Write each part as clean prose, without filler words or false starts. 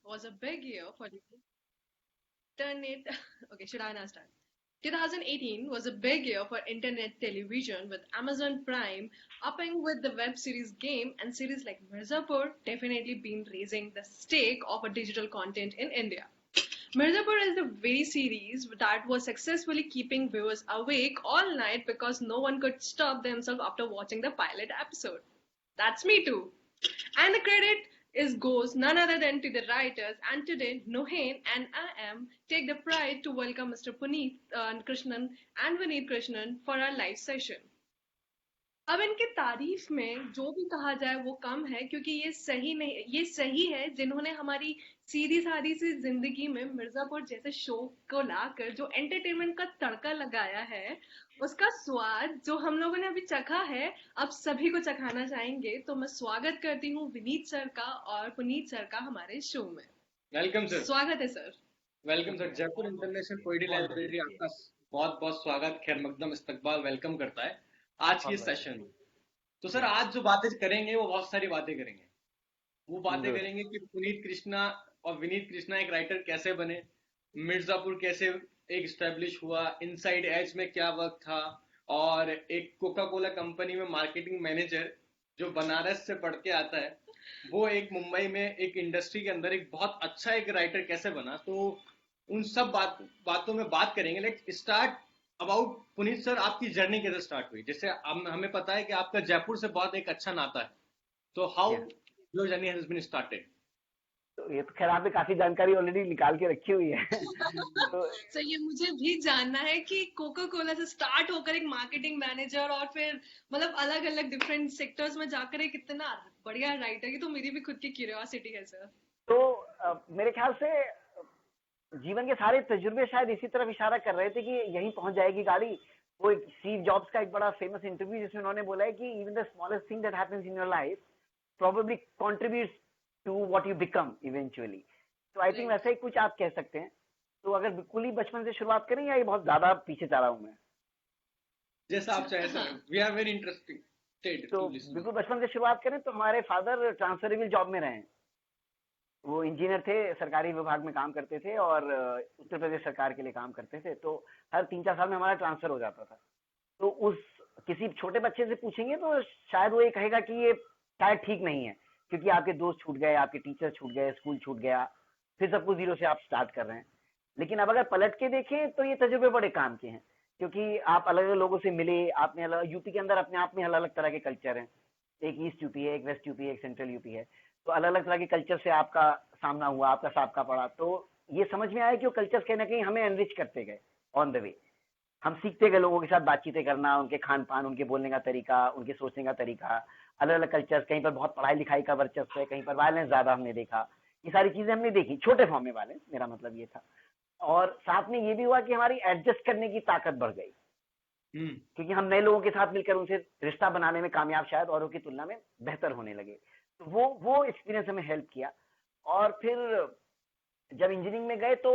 was a big year for the internet. Okay, should I now start? 2018 was a big year for internet television with Amazon Prime upping with the web series Game and series like Mirzapur definitely been raising the stake of a digital content in India. Mirzapur is the very series that was successfully keeping viewers awake all night because no one could stop themselves after watching the pilot episode. That's me too. And the credit is goes none other than to the writers. And today, Nohen and I am take the pride to welcome Mr. Puneet Krishnan and Vineet Krishnan for our live session. अब इनकी तारीफ में जो भी कहा जाए वो कम है क्योंकि ये सही है जिन्होंने हमारी सीधी सादी सी जिंदगी में मिर्जापुर जैसे शो को लाकर जो एंटरटेनमेंट का तड़का लगाया है उसका स्वाद जो हम लोगों ने अभी चखा है अब सभी को चखाना चाहेंगे तो मैं स्वागत करती हूँ विनीत सर का और पुनीत सर का हमारे शो में। Welcome sir. स्वागत है sir. Welcome sir. Jaipur international poetry library आपका बहुत बहुत स्वागत, खैर मकदम इस्तकबाल वेलकम करता है आज की सेशन में। तो सर आज जो बातें करेंगे वो बहुत सारी बातें करेंगे। वो बातें करेंगे कि पुनीत कृष्णा और विनीत कृष्णा एक राइटर कैसे बने, मिर्जापुर कैसे एक स्टैब्लिश हुआ, इनसाइड एज में क्या वर्क था, और एक कोका कोला कंपनी में मार्केटिंग मैनेजर जो बनारस से पढ़ के आता है वो एक मुंबई में एक इंडस्ट्री के अंदर एक बहुत अच्छा एक राइटर कैसे बना। तो उन सब बातों में बात करेंगे। Let's start about Puneet sir, आपकी जर्नी कैसे स्टार्ट हुई? जैसे हमें पता है कि आपका जयपुर से बहुत एक अच्छा नाता है, तो how your journey has been started? तो ये तो खैर आपने काफी जानकारी ऑलरेडी निकाल के रखी हुई है। तो सर ये मुझे भी जानना है कि कोका कोला से स्टार्ट होकर एक मार्केटिंग मैनेजर और फिर मतलब अलग अलग डिफरेंट सेक्टर्स में जाकर एक इतना बढ़िया राइटर की तो मेरी भी खुद की क्यूरियोसिटी है सर। तो मेरे ख्याल से जीवन के सारे तजुर्बे शायद इसी तरफ इशारा कर रहे थे कि यहीं पहुंच जाएगी गाड़ी। वो स्टीव जॉब्स का एक बड़ा फेमस इंटरव्यू जिसमें उन्होंने बोला है कि even the smallest thing that happens in your life probably contributes to what you become eventually. तो आई थिंक वैसा ही कुछ आप कह सकते हैं। तो अगर बिल्कुल ही बचपन से शुरुआत करें या ये बहुत ज्यादा पीछे जा रहा हूं मैं? जैसा आप चाहें sir, we are very interested. तो बिल्कुल बचपन से शुरुआत करें तो हमारे फादर ट्रांसफरेबल जॉब में रहे। वो इंजीनियर थे, सरकारी विभाग में काम करते थे और उत्तर प्रदेश सरकार के लिए काम करते थे। तो हर 3-4 साल में हमारा ट्रांसफर हो जाता था। तो उस किसी छोटे बच्चे से पूछेंगे तो शायद वो ये कहेगा कि ये शायद ठीक नहीं है क्योंकि आपके दोस्त छूट गए, आपके टीचर छूट गए, स्कूल छूट गया, फिर सब कुछ जीरो से आप स्टार्ट कर रहे हैं। लेकिन अब अगर पलट के देखें तो ये तजुर्बे बड़े काम के हैं क्योंकि आप अलग अलग लोगों से मिले। आपने अलग यूपी के अंदर अपने आप में अलग अलग तरह के कल्चर हैं। एक ईस्ट यूपी है, एक वेस्ट यूपी है, एक सेंट्रल यूपी है। तो अलग अलग तरह के कल्चर से आपका सामना हुआ, आपका साबका पड़ा। तो ये समझ में आया कि वो कल्चर्स कहीं ना कहीं हमें एनरिच करते गए ऑन द वे। हम सीखते गए लोगों के साथ बातचीतें करना, उनके खान पान, उनके बोलने का तरीका, उनके सोचने का तरीका, अलग अलग कल्चर्स। कहीं पर बहुत पढ़ाई लिखाई का वर्चस्व है, कहीं पर वायलेंस ज्यादा हमने देखा। ये सारी चीजें हमने देखी, छोटे फॉर्म में वायलेंस, मेरा मतलब ये था। और साथ में ये भी हुआ कि हमारी एडजस्ट करने की ताकत बढ़ गई क्योंकि हम नए लोगों के साथ मिलकर उनसे रिश्ता बनाने में कामयाब शायद औरों की तुलना में बेहतर होने लगे। तो वो एक्सपीरियंस हमें हेल्प किया। और फिर जब इंजीनियरिंग में गए तो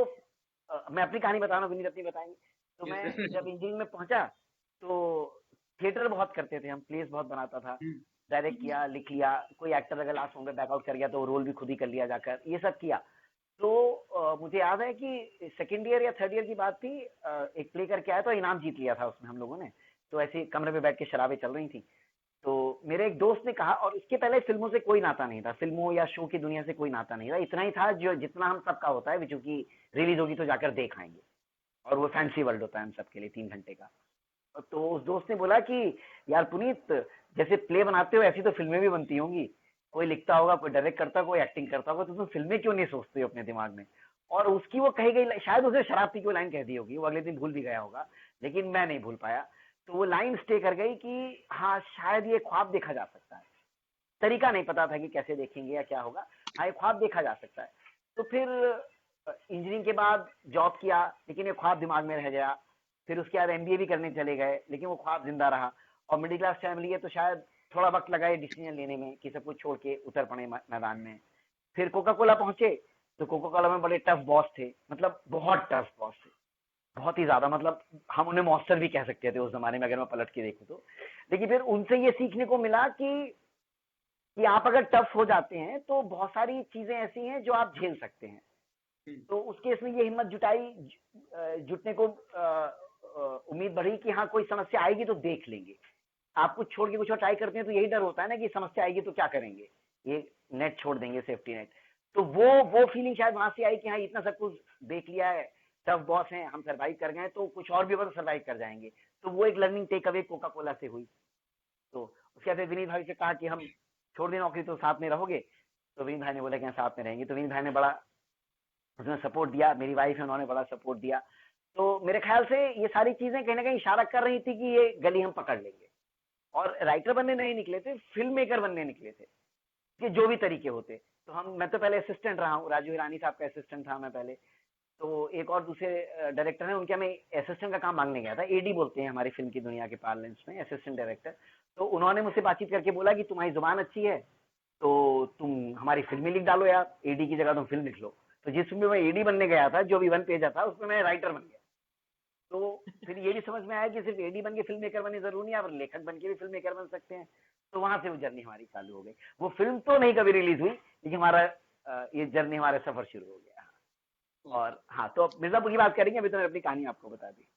मैं अपनी कहानी बता रहा हूँ, विनीत अपनी बताएंगे। तो मैं जब इंजीनियरिंग में पहुंचा तो थिएटर बहुत करते थे हम, प्लेस बहुत बनाता था, डायरेक्ट किया, लिख लिया। कोई एक्टर अगर लास्ट में बैकआउट कर गया तो रोल भी खुद ही कर लिया जाकर, ये सब किया। तो मुझे याद है कि सेकेंड ईयर या थर्ड ईयर की बात थी, एक प्ले करके आया तो इनाम जीत लिया था उसमें हम लोगों ने। तो ऐसे कमरे में बैठ के शराबें चल रही थी। तो मेरे एक दोस्त ने कहा, और इसके पहले फिल्मों से कोई नाता नहीं था, फिल्मों या शो की दुनिया से कोई नाता नहीं था। इतना ही था जो जितना हम सबका होता है, जो कि रिलीज होगी तो जाकर देख आएंगे, और वो फैंसी वर्ल्ड होता है हम सबके लिए 3 घंटे का। तो उस दोस्त ने बोला कि यार पुनीत, जैसे प्ले बनाते हो ऐसी तो फिल्में भी बनती होंगी, कोई लिखता होगा, कोई डायरेक्ट करता, कोई एक्टिंग करता होगा, तो तुम फिल्में क्यों नहीं सोचते हो अपने दिमाग में? और उसकी वो कही गई, शायद उसे शराब पी की लाइन कह दी होगी, वो अगले दिन भूल भी गया होगा, लेकिन मैं नहीं भूल पाया। तो वो लाइन स्टे कर गई कि हाँ शायद ये ख्वाब देखा जा सकता है। तरीका नहीं पता था कि कैसे देखेंगे या क्या होगा, हाँ ये ख्वाब देखा जा सकता है। तो फिर इंजीनियरिंग के बाद जॉब किया, लेकिन ये ख्वाब दिमाग में रह गया। फिर उसके बाद एमबीए भी करने चले गए, लेकिन वो ख्वाब जिंदा रहा। और मिडिल क्लास फैमिली है तो शायद थोड़ा वक्त लगा ये डिसीजन लेने में कि सब कुछ छोड़ के उतर पड़े मैदान में। फिर कोका कोला पहुंचे तो कोका कोला में बड़े टफ बॉस थे, मतलब बहुत टफ बॉस थे, बहुत ही ज्यादा। मतलब हम उन्हें मॉन्स्टर भी कह सकते थे उस जमाने में, अगर मैं पलट के देखूं तो। लेकिन फिर उनसे ये सीखने को मिला कि कि आप अगर टफ हो जाते हैं तो बहुत सारी चीजें ऐसी हैं जो आप झेल सकते हैं। तो उस केस में ये हिम्मत जुटने को उम्मीद बढ़ी कि हाँ कोई समस्या आएगी तो देख लेंगे। आप कुछ छोड़ के कुछ और ट्राई करते हैं तो यही डर होता है ना कि समस्या आएगी तो क्या करेंगे, ये नेट छोड़ देंगे, सेफ्टी नेट। तो वो फीलिंग शायद वहां से आई कि हाँ इतना सब कुछ देख लिया है, टफ बॉस है, हम सर्वाइव कर गए, तो कुछ और भी होगा तो सर्वाइव कर जाएंगे। तो वो एक learning take away Coca Cola से हुई। तो उसके बाद विनीत भाई से कहा कि हम छोड़ दें नौकरी तो साथ में रहोगे, तो विनीत भाई ने बोला कि हम साथ में रहेंगे। तो विनीत भाई ने बड़ा उसने सपोर्ट दिया, मेरी वाइफ है उन्होंने बड़ा सपोर्ट दिया। तो मेरे ख्याल से ये सारी चीजें कहीं ना कहीं इशारा कर रही थी कि ये गली हम पकड़ लेंगे। और राइटर बनने नहीं निकले थे, फिल्म मेकर बनने निकले थे, कि जो भी तरीके होते। तो मैं तो पहले असिस्टेंट रहा हूँ, राजू हिरानी साहब का असिस्टेंट था मैं पहले। तो एक और दूसरे डायरेक्टर हैं, उनके मैं असिस्टेंट का काम मांगने गया था। एडी बोलते हैं हमारी फिल्म की दुनिया के पार्लेंस में, असिस्टेंट डायरेक्टर। तो उन्होंने मुझसे बातचीत करके बोला कि तुम्हारी जुबान अच्छी है तो तुम हमारी फिल्म में लिख डालो यार, एडी की जगह तुम फिल्म लिख लो। तो जिस फिल्म में मैं एडी बनने गया था, जो भी 1 पेज था, उसमें मैं राइटर बन गया। तो फिर ये भी समझ में आया कि सिर्फ एडी बन के फिल्म मेकर बनने जरूरी नहीं है, आप लेखक बन के भी फिल्म मेकर बन सकते हैं। तो वहां से वो जर्नी हमारी चालू हो गई। वो फिल्म तो नहीं कभी रिलीज हुई, लेकिन हमारा ये जर्नी, हमारा सफर शुरू हो गया। और हाँ, तो मिर्जापुर की बात करेंगे। अभी तो मैंने अपनी कहानी आपको बता दी।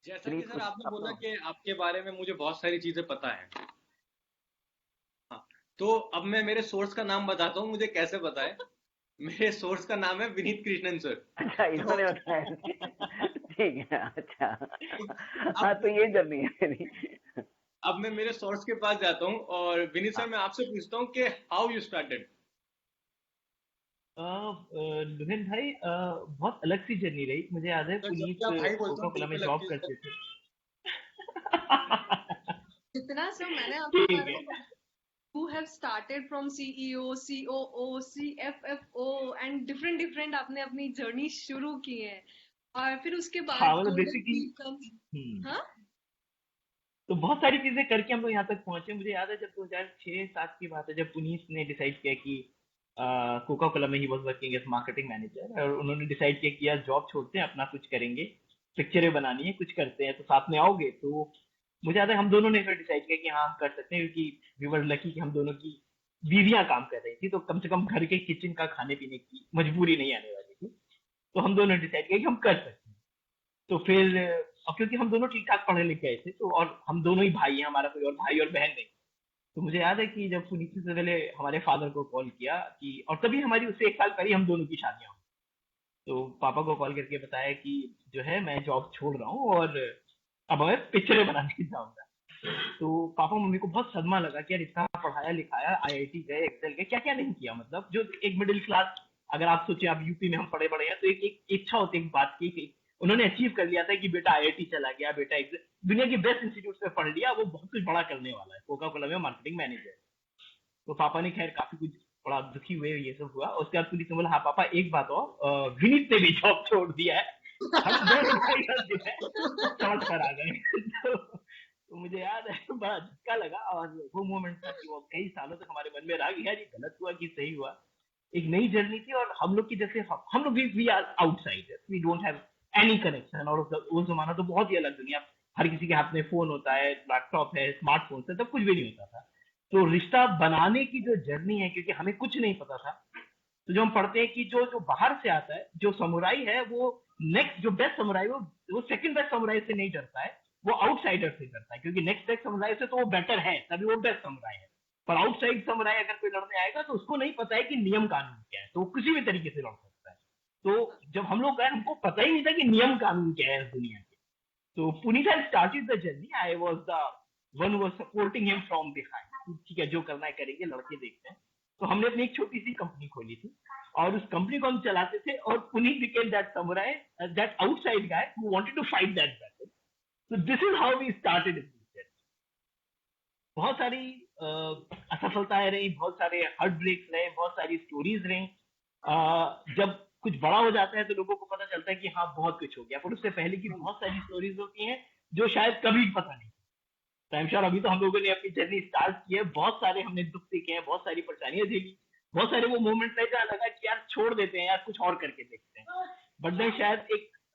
जैसा कि सर आपने बोला कि आपके बारे में मुझे बहुत सारी चीजें पता है, हाँ, तो अब मैं मेरे सोर्स का नाम बताता हूँ, मुझे कैसे पता है। मेरे सोर्स का नाम है विनीत कृष्णन सर। अच्छा, इन्होंने बताया। ठीक है, अच्छा। हाँ, तो ये जर्नी है मेरी। अब मैं मेरे सोर्स के पास जाता हूँ और विनीत सर मैं आपसे पूछता हूँ कि हाउ यू स्टार्टेड। लुहेन भाई, बहुत अलग सी जर्नी रही। मुझे याद है पुनीत कोका कोला में जॉब करते थे। इतना सब मैंने आपके बारे में who have started from CEO, COO, CFFO and different आपने अपनी जर्नी शुरू की है। और फिर उसके बाद हाँ, मतलब बेसिकली हाँ, तो बहुत सारी चीजें करके हम लोग यहाँ तक पहुंचे। मुझे याद है जब 2006-07 की बात है, जब पुनीत ने डिसाइड किया कि कोका कोला में ही was working as marketing manager, और उन्होंने डिसाइड किया कि यार जॉब छोड़ते हैं, अपना कुछ करेंगे, पिक्चरें बनानी है, कुछ करते हैं, तो साथ में आओगे। तो मुझे याद है हम दोनों ने फिर डिसाइड किया कि हाँ हम कर सकते हैं, क्योंकि वी वर लकी कि हम दोनों की बीवियां काम कर रही थी, तो कम से कम घर के किचन का खाने पीने की मजबूरी नहीं आने वाली थी। तो हम दोनों ने डिसाइड किया कि हम कर सकते हैं। तो फिर और क्योंकि हम दोनों ठीक ठाक पढ़े लिखे आए थे, तो और हम दोनों ही भाई हैं, हमारा कोई और भाई और बहन नहीं। तो मुझे याद है कि जब पुनीत से पहले हमारे फादर को कॉल किया कि, और तभी हमारी उससे 1 साल पहले हम दोनों की शादियां हुई। तो पापा को कॉल करके बताया कि जो है मैं जॉब छोड़ रहा हूँ और अब मैं पिक्चरें बनाने जाऊंगा। तो पापा मम्मी को बहुत सदमा लगा कि यार इतना पढ़ाया लिखाया, IIT गए, एक्सेल गए, क्या क्या नहीं किया। मतलब जो एक मिडिल क्लास, अगर आप सोचे आप यूपी में हम पढ़े बड़े हैं, तो एक इच्छा होती है एक बात की, उन्होंने अचीव कर लिया था कि बेटा IIT चला गया, बेटा दुनिया की बेस्ट इंस्टीट्यूट में पढ़ लिया, वो बहुत कुछ बड़ा करने वाला है, कोका कोला में मार्केटिंग मैनेजर। तो पापा ने खैर काफी कुछ बड़ा दुखी हुए, ये सब हुआ। उसके बाद पुलिस ने बोला हाँ पापा एक बात और, विनीत ने भी जॉब छोड़ दिया है, हम दोनों भाई जो है समझ कर आ गए। तो मुझे याद है बड़ा झटका लगा, और वो मोमेंट था कि वो कई सालों तक हमारे मन में रहा कि यार ये गलत हुआ कि सही हुआ। एक नई जर्नी थी, और हम लोग की जैसे हम लोग we are outsiders, we don't have any connection. और वो जमाना तो बहुत ही अलग दुनिया, हर किसी के हाथ में फोन होता है, लैपटॉप है, स्मार्टफोन है, तब कुछ भी नहीं होता था। तो रिश्ता बनाने की जो जर्नी है, क्योंकि हमें कुछ नहीं पता था, तो जो हम पढ़ते हैं कि जो बाहर से आता है, जो समुराई है, वो नेक्स्ट जो बेस्ट समुराई, वो सेकंड बेस्ट समुराई से नहीं डरता है, वो आउटसाइडर से डरता है, क्योंकि नेक्स्ट बेस्ट समुराई से तो वो बेटर है, तभी वो बेस्ट समुराई है। पर आउटसाइड समुराई अगर कोई लड़ने आएगा तो उसको नहीं पता है कि नियम कानून क्या है, तो वो किसी भी तरीके से लड़ सकता है। तो जब हम लोग गए, हमको पता ही नहीं था कि नियम कानून क्या है इस दुनिया के। तो Puneet had started the journey, I was the one who was supporting him from behind. ठीक है, जो करना है करेंगे, लड़के देखते हैं। तो हमने अपनी एक छोटी सी कंपनी खोली थी, और उस कंपनी को हम चलाते थे, और Puneet became that samurai, that outside guy who wanted to fight that battle. So this is how we started it. बहुत सारी असफलताएं रही, बहुत सारे हार्ट ब्रेक्स रहे, बहुत सारी स्टोरीज रही। जब कुछ बड़ा हो जाता है तो लोगों को पता चलता है कि हाँ बहुत कुछ हो गया, पर उससे पहले की बहुत सारी स्टोरीज होती हैं जो शायद कभी पता नहीं। टाइम श्योर अभी तो हम लोगों ने अपनी जर्नी स्टार्ट की है, बहुत सारे हमने दुख सीखे हैं, बहुत सारी परेशानियां झेली, बहुत सारे वो मोमेंट रहे जहाँ लगा कि यार छोड़ देते हैं, यार कुछ और करके देखते हैं। बट देन शायद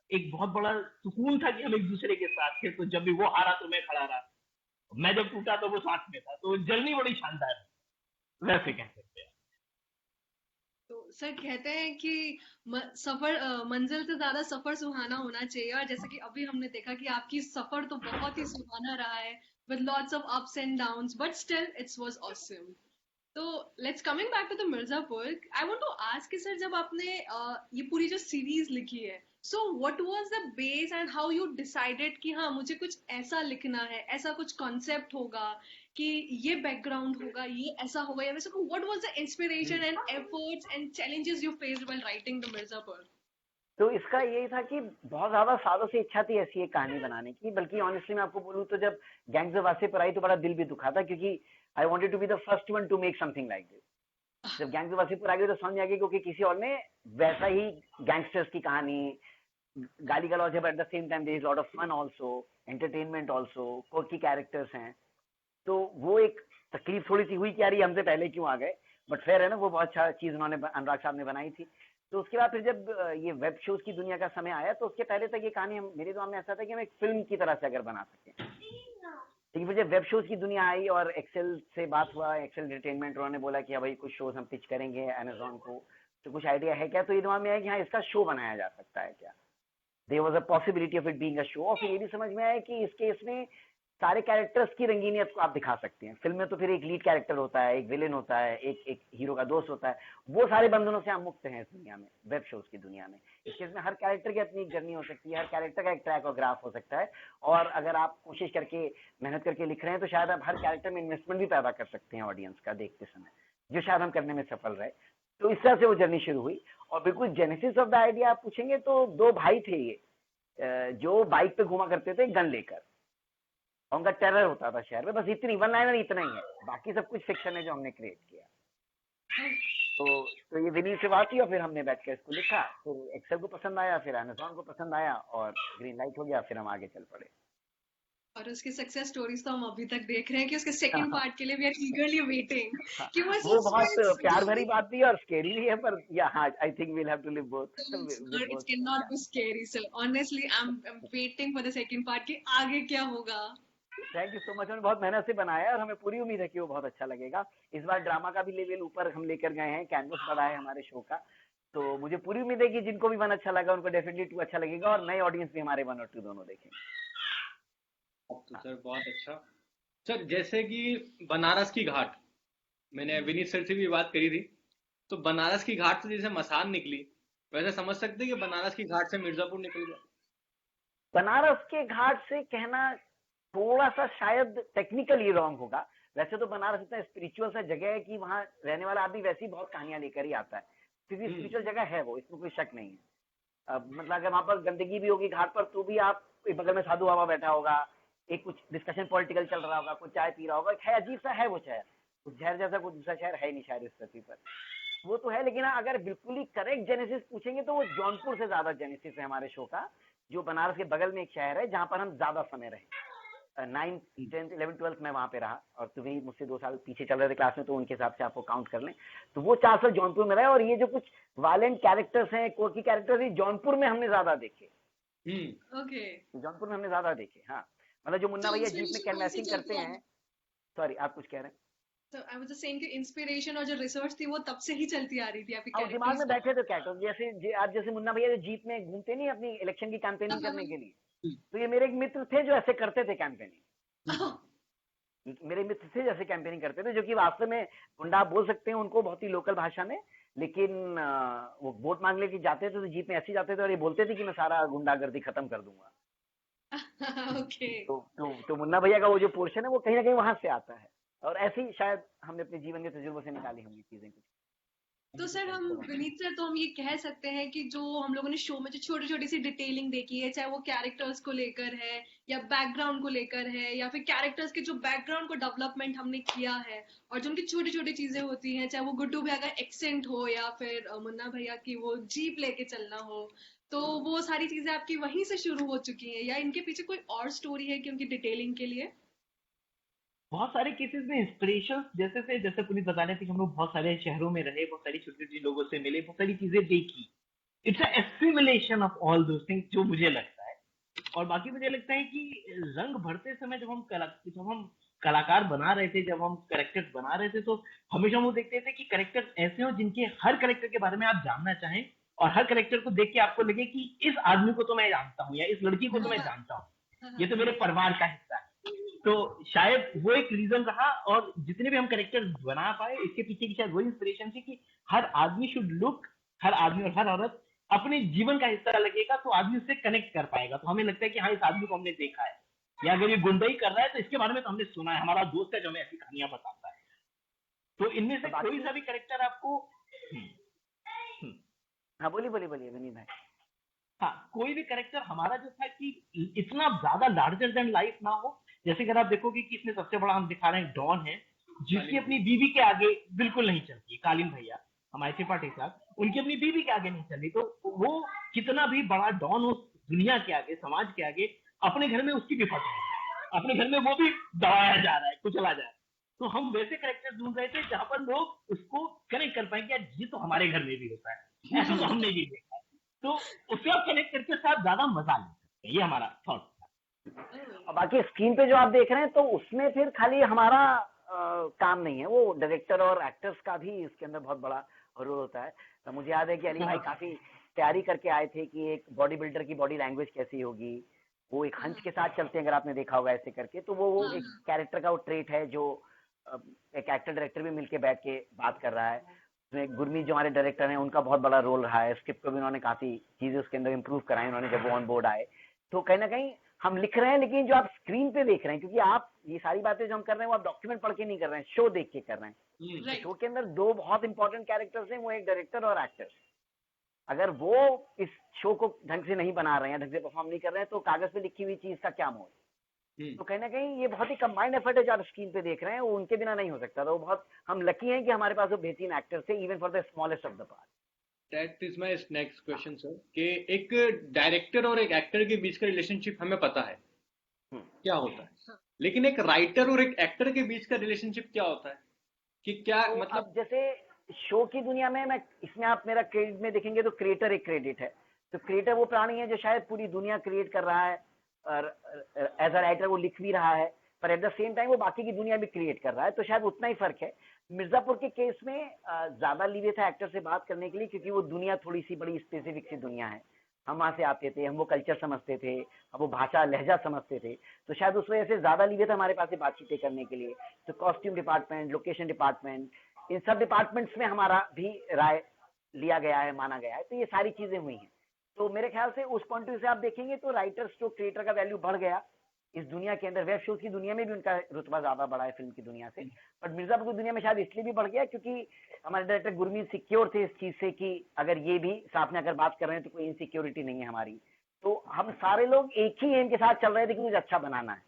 एक बहुत बड़ा सुकून था कि हम एक दूसरे के साथ थे, तो जब भी वो हारा तो मैं खड़ा रहा, मैं जब टूटा तो वो साथ में था, तो जर्नी बड़ी शानदार है। वैसे कह सकते हैं। तो सर कहते हैं कि मंजिल से ज्यादा सफर सुहाना होना चाहिए, और जैसे कि अभी हमने देखा कि आपकी सफर तो बहुत ही सुहाना रहा है, with lots of ups and downs, but still it was awesome. तो let's coming back to the Mirzapur, I want to ask कि सर जब आपने ये पूरी जो सीरीज लिखी है, so what was the base and how you decided कि हाँ मुझे कुछ ऐसा लिखना है, ऐसा कुछ कॉन्सेप्ट होगा कि ये बैकग्राउंड होगा, ये ऐसा होगा, या वैसे what was the inspiration and efforts and challenges you faced while writing the Mirzapur? तो इसका यही था कि बहुत ज्यादा सालों से इच्छा थी ऐसी एक कहानी बनाने की। बल्कि ऑनेस्टली मैं आपको बोलूं तो जब गैंग्स ऑफ वासेपुर आई तो बड़ा दिल भी दुखा था, क्योंकि I wanted to be the first one to make something like this. जब गैंग्स ऑफ वासेपुर आ गई तो समझ आ गई, क्योंकि किसी और ने वैसा ही गैंगस्टर्स की कहानी, गाली गलौज है, but at the same time there is lot of fun also, entertainment also, kooky characters हैं। तो वो एक तकलीफ थोड़ी सी हुई कि यार ये हमसे पहले क्यों आ गए, बट फिर है ना, वो बहुत अच्छा चीज उन्होंने, अनुराग साहब ने बनाई थी। तो उसके बाद फिर जब ये वेब शोज की दुनिया का समय आया, तो उसके पहले तक ये कहानी मेरे दिमाग में ऐसा था कि हम एक फिल्म की तरह से अगर बना सकें। लेकिन फिर जब वेब शोज की दुनिया आई और एक्सेल से बात हुआ, एक्सेल एंटरटेनमेंट, उन्होंने बोला कि भाई कुछ शोज हम पिच करेंगे अमेजोन को, तो कुछ आइडिया है क्या? तो ये दिमाग में आया कि हाँ इसका शो बनाया जा सकता है क्या। There was a possibility of it being a show. और फिर ये भी समझ में आया कि इस केस में सारे कैरेक्टर्स की रंगीनियत को आप दिखा सकते हैं। फिल्म में तो फिर एक लीड कैरेक्टर होता है, एक विलेन होता है, एक हीरो का दोस्त होता है, वो सारे बंधनों से हम मुक्त हैं इस दुनिया में, वेब शोज की दुनिया में। इस केस में हर कैरेक्टर की अपनी जर्नी हो सकती है, हर कैरेक्टर का एक ट्रैक और ग्राफ हो सकता है, और अगर आप कोशिश करके मेहनत करके लिख रहे हैं तो शायद आप हर कैरेक्टर में इन्वेस्टमेंट भी पैदा कर सकते हैं ऑडियंस का देखते समय, जो शायद हम करने में सफल रहे। तो इस तरह से वो जर्नी शुरू हुई। और बिल्कुल जेनेसिस ऑफ द आइडिया आप पूछेंगे तो दो भाई थे ये, जो बाइक पे घुमा करते थे गन लेकर, और उनका टेरर होता था शहर में। बस इतनी वन लाइनर इतना ही है, बाकी सब कुछ फिक्शन है जो हमने क्रिएट किया। तो ये विनीत से बात हुई और फिर हमने बैठ कर इसको लिखा। फिर एक्सेल को पसंद आया, फिर अमेजोन को पसंद आया और ग्रीन लाइट हो गया, फिर हम आगे चल पड़े। और उसकी सक्सेस स्टोरीज तो हम अभी तक देख रहे हैं कि उसके सेकंड पार्ट के लिए वी आर ईगरली वेटिंग कि वो बहुत प्यार भरी बात भी है और स्केरी भी है, पर या हाँ I think we will have to live both. It cannot be scary, sir. Honestly, I'm waiting for the second part कि आगे क्या होगा। Thank you so much. हमने बहुत मेहनत से बनाया है और हमें पूरी उम्मीद है कि वो बहुत अच्छा लगेगा। इस बार ड्रामा का भी लेवल ऊपर हम लेकर गए हैं, कैनवस बढ़ा है हमारे शो का, तो मुझे पूरी उम्मीद है कि जिनको भी वन अच्छा लगा उनको डेफिनेटली टू अच्छा लगेगा, और नए ऑडियंस भी हमारे वन और टू दोनों देखेंगे। तो सर बहुत अच्छा। सर जैसे कि बनारस की घाट, मैंने विनीत सर से भी बात करी थी, तो बनारस की घाट से जैसे मसान निकली, वैसे समझ सकते हैं कि बनारस की घाट से मिर्जापुर निकल गया। बनारस के घाट से कहना थोड़ा सा शायद टेक्निकली रॉन्ग होगा। वैसे तो बनारस इतना स्पिरिचुअल सा जगह है कि वहाँ रहने वाला आदमी वैसे ही बहुत कहानियां लेकर ही आता है, क्योंकि स्पिरिचुअल जगह है वो, इसमें कोई शक नहीं है। मतलब अगर वहां पर गंदगी भी होगी घाट पर, तो भी आप बगल में साधु बाबा बैठा होगा, एक कुछ डिस्कशन पॉलिटिकल चल रहा होगा, कुछ चाय पी रहा होगा, है अजीब सा है वो शहर। उस शहर जैसा कोई दूसरा शहर है नहीं शायद इस धरती पर, वो तो है। लेकिन अगर बिल्कुल ही करेक्ट जेनेसिस पूछेंगे तो वो जौनपुर से ज्यादा जेनेसिस है हमारे शो का, जो बनारस के बगल में एक शहर है जहाँ पर हम ज्यादा समय रहे। 9th 10th 11th 12th में वहां पे रहा, और तुम्हें मुझसे 2 साल पीछे चल रहे थे क्लास में, तो उनके हिसाब से आपको काउंट कर लें, तो वो 4 साल जौनपुर में रहे। और ये जो कुछ वायलेंट कैरेक्टर्स हैं, कोर्की कैरेक्टर्स, ये जौनपुर में हमने ज्यादा देखे। ओके, जौनपुर में हमने ज्यादा देखे। हाँ, मतलब जो मुन्ना भैया जीप में कैनवासिंग करते हैं। सॉरी, आप कुछ कह रहे हैं? तो आई वाज जस्ट सेइंग कि इंस्पिरेशन और जो रिसर्च थी वो तब से ही चलती आ रही थी आपके और दिमाग में बैठे थे कैरेक्टर, जैसे आज जैसे मुन्ना भैया जो जीप में घूमते नहीं अपनी इलेक्शन की कैंपेनिंग करने के लिए, तो ये मेरे एक मित्र थे जो ऐसे करते थे कैंपेनिंग। मेरे मित्र थे जैसे कैंपेनिंग करते थे, जो कि वास्तव में गुंडा आप बोल सकते हैं उनको बहुत ही लोकल भाषा में, लेकिन वो वोट मांगने के जाते थे तो जीप में ऐसे जाते थे और ये बोलते थे कि मैं सारा गुंडागर्दी खत्म कर दूंगा। ओके, तो मुन्ना भैया का वो जो पोर्शन है वो कहीं ना कहीं वहां से आता है, और ऐसे ही शायद हमने अपने जीवन के तजुर्बों से निकाली होंगी चीजें कुछ। तो सर हम विनीत सर, तो हम ये कह सकते हैं कि जो हम लोगों ने शो में जो छोटी छोटी सी डिटेलिंग देखी है, चाहे वो कैरेक्टर्स को लेकर है या बैकग्राउंड को लेकर है, या फिर कैरेक्टर्स के जो बैकग्राउंड को डेवलपमेंट हमने किया है, और जो उनकी छोटी छोटी चीजें होती हैं, चाहे वो गुड्डू भैया का एक्सेंट हो या फिर मुन्ना भैया की वो जीप लेके चलना हो, तो वो सारी चीजें आपकी वहीं से शुरू हो चुकी हैं, या इनके पीछे कोई और स्टोरी है कि उनकी डिटेलिंग के लिए? बहुत सारे केसेस में इंस्पिरेशन जैसे पुनीत बता रहे थे कि हम लोग बहुत सारे शहरों में रहे, बहुत सारी छोटी छोटी लोगों से मिले, बहुत सारी चीजें देखी। It's assimilation of all those things, जो मुझे लगता है। और बाकी मुझे लगता है कि रंग भरते समय जब हम कलाकार बना रहे थे, जब हम कैरेक्टर्स बना रहे थे, तो हमेशा हम वो देखते थे कि कैरेक्टर्स ऐसे हो जिनके हर कैरेक्टर के बारे में आप जानना चाहें और हर कैरेक्टर को देख के आपको लगे कि इस आदमी को तो मैं जानता हूँ या इस लड़की को तो मैं जानता हूँ, ये तो मेरे परिवार का हिस्सा है। तो शायद वो एक रीजन रहा, और जितने भी हम कैरेक्टर्स बना पाए इसके पीछे की शायद वही इंस्पिरेशन थी कि हर आदमी शुड लुक, हर आदमी और हर औरत अपने जीवन का हिस्सा लगेगा तो आदमी उससे कनेक्ट कर पाएगा। तो हमें लगता है कि हाँ, इस आदमी को हमने देखा है, या अगर ये गुंडई कर रहा है तो इसके बारे में तो हमने सुना है, हमारा दोस्त है जो हमें ऐसी कहानियां बताता है। तो इनमें से कोई सा भी कैरेक्टर आपको हाँ बोलिए विनीत भाई। हाँ, कोई भी कैरेक्टर हमारा जो था कि इतना ज्यादा लार्जर देन लाइफ ना हो। जैसे अगर आप देखोगे कि इसमें सबसे बड़ा हम दिखा रहे हैं डॉन है, जिसकी अपनी बीवी के आगे बिल्कुल नहीं चलती। कालीन भैया हमारे त्रिपाठी साहब, उनकी अपनी बीवी के आगे नहीं चल रही, तो वो कितना भी बड़ा डॉन हो दुनिया के आगे, समाज के आगे, अपने घर में उसकी भी फट है, अपने घर में वो भी दबाया जा रहा है, कुचला जा रहा है। तो हम वैसे कैरेक्टर ढूंढ रहे थे जहां पर लोग उसको कनेक्ट कर पाएंगे, ये तो हमारे घर में भी होता है, ऐसा तो हमने भी देखा है, तो उससे आप कनेक्ट करके साथ ज्यादा मजा ले सकते हैं। ये हमारा थॉट। और बाकी स्क्रीन पे जो आप देख रहे हैं तो उसमें फिर खाली हमारा काम नहीं है, वो डायरेक्टर और एक्टर्स का भी इसके अंदर बहुत बड़ा रोल होता है। तो मुझे याद है कि अली भाई काफी तैयारी करके आए थे कि एक बॉडी बिल्डर की बॉडी लैंग्वेज कैसी होगी, वो एक हंच के साथ चलते हैं अगर आपने देखा होगा ऐसे करके, तो वो एक कैरेक्टर का वो ट्रेट है जो एक एक्टर डायरेक्टर भी मिलके बैठ के बात कर रहा है। उसमें गुरमीत जो हमारे डायरेक्टर हैं उनका बहुत बड़ा रोल रहा है, स्क्रिप्ट को भी उन्होंने काफी चीजें उसके अंदर इम्प्रूव कराई उन्होंने जब वो ऑन बोर्ड आए। तो कहीं ना कहीं हम लिख रहे हैं, लेकिन जो आप स्क्रीन पे देख रहे हैं, क्योंकि आप ये सारी बातें जो हम कर रहे हैं वो आप डॉक्यूमेंट पढ़ के नहीं कर रहे हैं, शो देख के कर रहे हैं। तो शो के अंदर दो बहुत इंपॉर्टेंट कैरेक्टर्स हैं, वो एक डायरेक्टर और एक्टर। अगर वो इस शो को ढंग से नहीं बना रहे हैं, ढंग से परफॉर्म नहीं कर रहे हैं, तो कागज पे लिखी हुई चीज का क्या मोल। तो कहीं ना कहीं ये बहुत ही कंबाइंड एफर्ट है जो आप स्क्रीन पे देख रहे हैं, वो उनके बिना नहीं हो सकता। तो बहुत हम लकी हैं कि हमारे पास वो बेहतरीन एक्टर्स थे, even for the smallest of the part. That is my next question sir, कि एक डायरेक्टर और एक एक्टर के बीच का रिलेशनशिप हमें पता है क्या होता है, लेकिन एक राइटर और एक एक्टर के बीच का रिलेशनशिप क्या होता है, कि क्या तो मतलब। अब जैसे शो की दुनिया में मैं इसमें आप मेरा क्रेडिट में देखेंगे तो क्रिएटर एक क्रेडिट है। तो क्रिएटर वो प्राणी है जो शायद पूरी दुनिया क्रिएट कर रहा है और एज अ राइटर वो लिख भी रहा है, पर एट द सेम टाइम वो बाकी की दुनिया भी क्रिएट कर रहा है। तो शायद उतना ही फर्क है। मिर्जापुर के केस में ज्यादा लीवे था एक्टर से बात करने के लिए, क्योंकि वो दुनिया थोड़ी सी बड़ी स्पेसिफिक सी दुनिया है। हम वहां से आते थे, हम वो कल्चर समझते थे, हम वो भाषा लहजा समझते थे, तो शायद उस वजह से ज्यादा लीवे था हमारे पास से बातचीतें करने के लिए। तो कॉस्ट्यूम डिपार्टमेंट, लोकेशन डिपार्टमेंट, इन सब डिपार्टमेंट्स में हमारा भी राय लिया गया है, माना गया है। तो ये सारी चीजें हुई हैं। तो मेरे ख्याल से उस पॉइंट से आप देखेंगे तो राइटर्स जो क्रिएटर का वैल्यू बढ़ गया इस दुनिया के अंदर। वेब शोज की दुनिया में भी उनका रुतबा ज्यादा बढ़ा है फिल्म की दुनिया से, बट मिर्जापुर की दुनिया में शायद इसलिए भी बढ़ गया क्योंकि हमारे डायरेक्टर गुरमीत सिक्योर थे इस चीज से कि अगर ये भी साथ में अगर बात कर रहे हैं तो कोई इनसिक्योरिटी नहीं है हमारी। तो हम सारे लोग एक ही एम के साथ चल रहे थे कि कुछ अच्छा बनाना है।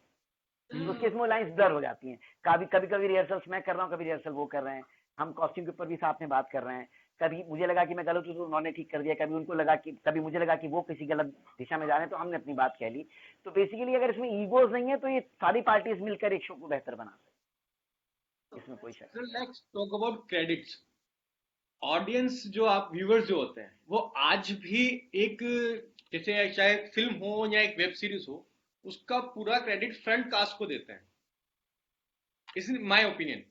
तो उसके इसमें लाइन्स ब्लर हो जाती हैं। कभी रिहर्सल्स मैं कर रहा हूँ, कभी रिहर्सल वो कर रहे हैं, हम कॉस्ट्यूम के ऊपर भी साथ में बात कर रहे हैं। कभी मुझे लगा कि मैं गलत हूँ तो उन्होंने ठीक कर दिया, कभी उनको लगा कि, कभी मुझे लगा कि वो किसी गलत दिशा में जा रहे हैं तो हमने अपनी बात कह ली। तो बेसिकली अगर इसमें ईगोज नहीं है तो ये सारी पार्टीज मिलकर एक शो को बेहतर बना सकते, इसमें कोई शक नहीं। Let's talk about credits. Audience जो आप व्यूअर्स जो होते हैं वो आज भी एक, जैसे चाहे फिल्म हो या एक वेब सीरीज हो, उसका पूरा क्रेडिट फ्रंट कास्ट को देते हैं। Is my opinion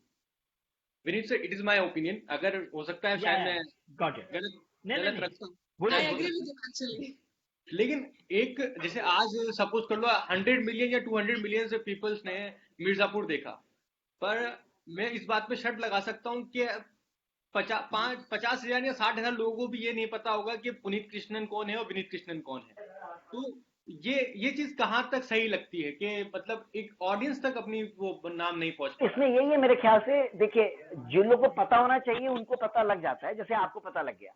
Vineet sir, it is my opinion. अगर हो सकता है शायद मैं गलत रखता हूँ, लेकिन एक जैसे आज सपोज कर लो 100 मिलियन या 200 मिलियन से पीपल्स ने मिर्जापुर देखा, पर मैं इस बात पे शर्त लगा सकता हूँ कि 50,000 या 60,000 लोगों को भी ये नहीं पता होगा कि पुनीत कृष्णन कौन है और विनीत कृष्णन कौन है। तो ये चीज कहाँ तक सही लगती है कि मतलब एक ऑडियंस तक अपनी वो नाम नहीं पहुंच पा रहा? इसमें यही है मेरे ख्याल से। देखिए, जिन लोगों को पता होना चाहिए उनको पता लग जाता है, जैसे आपको पता लग गया,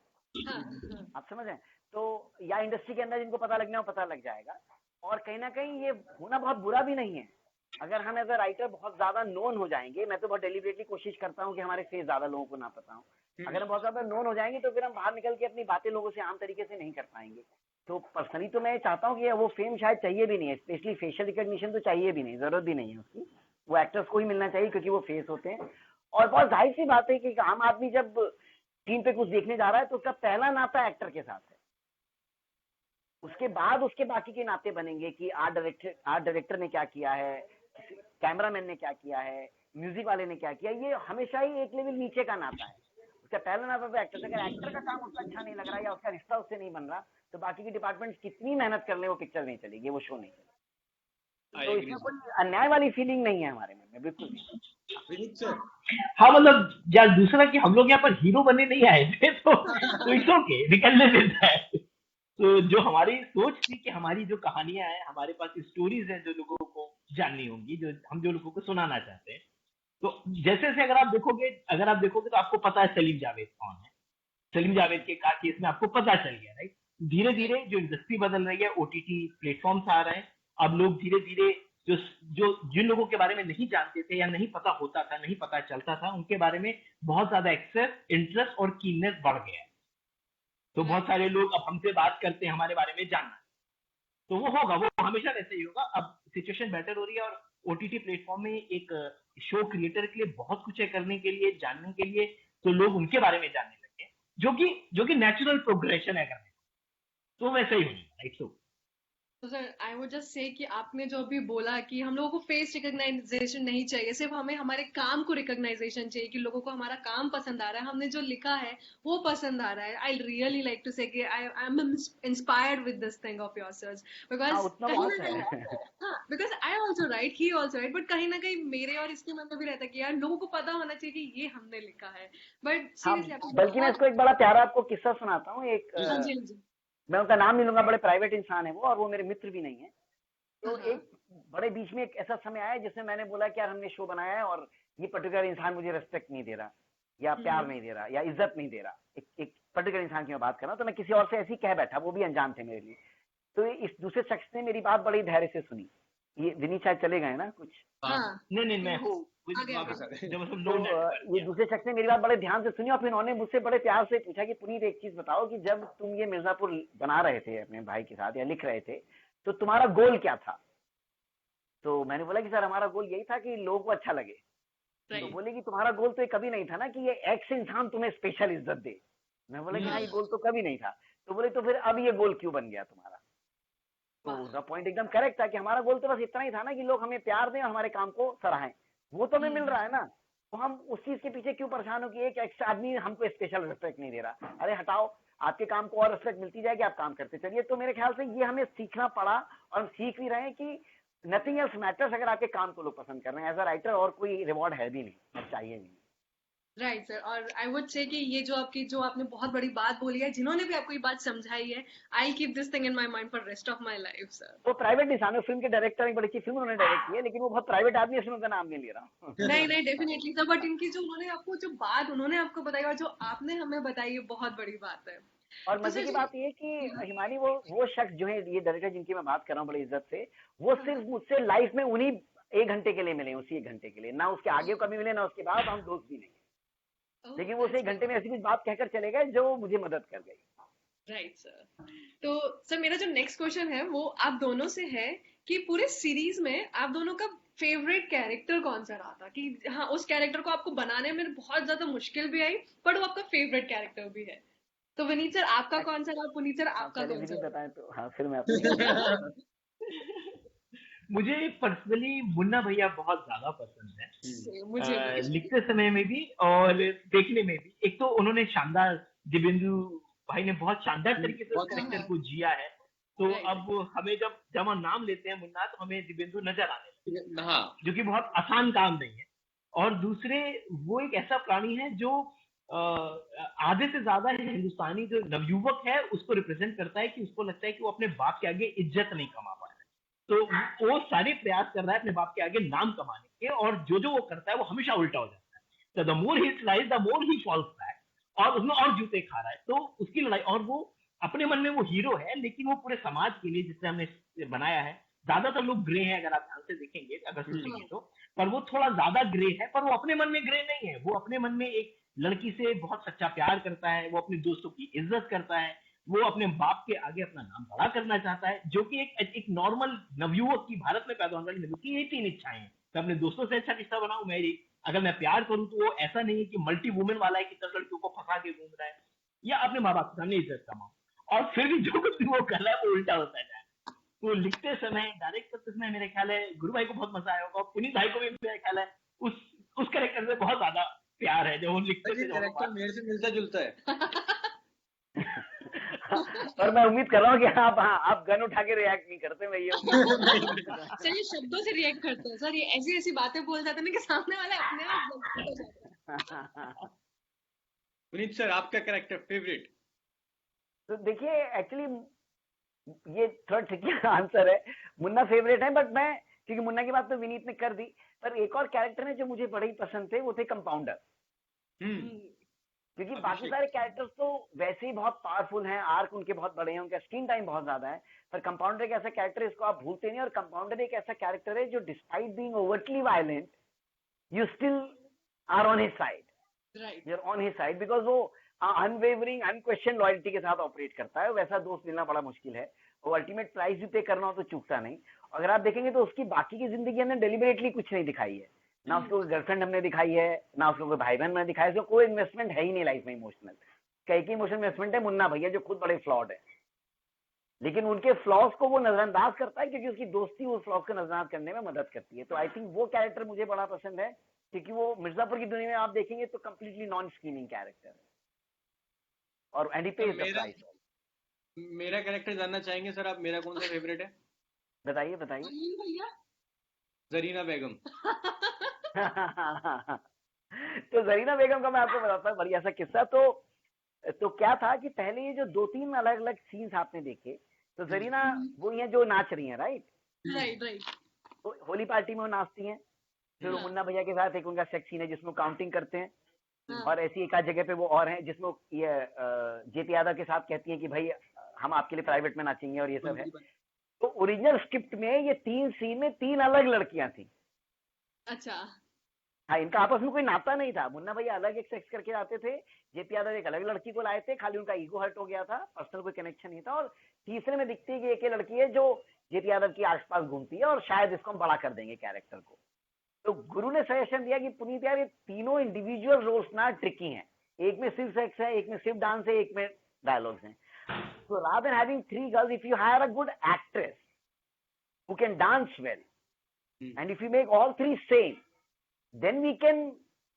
आप समझ रहे हैं। तो या इंडस्ट्री के अंदर जिनको पता लगना है वो पता लग जाएगा। और कहीं ना कहीं ये होना बहुत बुरा भी नहीं है। अगर हम एज अ राइटर बहुत ज्यादा नोन हो जाएंगे, मैं तो बहुत डेलिबरेटली कोशिश करता हूँ कि हमारे फेस ज्यादा लोगों को ना पता हो। अगर हम बहुत ज्यादा नोन हो जाएंगे तो फिर हम बाहर निकल के अपनी बातें लोगों से आम तरीके से नहीं कर पाएंगे। तो पर्सनली तो मैं चाहता हूँ कि वो फेम शायद चाहिए भी नहीं है, स्पेशली फेशियल रिकॉग्निशन तो चाहिए भी नहीं, जरूरत भी नहीं है उसकी। वो एक्टर्स को ही मिलना चाहिए क्योंकि वो फेस होते हैं। और बहुत जाहिर सी बात है कि आम आदमी जब स्क्रीन पे कुछ देखने जा रहा है तो उसका पहला नाता एक्टर के साथ है, उसके बाद उसके बाकी के नाते बनेंगे कि आर्ट डायरेक्टर ने क्या किया है, कैमरामैन ने क्या किया है, म्यूजिक वाले ने क्या किया, ये हमेशा ही एक लेवल नीचे का नाता है। उसका पहला नाता तो एक्टर से, अगर एक्टर का काम उसका अच्छा नहीं लग रहा है या उसका रिश्ता उससे नहीं बन रहा, तो बाकी के डिपार्टमेंट कितनी मेहनत कर ले वो पिक्चर नहीं चलेगी, वो शो नहीं चलेगी। I तो agree, इसमें sir. कोई अन्याय वाली फीलिंग नहीं है हमारे में, बिल्कुल भी। विनीत सर, हाँ मतलब या दूसरा कि हम लोग यहाँ पर हीरो बनने नहीं आए थे, तो इट्स ओके, निकलने देता है। तो जो हमारी सोच थी कि हमारी जो कहानियां हैं, हमारे पास स्टोरीज हैं जो लोगों को जाननी होंगी, जो लोगों को सुनाना चाहते हैं। तो जैसे जैसे अगर आप देखोगे तो आपको पता है सलीम जावेद कौन है। सलीम जावेद के केस में आपको पता चल गया, राइट। धीरे धीरे जो इंडस्ट्री बदल रही है, ओटीटी प्लेटफॉर्म्स आ रहे हैं, अब लोग धीरे धीरे जो जो जिन लोगों के बारे में नहीं जानते थे या नहीं पता होता था, नहीं पता चलता था, उनके बारे में बहुत ज्यादा एक्सेस, इंटरेस्ट और कीननेस बढ़ गया है। तो बहुत सारे लोग अब हमसे बात करते हैं हमारे बारे में जानना, तो वो होगा, वो हमेशा वैसे ही होगा। अब सिचुएशन बेटर हो रही है और ओटीटी प्लेटफॉर्म में एक शो क्रिएटर के लिए बहुत कुछ है करने के लिए, जानने के लिए, तो लोग उनके बारे में जानने लगे हैं, जो कि नेचुरल प्रोग्रेशन है करने, तो वैसे ही होगा, राइट। सो तो sir I would just say कि आपने जो अभी बोला कि हम लोगों को फेस रिकॉग्नाइजेशन नहीं चाहिए, सिर्फ हमें हमारे काम को रिकॉग्नाइजेशन चाहिए, कि लोगों को हमारा काम पसंद आ रहा है, हमने जो लिखा है वो पसंद आ रहा है। आई रियली लाइक टू से कि I am inspired with this thing of yourselves, हाँ बिकॉज उतना कहीं बहुत ना है। कहीं, हाँ, because I also right, he also right, but कहीं ना कहीं मेरे और इसके मन में भी रहता है कि यार लोगों को पता होना चाहिए कि ये हमने लिखा है। बट हाँ, सीरियसली आपको बल्कि मैं बहुत, इसको एक बड़ा प्यारा आपको किस्सा सुनाता हूँ। एक जी हाँ सर, जी, हाँ जी, मैं उनका नाम नहीं लूंगा, बड़े प्राइवेट इंसान है वो, और वो मेरे मित्र भी नहीं है। तो हाँ, एक बड़े बीच में एक ऐसा समय आया जिसमें मैंने बोला कि यार हमने शो बनाया है और ये पर्टिकुलर इंसान मुझे रिस्पेक्ट नहीं दे रहा, या प्यार नहीं दे रहा, या इज्जत नहीं दे रहा। एक पर्टिकुलर इंसान की मैं बात कर रहा हूँ, तो मैं किसी और से ऐसे ही कह बैठा, वो भी अनजान थे मेरे लिए। तो इस दूसरे शख्स ने मेरी बात बड़ी धैर्य से सुनी। ये विनीत शायद चले गए ना कुछ। हाँ, हाँ, नहीं मैं हूँ आगे ओके आगे, सर, जब मतलब तो नो नेटवर्क ये दूसरे शख्स ने मेरी बात बड़े ध्यान से सुनी और फिर उन्होंने मुझसे बड़े प्यार से पूछा कि पुनीत एक चीज बताओ, कि जब तुम ये मिर्जापुर बना रहे थे अपने भाई के साथ या लिख रहे थे, तो तुम्हारा गोल क्या था? तो मैंने बोला कि सर हमारा गोल यही था कि लोगों को अच्छा लगे। तो राइट, बोले कि तुम्हारा गोल तो ये कभी नहीं था ना कि ये एक्स इंसान तुम्हें स्पेशल इज्जत दे। मैं बोला कि हाँ, ये गोल तो कभी नहीं था। तो बोले तो फिर अब ये गोल क्यों बन गया तुम्हारा? तो वाह, उसका पॉइंट एकदम करेक्ट था कि हमारा गोल तो बस इतना ही था ना कि लोग हमें प्यार दें और हमारे काम को सराहें। वो तो हमें मिल रहा है ना, तो हम उस चीज के पीछे क्यों परेशान हो कि एक एक्स्ट्रा आदमी हमको स्पेशल रिस्पेक्ट नहीं दे रहा। अरे हटाओ, आपके काम को और रिस्पेक्ट मिलती जाएगी, आप काम करते चलिए। तो मेरे ख्याल से ये हमें सीखना पड़ा और हम सीख भी रहे हैं कि नथिंग एल्स मैटर्स, अगर आपके काम को लोग पसंद कर रहे हैं। एज अ राइटर और कोई रिवॉर्ड है भी नहीं और चाहिए भी नहीं। Right sir. और आई वुड से कि ये जो आपने बहुत बड़ी बात बोली है, जिन्होंने भी आपको ये बात समझाई है, I keep this thing in my mind for rest of my life sir. वो प्राइवेट इंसान है, फिल्म के डायरेक्टर, एक बड़ी अच्छी फिल्म उन्होंने डायरेक्ट की है, लेकिन वो बहुत प्राइवेट आदमी है, इसलिए उनका नाम नहीं ले रहा हूँ। नहीं नहीं, डेफिनेटली सर, बट इनकी जो उन्होंने आपको बताई और जो आपने हमें बताई, ये बहुत बड़ी बात है। और तो मजे सर की जी, बात ये है कि हिमानी, वो शख्स जो है, ये डायरेक्टर जिनकी मैं बात कर रहा हूँ बड़ी इज्जत से, वो सिर्फ मुझसे लाइफ में उन्हीं 1 घंटे के लिए मिले, उसी 1 घंटे के लिए, ना उसके आगे कभी मिले ना उसके बाद, हम दोस्त भी नहीं। लेकिन वो उस 1 घंटे में ऐसी कुछ बात कहकर चले गए जो मुझे मदद कर गई। Right sir. तो सर मेरा जो नेक्स्ट क्वेश्चन है वो आप दोनों से है कि पूरे सीरीज में आप दोनों का फेवरेट कैरेक्टर कौन सा रहा था, कि हाँ उस कैरेक्टर को आपको बनाने में बहुत ज्यादा मुश्किल भी आई, पर वो आपका फेवरेट कैरेक्टर भी है। तो विनीत सर आपका कौन सा रहा, पुनीत सर हाँ, आपका पहले कौन सा विनीत रहा? बताएं तो हाँ, फिर मैं अपनी। मुझे पर्सनली मुन्ना भैया बहुत ज्यादा पसंद है, मुझे भी। लिखते समय में भी और देखने में भी। एक तो उन्होंने शानदार, दिव्येंदु भाई ने बहुत शानदार तरीके से उस बहुत कैरेक्टर हाँ, को जिया है। तो राइट, अब हमें जब हम नाम लेते हैं मुन्ना, तो हमें दिव्येंदु नजर आने लगता है, हाँ, जो कि बहुत आसान काम नहीं है। और दूसरे, वो एक ऐसा प्राणी है जो आधे से ज्यादा हिंदुस्तानी जो नवयुवक है उसको रिप्रेजेंट करता है, कि उसको लगता है कि वो अपने बाप के आगे इज्जत नहीं कमा पा रहा है, तो वो सारे प्रयास कर रहा है अपने बाप के आगे नाम कमाने के, और जो वो करता है वो हमेशा उल्टा हो जाता है। तो the more he स्लाइज the more he falls back, और उसमें और जूते खा रहा है। तो उसकी लड़ाई, और वो अपने मन में वो हीरो है, लेकिन वो पूरे समाज के लिए, जिससे हमने बनाया है, ज्यादातर लोग ग्रे हैं अगर आप ध्यान से देखेंगे, अगर सोचेंगे तो, पर वो थोड़ा ज्यादा ग्रे है। पर वो अपने मन में ग्रे नहीं है, वो अपने मन में एक लड़की से बहुत सच्चा प्यार करता है, वो अपने दोस्तों की इज्जत करता है, वो अपने बाप के आगे अपना नाम बड़ा करना चाहता है, जो कि एक नॉर्मल नवयुवक की, भारत में पैदा होने वाली नवयुवक की, ये 3 इच्छाएं हैं। मैं अपने दोस्तों से अच्छा रिश्ता बनाऊं, मेरी अगर मैं प्यार करूं तो वो ऐसा नहीं है कि मल्टी वुमेन वाला है कि 10 लड़कियों को फंसा के घूम रहा है, या अपने माँ बाप के सामने इज्जत कमाऊं। और फिर भी जो कुछ वो कर रहा है वो उल्टा होता है। वो लिखते समय, डायरेक्ट करते समय मेरे ख्याल है गुरु भाई को बहुत मजा आया होगा, पुनीत भाई को भी मेरे ख्याल है उस कैरेक्टर से बहुत ज्यादा प्यार है जो वो लिखते थे। कैरेक्टर मेरे से मिलता जुलता है। और मैं उम्मीद कर रहा हूँ कि आप गन उठा के रिएक्ट नहीं करते, मैं ये सर ये शब्दों से रिएक्ट करते हैं सर, ये ऐसी ऐसी बातें बोल जाते हैं ना कि सामने वाले अपने आप हो जाते हैं। पुनीत सर आपका कैरेक्टर फेवरेट? तो देखिए एक्चुअली ये थोड़ा ट्रिकी आंसर है, मुन्ना फेवरेट है, बट मैं क्योंकि मुन्ना की बात तो विनीत ने कर दी, पर एक और कैरेक्टर है जो मुझे बड़े ही पसंद थे, वो थे कंपाउंडर। क्योंकि बाकी सारे कैरेक्टर्स तो वैसे ही बहुत पावरफुल हैं, आर्क उनके बहुत बड़े हैं, उनका स्क्रीन टाइम बहुत ज्यादा है, पर कंपाउंडर एक ऐसा कैरेक्टर है इसको आप भूलते नहीं, और कंपाउंडर एक ऐसा कैरेक्टर है जो despite being overtly violent you still are on his side, you are on his side, because वो अनवेवरिंग अनक्वेश्चन लॉयल्टी के साथ ऑपरेट करता है। वैसा दोस्त मिलना बड़ा मुश्किल है, वो अल्टीमेट प्राइस भी पे करना हो तो चूकता नहीं। अगर आप देखेंगे तो उसकी बाकी की जिंदगी हमने डेलिबरेटली कुछ नहीं दिखाई है, ना उसको कोई गर्लफ्रेंड हमने दिखाई है, ना उसको कोई भाई बहन हमने दिखाया, उसको कोई इन्वेस्टमेंट है ही नहीं लाइफ में इमोशनल। कई की इमोशनल इन्वेस्टमेंट है मुन्ना भैया जो खुद बड़े फ्लॉड है, लेकिन उनके फ्लॉज को वो नजरअंदाज करता है क्योंकि उसकी दोस्ती उस फ्लॉज को नजरअंदाज करने में मदद करती है। तो आई थिंक वो कैरेक्टर मुझे बड़ा पसंद है, क्योंकि वो मिर्जापुर की दुनिया में आप देखेंगे तो कंप्लीटली नॉन स्क्रीनिंग कैरेक्टर है, और and he page the price. मेरा कैरेक्टर जानना चाहेंगे सर आप, मेरा कौन सा फेवरेट है? बताइए बताइए। भैया जरीना बेगम। तो जरीना बेगम का मैं आपको बताता हूँ बढ़िया सा किस्सा। तो क्या था कि पहले ये जो 2-3 अलग अलग सीन्स आपने देखे, तो जरीना वो ये जो नाच रही हैं, राइट, होली पार्टी में वो नाचती हैं, फिर वो मुन्ना भैया के साथ एक उनका सेक्स सीन है जिसमें काउंटिंग करते हैं, और ऐसी एक आध जगह पे वो और है जिसमें ये जेपी यादव के साथ कहती है कि भाई हम आपके लिए प्राइवेट में नाचेंगे और ये सब है। तो ओरिजिनल स्क्रिप्ट में ये 3 सीन में 3 अलग लड़कियां थी। अच्छा। हाँ, इनका आपस में कोई नाता नहीं था, मुन्ना भैया अलग एक सेक्स करके आते थे, जेपी यादव एक अलग लड़की को लाए थे, खाली उनका ईगो हर्ट हो गया था, पर्सनल कोई कनेक्शन नहीं था। और तीसरे में दिखती है कि एक लड़की है जो जेपी यादव की आसपास घूमती है, और शायद इसको हम बड़ा कर देंगे कैरेक्टर को। तो गुरु ने सजेशन दिया कि पुनीत यार ये तीनों इंडिविजुअल रोल्स ना ट्रिकी हैं, एक में सिर्फ सेक्स है, एक में सिर्फ डांस है, एक में डायलॉग्स हैं। So rather than having 3 girls, if you hire a good actress who can dance well, and if you make all 3 same, then we can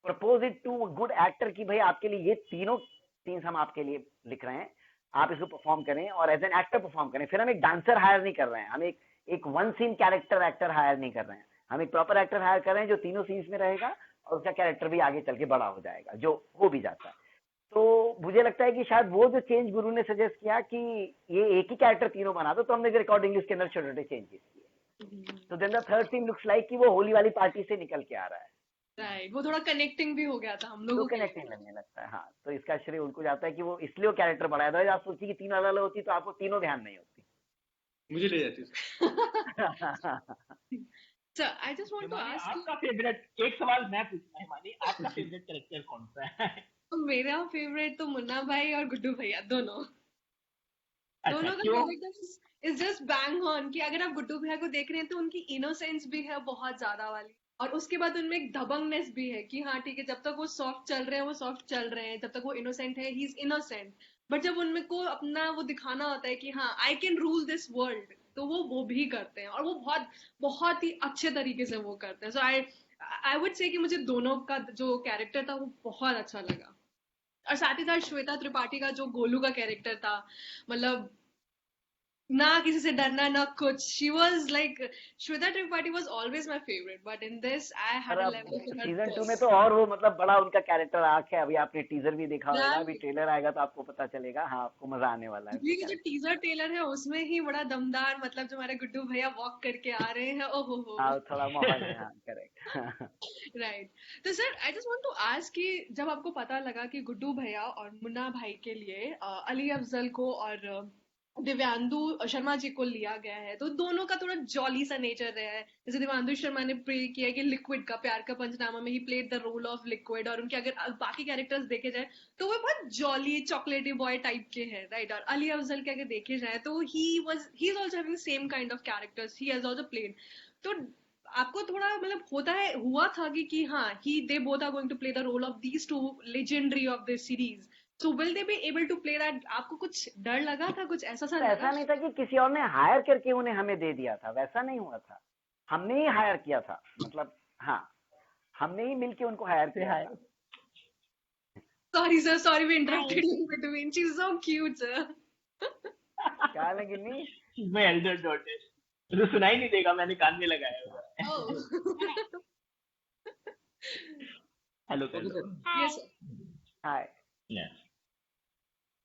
propose it to a good actor कि भाई आपके लिए ये तीनों scenes हम आपके लिए लिख रहे हैं, आप इसको परफॉर्म करें और एज एन एक्टर परफॉर्म करें। फिर हम एक डांसर हायर नहीं कर रहे हैं, हम एक one scene character actor hire नहीं कर रहे हैं, हम एक प्रॉपर एक्टर हायर कर रहे हैं जो तीनों सीन्स में रहेगा, और उसका कैरेक्टर भी आगे चल के बड़ा हो जाएगा, जो हो भी जाता है। तो मुझे लगता है कि शायद वो जो चेंज गुरु ने सजेस्ट किया कि ये एक ही कैरेक्टर तीनों बना दो, तो हमने रिकॉर्डिंग उसके अंदर छोटे छोटे चेंजेस किए। तो then the third scene looks like कि वो होली वाली पार्टी से निकल के आ रहा है, राइट, वो थोड़ा कनेक्टिंग भी हो गया था हम लोगों तो कनेक्टिंग लगने लगता है। हाँ, तो इसका श्रेय उनको जाता है कि वो इसलिए वो कैरेक्टर बढ़ाया था। आप सोचिए कि 3 अलग अलग होती तो आपको तीनों ध्यान नहीं होती, मुझे ले जाती। Sir I just want to ask आपका फेवरेट, एक सवाल मैं पूछना है हिमानी, आपका फेवरेट कैरेक्टर कौन सा है? तो मेरा फेवरेट तो मुन्ना भाई और गुड्डू भैया दोनों अच्छा, का क्यों? Character is just bang on. कि अगर आप गुड्डू भैया को देख रहे हैं तो उनकी इनोसेंस भी है बहुत ज्यादा वाली, और उसके बाद उनमें एक दबंगनेस भी है कि हाँ ठीक है, जब तक वो सॉफ्ट चल रहे हैं वो सॉफ्ट चल रहे हैं, जब तक वो इनोसेंट है ही इज इनोसेंट, बट जब उनमें को अपना वो दिखाना होता है कि हाँ I can rule this world, तो वो भी करते हैं, और वो बहुत बहुत ही अच्छे तरीके से वो करते हैं। सो आई वुड से कि मुझे दोनों का जो कैरेक्टर था वो बहुत अच्छा लगा। और साथ ही साथ श्वेता त्रिपाठी का जो गोलू का कैरेक्टर था, मतलब ना किसी से डरना ना कुछ, she was like, Shweta Tripathi was always my favourite, but in this I had a level to her. Season 2 में तो और वो मतलब बड़ा उनका कैरेक्टर आर्क है। अभी आपने टीजर भी देखा होगा, अभी ट्रेलर आएगा तो आपको पता चलेगा। हाँ, आपको मजा आने वाला है। ये जो टीजर ट्रेलर है उसमें ही बड़ा दमदार, मतलब जो हमारे गुड्डू भैया वॉक करके आ रहे हैं, ओहो हो, हाँ, थोड़ा माहौल है। हाँ, करेक्ट। राइट। तो sir I just want to ask कि जब आपको पता लगा कि गुड्डू भैया और मुन्ना भाई के लिए अली अफजल को और दिव्यांदु शर्मा जी को लिया गया है, तो दोनों का थोड़ा जॉली सा नेचर रहा है। जैसे दिव्यांदु शर्मा ने प्ले किया कि लिक्विड का, प्यार का पंचनामा में ही played the role of Liquid, और उनके अगर बाकी कैरेक्टर्स देखे जाए तो वो बहुत जॉली चॉकलेटी बॉय टाइप के हैं, राइट। और अली अफजल के अगर देखे जाए तो he is also having same kind of characters, he has also played. तो आपको थोड़ा मतलब हुआ था कि हाँ he they both are going to play the role of these two legendary of this series, So will they be able to play that? आपको कुछ डर लगा था, कुछ ऐसा सा तो लगा? ऐसा नहीं था कि किसी और ने हायर करके उन्हें हमें दे दिया था, वैसा नहीं हुआ था, हमने ही हायर किया था, मतलब हाँ, हमने ही मिलके उनको हायर किया था। Sorry sir, sorry we interrupted you in between. She's so cute sir. क्या हाल है गिन्नी? She's my elder daughter. तो सुनाई नहीं देगा, मैंने कान में लगाया हुआ। Oh. हेलो कर लो। Yes sir. हाय। Yeah.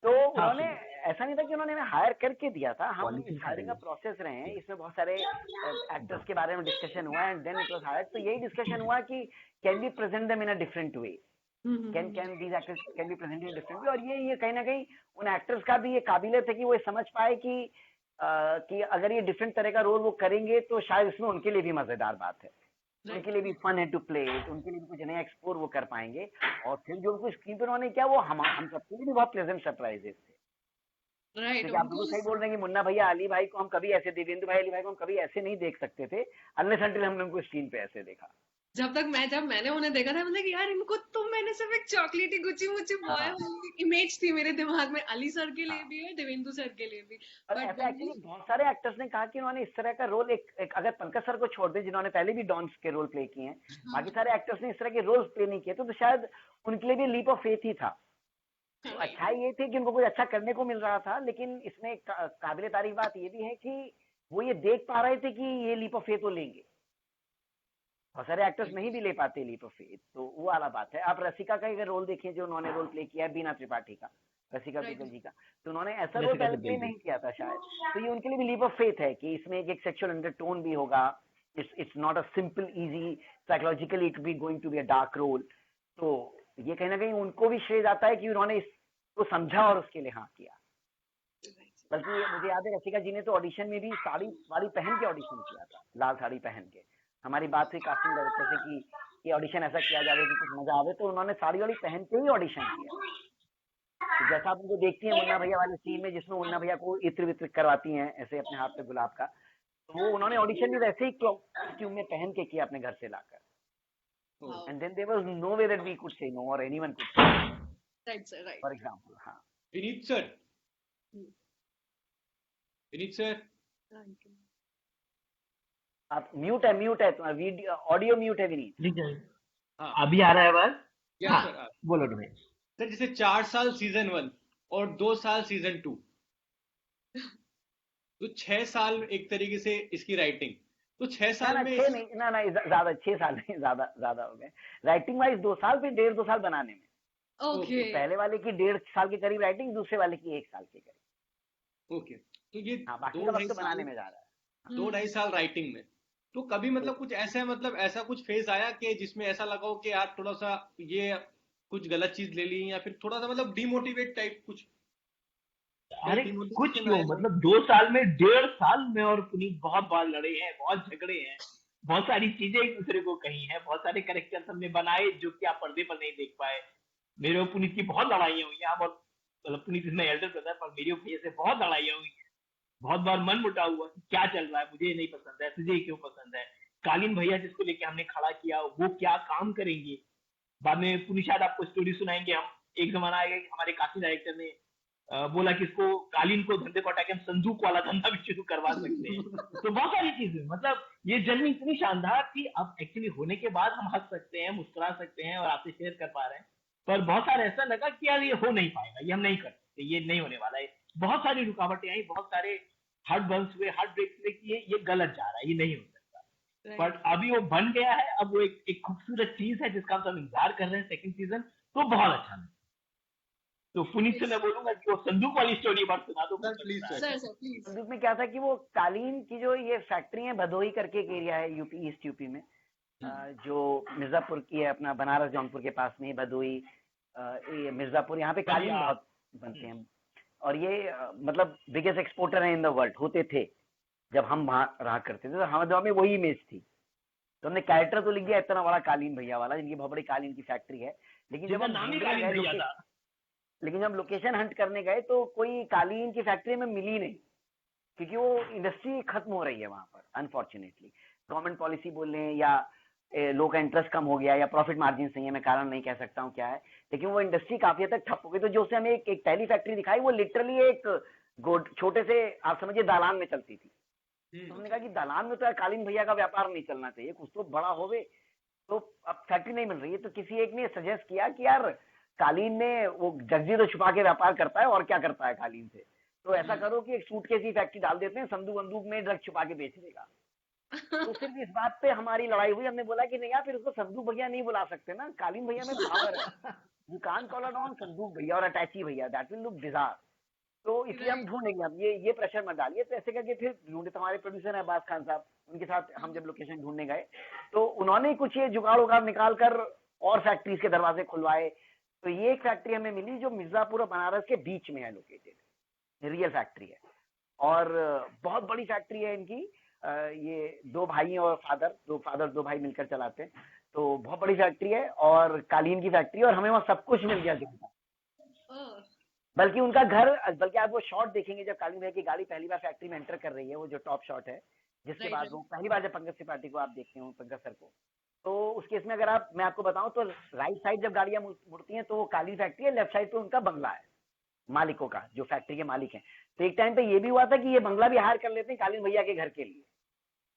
तो उन्होंने ऐसा नहीं था कि उन्होंने हमें हायर करके दिया था, हम Quality हायरिंग का करेंगे। प्रोसेस रहे हैं, इसमें बहुत सारे एक्टर्स के बारे में डिस्कशन हुआ and then it was hired. तो यही डिस्कशन हुआ कि can we present them in a different way, can these actors can be presented in different way. और ये कहीं ना कहीं उन एक्टर्स का भी ये काबिलियत है कि वो ये समझ पाए कि अगर ये डिफरेंट तरह का रोल वो करेंगे तो शायद इसमें उनके लिए भी मजेदार बात है, उनके लिए भी फन है टू प्ले, उनके लिए भी कुछ नया एक्सप्लोर वो कर पाएंगे। और फिर जो उनको स्क्रीन पर उन्होंने किया वो हम सबके लिए भी बहुत प्लेजेंट सरप्राइजेस थे। Right. क्योंकि आप बिल्कुल सही बोल रहे हैं कि मुन्ना भैया अली भाई को हम कभी ऐसे, देवेंद्र भाई अली भाई को हम कभी ऐसे नहीं देख सकते थे अनलेस अनटिल हमने उनको स्क्रीन पे ऐसे देखा। जब मैंने उन्हें देखा था, मतलब यार इनको तो मैंने सिर्फ एक चॉकलेटी गुची मुची बॉय इमेज थी मेरे दिमाग में, अली सर के लिए भी और देवेंद्र सर के लिए भी। और ऐसा एक्चुअली बहुत सारे एक्टर्स ने कहा कि उन्होंने इस तरह का रोल एक अगर पंकज सर को छोड़ दे जिन्होंने पहले भी डॉन्स के रोल प्ले किए हैं, बाकी सारे एक्टर्स ने इस तरह के रोल प्ले नहीं किए, तो शायद उनके लिए भी लीप ऑफ फेथ ही था। तो अच्छाई ये थी कि उनको कुछ अच्छा करने को मिल रहा था, लेकिन इसमें काबिले तारीफ बात ये भी है कि वो ये देख पा रहे थे कि ये लीप ऑफ फेथ वो लेंगे। बहुत सारे एक्टर्स नहीं भी ले पाते लीप ऑफ फेथ, तो वो वाला बात है। आप रसिका का अगर रोल देखिए जो उन्होंने रोल प्ले किया है बीना त्रिपाठी का, रसिका दुग्गल जी का, तो उन्होंने ऐसा रोल पहले प्ले नहीं किया था शायद, तो ये उनके लिए भी लीप ऑफ फेथ है कि इसमें एक सेक्सुअल अंडरटोन भी होगा, it's not a simple easy, psychologically it be going to be a dark role. तो ये कहीं ना कहीं उनको भी श्रेय जाता है कि उन्होंने इसको समझा और उसके लिए हाँ किया। बल्कि मुझे याद है रसिका जी ने तो ऑडिशन में भी साड़ी वाड़ी पहन के ऑडिशन किया था, लाल साड़ी पहन के। हमारी बात हुई कास्टिंग डायरेक्टर से कि ये ऑडिशन ऐसा किया जाए कि कुछ मजा आवे, तो उन्होंने साड़ी वाड़ी पहन के ही ऑडिशन किया। तो जैसा आप उनको देखती हैं मुन्ना भैया वाले सीन में जिसमें मुन्ना भैया को इत्र वित्र करवाती हैं ऐसे अपने हाथ पे गुलाब का, तो वो उन्होंने ऑडिशन भी वैसे ही कॉस्ट्यूम में पहन के किया अपने घर से लाकर। And then there was no way that we could say no और anyone could say. Right sir, right. For example हाँ विनीत सर, विनीत सर आप म्यूट है वीडियो ऑडियो म्यूट है विनीत। हाँ अभी आ रहा है आवाज? क्या हाँ, सर? बोलो भाई। सर जैसे 4 साल सीजन 1 और 2 साल सीजन 2, तो 6 साल एक तरीके से इसकी राइटिंग, तो 6 साल में 6 नहीं ना ज्यादा 6 साल नहीं, ज्यादा हो गए राइटिंग वाइज। 2 साल फिर 1.5-2 साल बनाने में। ओके। तो पहले वाले की 1.5 साल के करीब राइटिंग, दूसरे वाले की 1 साल के करीब। ओके, तो ये हाँ बाकी का वक्त बनाने में जा रहा है। 2-2.5 साल राइटिंग में। तो कभी मतलब कुछ ऐसा, मतलब ऐसा कुछ फेज आया कि जिसमें ऐसा लगा हो कि यार थोड़ा सा ये कुछ गलत चीज ले ली, या फिर थोड़ा सा मतलब डिमोटिवेट टाइप कुछ? अरे कुछ क्यों, मतलब 2 साल में 1.5 साल में और पुनीत बहुत बार लड़े हैं, बहुत झगड़े हैं, बहुत सारी चीजें एक दूसरे को कही हैं, बहुत सारे कैरेक्टर्स हमने बनाए जो कि आप पर्दे पर नहीं देख पाए। मेरे और पुनीत की बहुत लड़ाइयाँ हुई हैं, और मतलब पुनीत इसमें एल्डर ब्रदर, पर मेरी भैया से बहुत लड़ाइयाँ हुई हैं। बहुत बार मन मुटा हुआ कि क्या चल रहा है, मुझे ये नहीं पसंद है, तुझे क्यों पसंद है। कालीन भैया जिसको लेके हमने खड़ा किया वो क्या काम करेंगे। बाद में पुनीत शायद आपको स्टोरी सुनाएंगे हम। एक जमाना आएगा कि हमारे कास्टिंग डायरेक्टर ने बोला कि इसको कालीन को धंधे को हटा के हम संदूक वाला धंधा भी शुरू करवा सकते हैं। तो बहुत सारी चीजें, मतलब ये जर्नी इतनी शानदार थी। अब एक्चुअली होने के बाद हम हंस सकते हैं, मुस्कुरा सकते हैं और आपसे शेयर कर पा रहे हैं, पर बहुत सारा ऐसा लगा कि यार ये हो नहीं पाएगा, ये हम नहीं कर सकते, ये नहीं होने वाला है। बहुत सारी रुकावटें आई, बहुत सारे हार्ट बर्न्स हुए, हार्ट ब्रेक हुए कि ये गलत जा रहा है, ये नहीं हो सकता। बट अभी वो बन गया है, अब वो एक खूबसूरत चीज है जिसका हम सब इंतजार कर रहे हैं, सेकंड सीजन। तो बहुत अच्छा लगा। तो पुनीत से मैं बोलूंगा कि वो संदूक वाली स्टोरी बात सुना दो प्लीज। Sir please. संदूक में क्या था कि वो कालीन की जो ये फैक्ट्री है, भदोही करके एक एरिया है यूपी, ईस्ट यूपी में, जो मिर्जापुर की है, अपना बनारस जौनपुर के पास में भदोही, मिर्जापुर, यहाँ पे कालीन बहुत बनते हैं। और ये मतलब बिगेस्ट एक्सपोर्टर है इन द वर्ल्ड, होते थे जब हम वहां रहा करते थे, तो हमारे दिमाग में वही इमेज थी। तो हमने कैरेक्टर तो लिख दिया इतना बड़ा कालीन भैया वाला, जिनकी बहुत बड़ी कालीन की फैक्ट्री है, लेकिन जब हम लोकेशन हंट करने गए तो कोई कालीन की फैक्ट्री में मिली नहीं, क्योंकि वो इंडस्ट्री खत्म हो रही है वहां पर अनफॉर्चुनेटली। गवर्नमेंट पॉलिसी बोल रहे हैं या लोगों का इंटरेस्ट कम हो गया या प्रॉफिट मार्जिन नहीं है, मैं कारण नहीं कह सकता हूँ क्या है, लेकिन वो इंडस्ट्री काफी हद तक ठप हो गई। तो जो उसने हमें एक पहली फैक्ट्री दिखाई वो लिटरली एक छोटे से आप समझिए दालान में चलती थी। तो हमने कहा कि दालान में तो यार कालीन भैया का व्यापार नहीं चलना चाहिए, कुछ तो बड़ा होवे। तो अब फैक्ट्री नहीं मिल रही है, तो किसी एक ने सजेस्ट किया कि यार कालीन में वो जगजी तो छुपा के व्यापार करता है और क्या करता है कालीन से, तो ऐसा करो कि एक सूटकेस की फैक्ट्री डाल देते हैं, संदूक बंदूक में ड्रग छुपा के बेच देगा। तो सिर्फ इस बात पे हमारी लड़ाई हुई। हमने बोला कि नहीं यार, फिर उसको संदूक भैया नहीं बुला सकते ना, कालीन भैया में पावर है, you can't call it on संदूक भैया और अटैची भैया, दैट विल लुक बिजार। तो इसलिए हम राइट। ढूंढेंगे, अब ये प्रेशर मत डालिए। तो ऐसे करके फिर ढूंढे, तो हमारे प्रोड्यूसर है अब्बास खान साहब, उनके साथ हम जब लोकेशन ढूंढने गए तो उन्होंने कुछ ये जुगाड़ उगाड़ निकाल कर और फैक्ट्रीज के दरवाजे खुलवाए। तो ये एक फैक्ट्री हमें मिली जो मिर्जापुर और बनारस के बीच में है लोकेटेड, रियल फैक्ट्री है और बहुत बड़ी फैक्ट्री है इनकी। ये दो भाई और दो भाई मिलकर चलाते हैं, तो बहुत बड़ी फैक्ट्री है और कालीन की फैक्ट्री, और हमें वहाँ सब कुछ मिल गया जिनका। बल्कि उनका घर, बल्कि आप वो शॉट देखेंगे जब कालीन भैया की गाड़ी पहली बार फैक्ट्री में एंटर कर रही है, वो जो टॉप शॉट है, जिसके बाद वो पहली बार जब पंकज त्रिपाठी को आप देखते हो, पंकज सर को, तो उस केस में अगर मैं आपको बताऊं तो राइट साइड जब गाड़ियां मुड़ती हैं तो वो कालीन फैक्ट्री है, लेफ्ट साइड पे उनका बंगला है मालिकों का, जो फैक्ट्री के मालिक हैं। तो एक टाइम पे ये भी हुआ था कि ये बंगला भी हायर कर लेते हैं कालीन भैया के घर के लिए,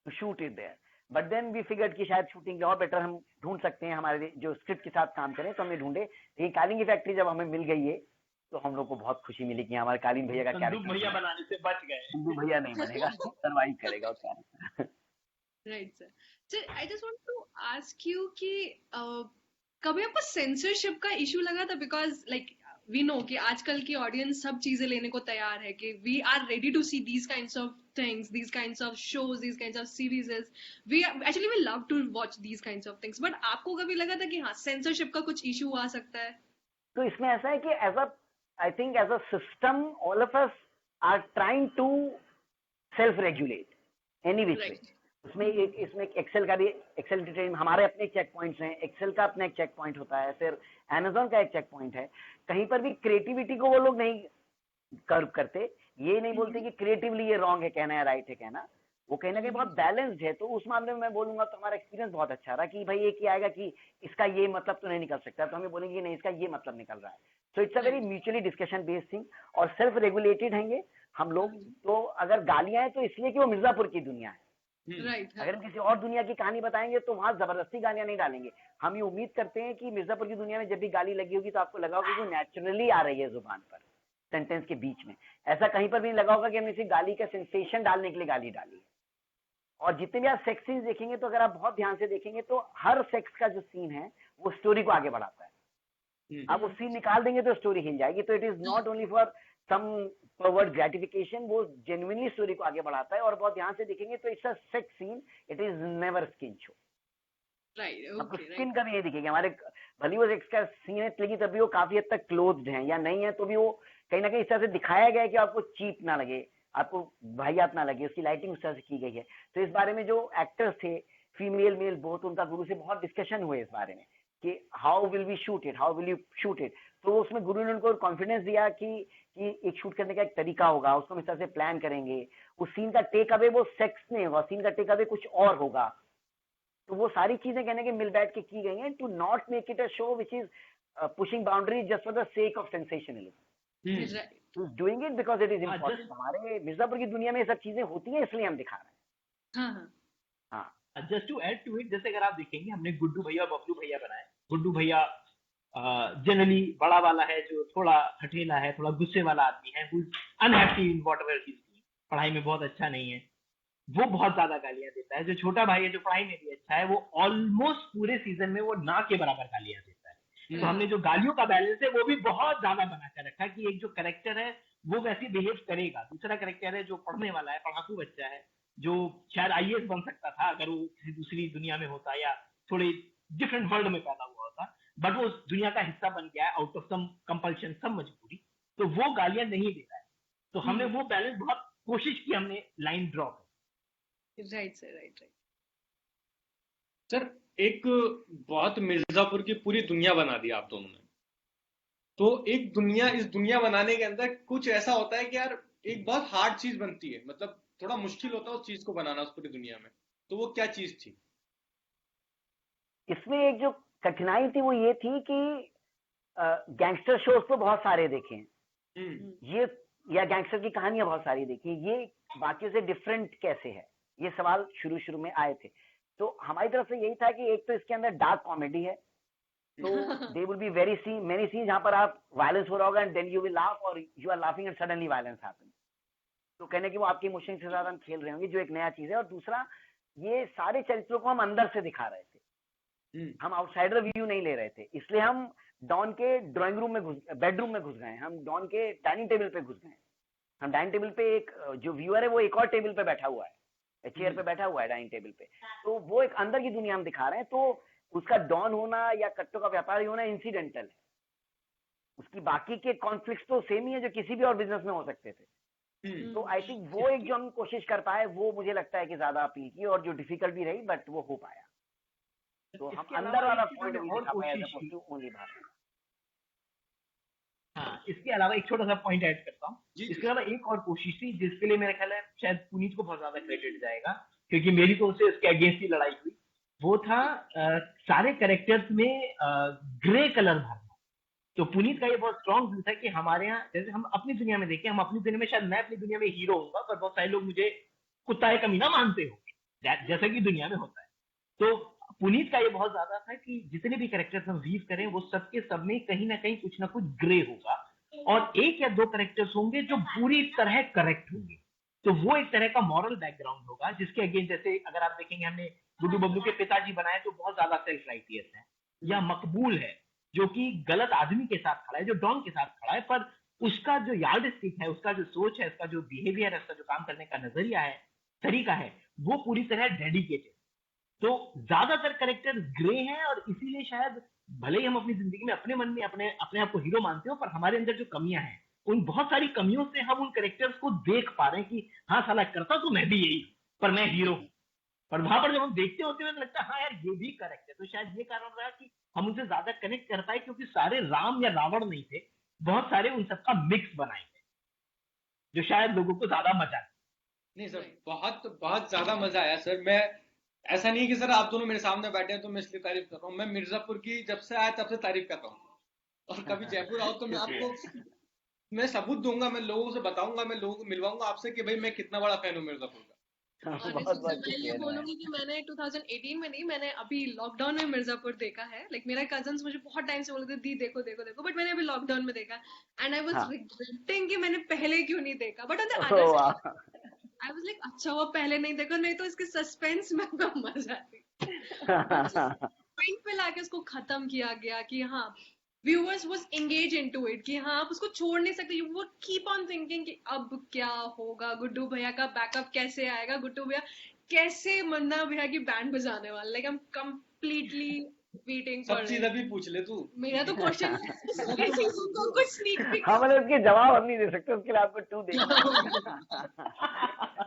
to shoot it there. But then we figured कि शायद शूटिंग और बेटर हम ढूंढ सकते हैं हमारे जो स्क्रिप्ट के साथ काम करें, तो हमने ढूंढे। लेकिन कालीन की फैक्ट्री जब हमें मिल गई है तो हम लोग को बहुत खुशी मिली कि हमारे कालीन भैया का कैरेक्टर भैया बनाने से बच गए, संदूक भैया नहीं बनेगा, सरवाइव करेगा उसका। Right sir. Sir I just want to ask you कि कभी आपको सेंसरशिप का इशू लगा था? बिकॉज लाइक वी नो कि आजकल की ऑडियंस सब चीजें लेने को तैयार है, कि we are ready to see these kinds of things, these kinds of shows, these kinds of series. We love to watch these kinds of things. But आपको कभी लगा था कि हाँ सेंसरशिप का कुछ इशू आ सकता है? तो इसमें ऐसा है कि I think as a system, all of us are trying to self-regulate any which way. इसमें एक्सेल का भी, एक्सेल ट्रेनिंग हमारे अपने चेक पॉइंट्स हैं, एक्सेल का अपना एक चेक पॉइंट होता है, फिर अमेजोन का एक चेक पॉइंट है। कहीं पर भी क्रिएटिविटी को वो लोग नहीं कर्व करते, ये नहीं बोलते कि क्रिएटिवली ये रॉन्ग है कहना या राइट है कहना, वो कहीं ना कहीं बहुत बैलेंस्ड है। तो उस मामले में मैं बोलूंगा तो हमारा एक्सपीरियंस बहुत अच्छा रहा कि भाई एक ही आएगा कि इसका ये मतलब तो नहीं निकल सकता, तो हमें बोलेंगे नहीं इसका ये मतलब निकल रहा है। So it's a very mutually discussion based thing, और सेल्फ रेगुलेटेड हैं ये हम लोग। तो अगर गालियां हैं तो इसलिए कि वो मिर्जापुर की दुनिया है। अगर हम किसी और दुनिया की कहानी बताएंगे तो वहां जबरदस्ती गालियां नहीं डालेंगे। हम ये उम्मीद करते हैं कि मिर्जापुर की दुनिया में जब भी गाली लगी होगी तो आपको लगा होगा कि नेचुरली आ रही है जुबान पर, सेंटेंस के बीच में। ऐसा कहीं पर भी नहीं लगा होगा कि हमने सिर्फ गाली का सेंसेशन डालने के लिए गाली डाली है। और जितने भी आप सेक्स सीन्स देखेंगे तो अगर आप बहुत ध्यान से देखेंगे तो हर सेक्स का जो सीन है वो स्टोरी को आगे बढ़ाता है। आप वो सीन निकाल देंगे तो स्टोरी हिल जाएगी। तो it is not only for some pervert gratification, वो जेन्युइनली स्टोरी को आगे बढ़ाता है। और बहुत ध्यान से देखेंगे तो it's a sex scene, it is never skin show. आपको स्किन का भी नहीं दिखेगा हमारे, भले वो सेक्स का सीन है लेकिन तभी वो काफी हद तक क्लोज्ड है या नहीं है, तो भी वो कहीं ना कहीं इस तरह से दिखाया गया है कि आपको चीप ना लगे, आपको वाहियात ना लगे, उसकी लाइटिंग उस तरह से की गई है। तो इस बारे में जो एक्टर्स थे, फीमेल मेल बहुत, उनका गुरु से बहुत डिस्कशन हुए इस बारे में कि how will we shoot it, how will you shoot it. तो उसमें गुरु ने उनको कॉन्फिडेंस दिया कि एक शूट करने का एक तरीका होगा, उसको हम इस तरह से प्लान करेंगे। उस सीन का टेक अवे वो सेक्स नहीं होगा, सीन का टेक अवे कुछ और होगा। तो वो सारी चीजें कहने के मिल बैठ के की गई हैं to not make it a show which is pushing boundary just for the sake of sensationalism, doing it because it is important. हमारे मिर्जापुर की दुनिया में ये सब चीजें होती हैं इसलिए हम दिखा रहे हैं। हाँ, just to add to it, जैसे अगर आप देखेंगे हमने गुड्डू भैया और बबलू भैया बनाए। गुड्डू भैया जनरली बड़ा वाला है, जो थोड़ा हठेला है, थोड़ा गुस्से वाला आदमी है, unhappy in whatever he is doing, पढ़ाई में बहुत अच्छा नहीं है, वो बहुत ज्यादा गालियां देता है। जो छोटा भाई है जो पढ़ाई में भी अच्छा है, वो ऑलमोस्ट पूरे सीजन में वो ना के बराबर गालियां देता है। तो हमने जो गालियों का बैलेंस है वो भी बहुत ज्यादा बना कर रखा कि एक जो कैरेक्टर है वो वैसे बिहेव करेगा, दूसरा कैरेक्टर है जो पढ़ने वाला है, पढ़ाकू बच्चा है, जो शायद आईएएस बन सकता था अगर वो किसी दूसरी दुनिया में होता या थोड़े डिफरेंट वर्ल्ड में पैदा हुआ होता, बट वो उस दुनिया का हिस्सा बन गया है आउट ऑफ सम कंपल्शन, सम मजबूरी, तो वो गालियां नहीं दे रहा है। तो हमने वो बैलेंस बहुत कोशिश की, हमने लाइन ड्रॉ की। Right sir, right. सर एक बहुत मिर्जापुर की पूरी दुनिया बना दी आप दोनों ने। तो एक दुनिया, इस दुनिया बनाने के अंदर कुछ ऐसा होता है कि यार एक बहुत हार्ड चीज बनती है, मतलब थोड़ा मुश्किल होता है उस चीज को बनाना उस पूरी दुनिया में। तो वो क्या चीज थी? इसमें एक जो कठिनाई थी वो ये थी कि गैंगस्टर शोज तो बहुत सारे देखे हैं, ये या गैंगस्टर की कहानियां बहुत सारी देखी, ये बाकियों से डिफरेंट कैसे है, ये सवाल शुरू शुरू में आए थे। तो हमारी तरफ से यही था कि एक तो इसके अंदर डार्क कॉमेडी है, तो they will be very scene many scene जहां पर आप वायलेंस हो रहा होगा and then you will laugh और you are laughing and suddenly violence happen. तो कहने की वो आपकी इमोशन से ज्यादा हम खेल रहे होंगे, जो एक नया चीज है। और दूसरा, ये सारे चरित्रों को हम अंदर से दिखा रहे थे, हम आउटसाइडर व्यू नहीं ले रहे थे, इसलिए हम डॉन के ड्राइंग रूम में बेडरूम में घुस गए, हम डॉन के डाइनिंग टेबल पे घुस गए। हम डाइनिंग टेबल पे एक जो व्यूअर है वो एक और टेबल पे बैठा हुआ है, चेयर पे बैठा हुआ है डाइनिंग टेबल पे, तो वो एक अंदर की दुनिया हम दिखा रहे हैं। तो उसका डॉन होना या कट्टों का व्यापारी होना इंसिडेंटल है, उसकी बाकी के कॉन्फ्लिक्ट तो सेम ही है जो किसी भी और बिजनेस में हो सकते थे। तो आई थिंक वो एक जो हम कोशिश कर पाए वो मुझे लगता है कि ज्यादा अपील की, और जो डिफिकल्ट भी रही बट वो हो पाया। तो हम अंदर वाला पॉइंट भी दिखा पाए एज अपोज्ड टू ओनली बाहर। हाँ, इसके अलावा एक छोटा सा पॉइंट ऐड करता हूँ। इसके अलावा एक और कोशिश थी जिसके लिए मेरा ख्याल है शायद पुनीत को बहुत ज्यादा क्रेडिट जाएगा, क्योंकि मेरी तो उससे इसके अगेंस्ट ही लड़ाई हुई। वो था सारे कैरेक्टर्स में ग्रे कलर भरना। तो पुनीत का ये बहुत स्ट्रॉन्ग व्यू था कि हमारे यहाँ, जैसे हम अपनी दुनिया में देखें, हम अपनी दुनिया में शायद मैं अपनी दुनिया में हीरो हूँ, पर बहुत सारे लोग मुझे कुत्ता कमीना मानते हो, जैसा कि दुनिया में होता है। तो पुनीत का ये बहुत ज्यादा था कि जितने भी कैरेक्टर्स हम वीव करें वो सबके सब में कहीं ना कुछ ना कुछ ग्रे होगा, और एक या दो कैरेक्टर्स होंगे जो पूरी तरह करेक्ट होंगे। तो वो एक तरह का मॉरल बैकग्राउंड होगा जिसके अगेंस्ट, जैसे अगर आप देखेंगे हमने गुड्डू बबलू के पिताजी बनाए जो बहुत ज्यादा सेल्फ राइटियस है, या मकबूल है जो कि गलत आदमी के साथ खड़ा है, जो डॉन के साथ खड़ा है, पर उसका जो यार्ड स्टिक है, उसका जो सोच है, उसका जो बिहेवियर है, उसका जो काम करने का नजरिया है, तरीका है, वो पूरी तरह डेडिकेटेड। तो ज्यादातर कैरेक्टर ग्रे हैं, और इसीलिए शायद भले ही हम अपनी जिंदगी में अपने मन में अपने आप को हीरो मानते हो, पर हमारे अंदर जो कमियां हैं, उन बहुत सारी कमियों से हम उन कैरेक्टर्स को देख पा रहे हैं कि हाँ साला करता तो मैं भी यही, पर मैं हीरो हूँ। पर वहां पर जब हम देखते होते हैं तो लगता है हाँ यार ये भी करेक्ट है। तो शायद ये कारण रहा कि हम उनसे ज्यादा कनेक्ट कर पाए, क्योंकि सारे राम या रावण नहीं थे, बहुत सारे उन सबका मिक्स बनाए थे, जो शायद लोगों को ज्यादा मजा आया। नहीं सर, बहुत बहुत ज्यादा मजा आया सर। मैं ऐसा नहीं कि सर आप दोनों मेरे सामने बैठे हैं तो मैं इसलिए तारीफ कर रहा हूँ, मैं मिर्जापुर की जब से आया तब से तारीफ कर रहा हूँ, और कभी जयपुर आओ तो मैं आपको मैं सबूत दूंगा, मैं लोगों से बताऊंगा, मैं लोगों को मिलवाऊंगा आपसे कि भाई मैं कितना बड़ा फैन हूँ मिर्जापुर का। मैं ये बोलूंगी कि मैंने 2018 में नहीं, मैंने अभी लॉकडाउन में मिर्जापुर देखा है। लाइक मेरे कजन्स मुझे बहुत टाइम से बोलते थे दी देखो देखो देखो, बट मैंने अभी लॉकडाउन में देखा, एंड आई वाज रिग्रेटिंग कि मैंने पहले क्यों नहीं देखा। But on the other side I was like अच्छा वो पहले नहीं देखा, नहीं तो इसके सस्पेंस में मर जाती। पॉइंट पे लाके उसको खत्म किया गया कि हाँ viewers was engaged into it, कि हाँ आप उसको छोड़ नहीं सकते। You would keep on thinking कि अब क्या होगा, गुड्डू भैया का बैकअप कैसे आएगा, गुड्डू भैया कैसे मुन्ना भैया की बैंड बजाने वाले। Like I am completely waiting for. सब चीज अभी पूछ ले तू, मेरा तो क्वेश्चन कुछ स्नीक पीक। हाँ मतलब उसके जवाब हम नहीं दे सकते, उसके लिए आपको टू देखना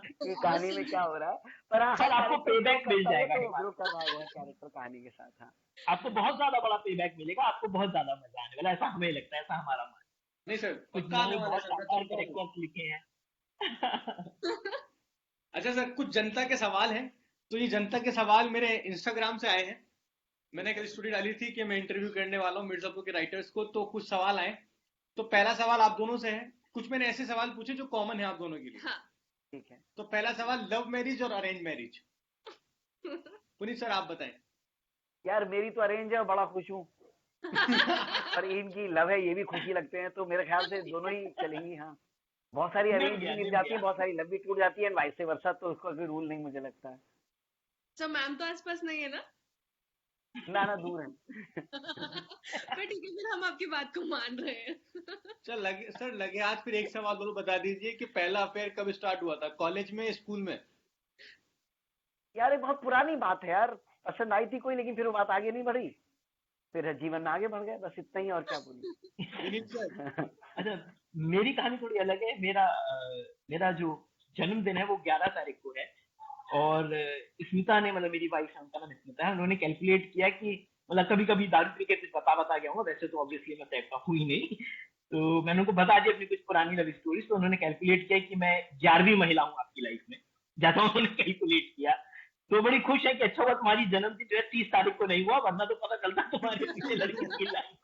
कि कहानी में क्या हो रहा है, पर हाँ आपको पेबैक मिल जाएगा ग्रो कर रहा है कैरेक्टर कहानी के साथ। हाँ आपको बहुत ज्यादा बड़ा पेबैक मिलेगा, आपको बहुत ज्यादा मजा आने वाला, ऐसा हमें लगता है, ऐसा हमारा मान। नहीं सर कुछ बहुत शानदार कैरेक्टर्स लिखे हैं। अच्छा सर, कुछ जनता के सवाल हैं, तो ये जनता के सवाल मेरे इंस्टाग्राम से आए हैं। मैंने कल स्टोरी डाली थी कि मैं इंटरव्यू करने वाला हूँ मिर्जापुर के राइटर्स को, तो कुछ सवाल आए। तो पहला सवाल आप दोनों से है, कुछ मैंने ऐसे सवाल पूछे जो कॉमन है आप दोनों के लिए। हाँ। ठीक है। तो पहला सवाल, लव मैरिज और अरेंज मैरिज? पुनीत सर आप बताएं। यार मेरी तो अरेंज है और बड़ा खुश हूँ पर इनकी लव है, ये भी खुशी लगते हैं, तो मेरे ख्याल से दोनों ही चलेंगी। हाँ बहुत सारी अरेंज भी मिल जाती है, बहुत सारी लव भी टूट जाती है, वाइस वर्सा, तो उसका कोई रूल नहीं मुझे लगता है। सर मैम तो आसपास नहीं है ना? ना दूर है पर ठीक है, फिर हम आपकी बात को मान रहे हैं। चल लगे आज फिर एक सवाल और बता दीजिए कि पहला अफेयर कब स्टार्ट हुआ था, कॉलेज में, स्कूल में? यार ये बहुत पुरानी बात है यार, पसंद आई थी कोई, लेकिन फिर वो बात आगे नहीं बढ़ी, फिर जीवन में आगे बढ़ गए, बस इतना ही, और क्या बोलूं। अच्छा मेरी कहानी थोड़ी अलग है। मेरा जो जन्मदिन है वो 11 तारीख को है, और स्मिता ने, मतलब मेरी वाइफ है, उनका नाम स्मिता है, उन्होंने कैलकुलेट किया कि मतलब कभी कभी दारू पी के कुछ बता गया हूँ, वैसे तो ऑब्वियसली मैं टाइप का हूँ ही नहीं, तो मैंने उनको बता दिया अपनी कुछ पुरानी लव स्टोरीज। तो उन्होंने कैलकुलेट किया कि मैं 11वीं महिला हूँ आपकी लाइफ में, जैसा उन्होंने कैलकुलेट किया। तो बड़ी खुश है कि अच्छा हुआ तुम्हारी जन्मदिन जो है 30 तारीख को नहीं हुआ, वरना तो पता चलता तुम्हारे पीछे लड़कियों की लाइन।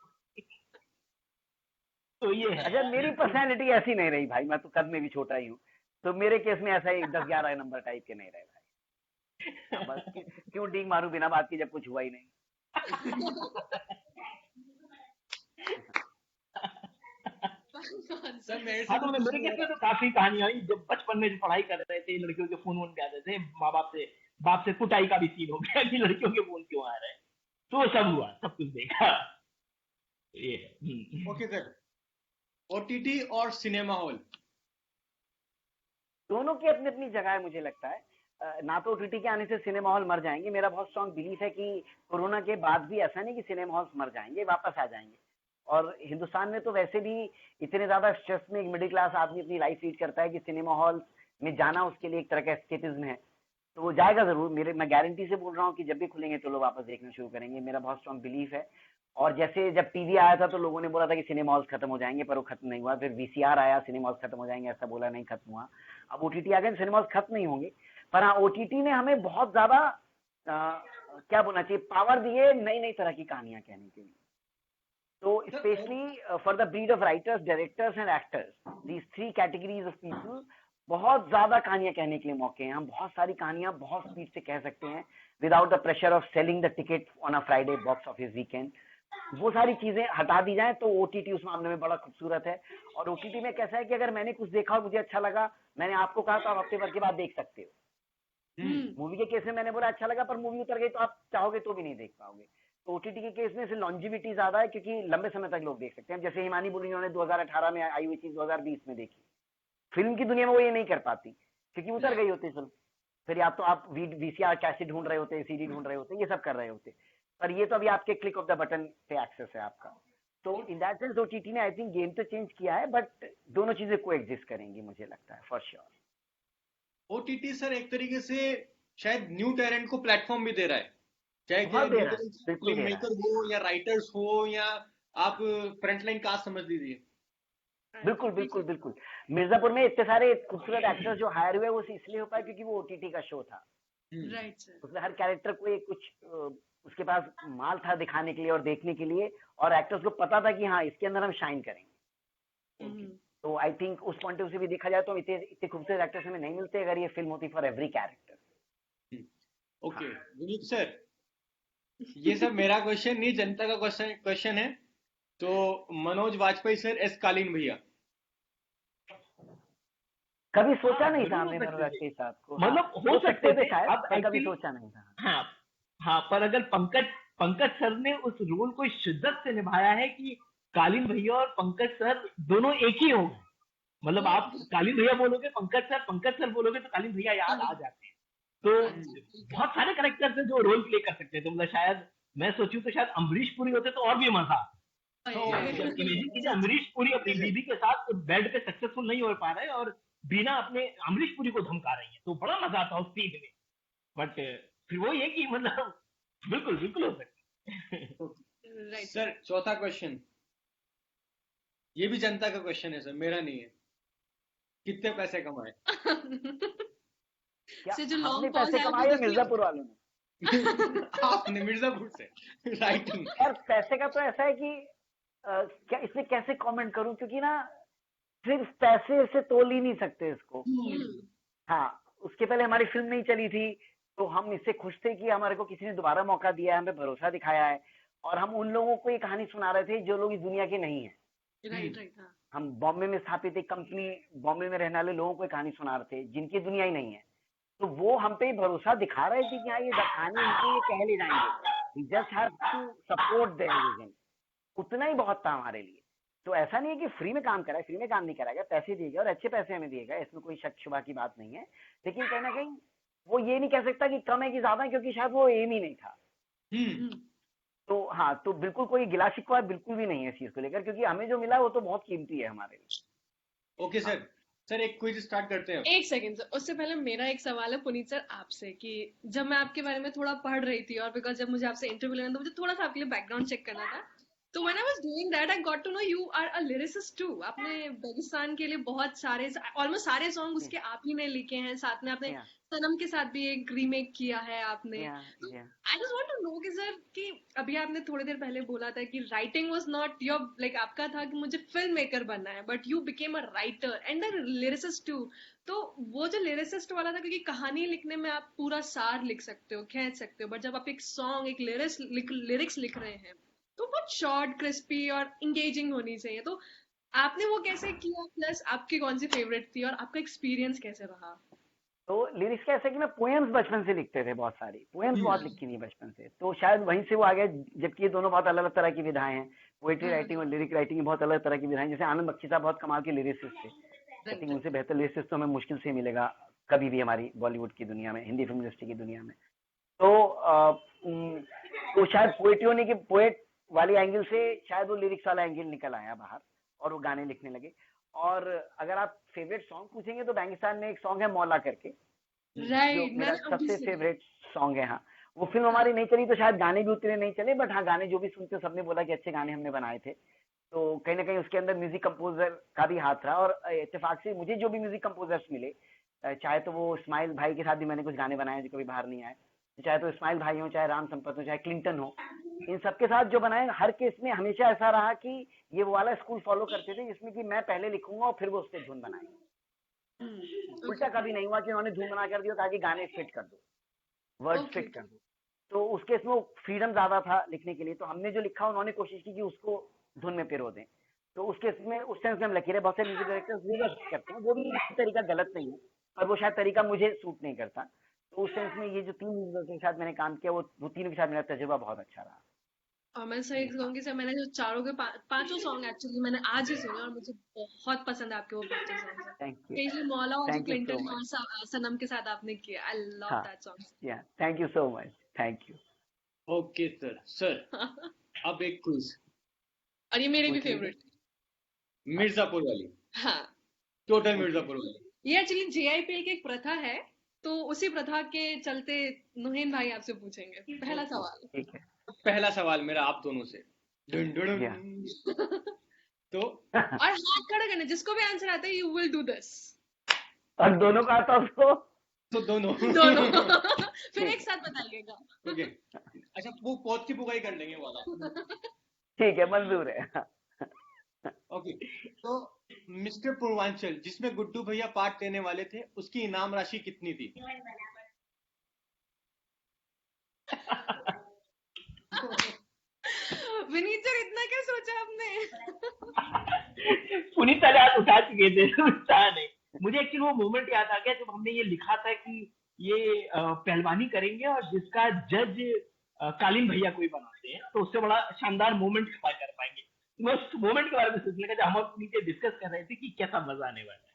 तो ये है। अच्छा, मेरी पर्सनैलिटी ऐसी नहीं रही भाई, मैं तो कद में भी छोटा ही हूँ, तो मेरे केस में ऐसा ही 10-11 नंबर टाइप के नहीं रहे भाई। बस क्यों डींग मारूं बिना बात की जब कुछ हुआ ही नहीं। सर मेरे हाँ, से तो मेरे केस में तो काफी कहानियां हुई। जब बचपन में जो पढ़ाई कर रहे थे, लड़कियों के फोन वोन पे आते थे, माँ बाप से कुटाई का भी सीन हो गया कि लड़कियों के फोन क्यों आ रहे हैं। तो सब हुआ, सब कुछ देखा। ये ओके सर, ओटीटी और सिनेमा हॉल दोनों की अपनी अपनी जगह है मुझे लगता है। ना तो ओटीटी के आने से सिनेमा हॉल मर जाएंगे, मेरा बहुत स्ट्रांग बिलीफ है कि कोरोना के बाद भी ऐसा नहीं कि सिनेमा हॉल्स मर जाएंगे, वापस आ जाएंगे। और हिंदुस्तान में तो वैसे भी इतने ज्यादा स्ट्रेस में एक मिडिल क्लास आदमी अपनी लाइफ लीड करता है कि सिनेमा हॉल में जाना उसके लिए एक तरह का एस्केपिज्म है। तो वो जाएगा जरूर, मैं गारंटी से बोल रहा हूँ कि जब भी खुलेंगे तो लोग वापस देखना शुरू करेंगे, मेरा बहुत स्ट्रांग बिलीफ है। और जैसे जब टीवी आया था तो लोगों ने बोला था कि सिनेमा हॉल्स खत्म हो जाएंगे, पर वो खत्म नहीं हुआ। फिर वीसीआर आया, सिनेमा हॉल्स खत्म हो जाएंगे, ऐसा बोला, नहीं खत्म हुआ। अब ओटीटी आ गए, सिनेमा हॉल्स खत्म नहीं होंगे। पर हाँ, ओटीटी ने हमें बहुत ज्यादा क्या बोलना चाहिए, पावर दिए नई नई तरह की कहानियां कहने के लिए। तो specially for the breed of writers, directors and actors, these 3 categories of people, बहुत ज्यादा कहानियां कहने के लिए मौके हैं। हम बहुत सारी कहानियां बहुत स्पीड से कह सकते हैं without the pressure of selling the ticket on a Friday box office weekend. वो सारी चीजें हटा दी जाए तो ओटीटी उस मामले में बड़ा खूबसूरत है। और ओटीटी में कैसा है कि अगर मैंने कुछ देखा और मुझे अच्छा लगा, मैंने आपको कहा तो आप हफ्ते भर के बाद देख सकते हो। मूवी के केस में मैंने बोला अच्छा लगा, पर मूवी उतर गई तो आप चाहोगे तो भी नहीं देख पाओगे। तो ओटीटी के केस में से लॉन्जिविटी ज्यादा है, क्योंकि लंबे समय तक लोग देख सकते हैं। जैसे हिमानी बुरी ने 2018 में आई हुई चीज 2020 में देखी, फिल्म की दुनिया में वो ये नहीं कर पाती क्योंकि उतर गई होती फिल्म। फिर या तो आप वीसीआर कैसेट ढूंढ रहे होते, सीडी ढूंढ रहे होते, ये सब कर रहे होते। पर ये तो अभी आपके क्लिक ऑफ द बटन पे एक्सेस है आपका। तो इन दैट सेंस ओटीटी ने आई थिंक गेम तो चेंज किया है, बट दोनों चीजें को एग्जिस्ट करेंगी मुझे लगता है, फॉर श्योर। ओटीटी सर एक तरीके से शायद न्यू टैलेंट को प्लेटफॉर्म भी दे रहा है, चाहे फिल्म मेकर हो या राइटर्स हो या आप फ्रंटलाइन कास्ट समझ लीजिए। बिल्कुल बिल्कुल बिल्कुल। मिर्जापुर में इतने सारे खूबसूरत एक्टर्स जो हायर हुए वो इसलिए हो पाए क्योंकि वो ओटीटी का शो था। Right sir. उसमें हर कैरेक्टर को एक कुछ उसके पास माल था दिखाने के लिए और देखने के लिए, और एक्टर्स को पता था कि हाँ इसके अंदर हम शाइन करेंगे। तो आई थिंक उस पॉइंट ऑफ व्यू से भी देखा जाए तो इतने खूबसूरत एक्टर्स हमें नहीं मिलते अगर ये फिल्म होती for every character. Okay Vineet sir, ये सब मेरा क्वेश्चन नहीं, जनता का क्वेश्चन है। तो मनोज वाजपेयी सर एस कालीन भैया, कभी सोचा नहीं था हमने मनोज वाजपेयी साहब को, मतलब हो सकते थे शायद, पर कभी सोचा नहीं था। हाँ, पर अगर पंकज सर ने उस रोल को शिद्दत से निभाया है कि कालीन भैया और पंकज सर दोनों एक ही हो गए। मतलब आप कालीन भैया बोलोगे पंकज सर बोलोगे तो कालीन भैया याद आ जाते हैं। तो बहुत सारे कैरेक्टर थे जो रोल प्ले कर सकते थे। मतलब शायद मैं सोचूं तो शायद अमरीश पुरी होते तो और भी मजा। अमरीश पुरी अपनी बीबी के साथ बेड पे सक्सेसफुल नहीं हो पा रहे और बीना अपने अमरीश पुरी को धमका रही है, तो बड़ा मजा आता उस सीन में। बट फिर वो ये कि मतलब बिल्कुल हो सकती। सर चौथा क्वेश्चन, ये भी जनता का क्वेश्चन है सर, मेरा नहीं है। कितने पैसे कमाए? हमने पैसे कमाए मिर्जापुर वालों ने। आपने मिर्जापुर से राइटिंग। यार पैसे का तो ऐसा है कि क्या इसमें कैसे कमेंट करूं, क्योंकि ना सिर्फ पैसे से तोल ही नहीं सकते इसको। हाँ, उसके पहले हमारी फिल्म नहीं चली थी तो हम इससे खुश थे कि हमारे को किसी ने दोबारा मौका दिया है, हमें भरोसा दिखाया है, और हम उन लोगों को ये कहानी सुना रहे थे जो लोग इस दुनिया के नहीं है। राइट। हम बॉम्बे में स्थापित एक कंपनी, बॉम्बे में रहने वाले लोगों को कहानी सुना रहे थे जिनकी दुनिया ही नहीं है। तो वो हम पे भरोसा दिखा रहे थे कि हाँ ये कहानी इनकी ये कह ले जाएंगे, just have to support their vision. उतना ही बहुत था हमारे लिए। तो ऐसा नहीं है कि फ्री में काम करा है, फ्री में काम नहीं कराएगा, पैसे दिएगा और अच्छे पैसे हमें दिएगा, इसमें कोई शक शुबा की बात नहीं है। लेकिन कहीं ना कहीं वो ये नहीं कह सकता कि कम है कि ज्यादा, क्योंकि शायद वो एम ही नहीं था। तो हाँ, तो बिल्कुल कोई गिला शिकवा बिल्कुल भी नहीं है इस चीज को लेकर, क्योंकि हमें जो मिला वो तो बहुत कीमती है हमारे लिए। ओके सर एक क्विज स्टार्ट करते हैं। एक सेकंड सर, उससे पहले मेरा एक सवाल है पुनीत सर आपसे, कि जब मैं आपके बारे में थोड़ा पढ़ रही थी और बिकॉज जब मुझे आपसे इंटरव्यू लेना तो मुझे थोड़ा सा आपके लिए बैकग्राउंड चेक करना था। तो when I was doing that, I got to know you are a lyricist too. आपने बेगिस्तान के लिए बहुत सारे, almost सारे सॉन्ग उसके आप ही ने लिखे हैं, साथ में आपने Yeah. सनम के साथ भी एक रीमेक किया है आपने. तो Yeah. I just want to know कि सर कि अभी आपने थोड़ी देर पहले बोला था कि writing was not your like आपका था कि मुझे फिल्म मेकर बनना है, but you became a writer and a lyricist too. तो वो जो लिरिसिस्ट वाला था, क्योंकि कहानी लिखने में आप पूरा सार लिख सकते हो, खींच सकते हो, बट जब आप एक सॉन्ग, एक लिरिक्स लिख रहे हैं तो बहुत शॉर्ट, क्रिस्पी और इंगेजिंग होनी चाहिए. तो आपने वो कैसे किया, प्लस आपकी कौन सी फेवरेट थी और आपका एक्सपीरियंस कैसे रहा? तो लिरिक्स कैसे कि मैं पोएम्स बचपन से लिखते थे, बहुत सारी पोएम्स बहुत लिखी थी बचपन से, तो शायद वहीं से वो आ गया. जबकि ये दोनों बहुत अलग अलग तरह की विधाएं हैं, पोएट्री राइटिंग और लिरिक राइटिंग बहुत अलग तरह की विधाएं. जैसे आनंद बख्शी साहब बहुत कमाल के लिरिसिस्ट थे. आई थिंक उनसे बेहतर लिरिसिस्ट तो हमें मुश्किल से मिलेगा कभी भी हमारी बॉलीवुड की दुनिया में, हिंदी फिल्म इंडस्ट्री की दुनिया में. तो शायद पोएट्री होने के पोएट वाली एंगल से शायद वो लिरिक्स वाला एंगल निकल आया बाहर और वो गाने लिखने लगे. और अगर आप फेवरेट सॉन्ग पूछेंगे तो बेगिस्तान में एक सॉन्ग है मौला करके, जो मेरा सबसे फेवरेट सॉन्ग है. हाँ, वो फिल्म हमारी नहीं चली तो शायद गाने भी उतने नहीं चले, बट हाँ गाने जो भी सुनते सबने बोला कि अच्छे गाने हमने बनाए थे. तो कहीं ना कहीं उसके अंदर म्यूजिक कंपोजर का भी हाथ रहा. और इत्तेफाक से मुझे जो भी म्यूजिक कंपोजर्स मिले, चाहे तो वो इस्माइल भाई के साथ भी मैंने कुछ गाने बनाए जो कभी बाहर नहीं आए, चाहे तो इस्माइल भाई हो, चाहे राम संपत हो, चाहे क्लिंटन हो, इन सबके साथ जो बनाए हर केस में हमेशा ऐसा रहा कि ये वो वाला स्कूल फॉलो करते थे जिसमें कि मैं पहले लिखूंगा और फिर वो उस पर धुन बनाएंगे. उल्टा कभी नहीं हुआ कि उन्होंने धुन बना कर दिया कहा कि गाने फिट कर दो, वर्ड फिट कर दो. तो उस केस में फ्रीडम ज्यादा था लिखने के लिए, तो हमने जो लिखा उन्होंने कोशिश की कि उसको धुन में पिरो दें. तो उस केस में उस सेंस में हम लकीर है. बहुत से म्यूजिक डायरेक्टर्स वो करते हैं, वो भी तरीका गलत नहीं है, पर वो शायद तरीका मुझे सूट नहीं करता. तो उस सेंस में ये जो 3 म्यूजिक के साथ मैंने काम किया, वो तीनों के साथ मेरा तजुर्बा बहुत अच्छा रहा. और मैं सही कहूंगी सर, मैंने जो चारों के पांचों सॉन्ग एक्चुअली मैंने आज ही सुने और मुझे बहुत पसंद है आपके वो पांचों सॉन्ग. थैंक यू, स्पेशली मौला और जो थैंक यू सो क्लिंटन और मच. सनम के साथ आपने किया, आई लव दैट सॉन्ग. या thank you so much, thank you. Okay sir अब एक क्विज. और ये मेरी भी फेवरेट, मिर्जापुर वाली. हाँ, टोटल मिर्जापुर वाली. ये एक्चुअली JIPL की एक प्रथा है, तो उसी प्रथा के चलते नुहेन भाई आपसे पूछेंगे पहला सवाल. ठीक है. पहला सवाल मेरा आप दोनों से. तो और हाथ खड़ा करना, जिसको भी आंसर आता है यू विल डू दिस. और दोनों का आता तो दोनों फिर एक साथ बताइएगा. ओके. अच्छा, वो पौध की पुगाई कर लेंगे वाला. ठीक है, मंजूर है. ओके. तो मिस्टर पूर्वांचल जिसमें गुड्डू भैया पार्ट लेने वाले थे, उसकी इनाम राशि कितनी थी? विनीत सर, इतना क्या सोचा आपने? पुनीत सारे हाथ उठा चुके थे, उठा नहीं. मुझे एक्चुअली वो मोमेंट याद आ गया जब हमने ये लिखा था कि ये पहलवानी करेंगे और जिसका जज कालीन भैया कोई बनाते हैं, तो उससे बड़ा शानदार मोमेंट कर पाएंगे. उस मोमेंट के बारे में सोचने का जब हम और पुनीत डिस्कस कर रहे थे कि कैसा मजा आने वाला है.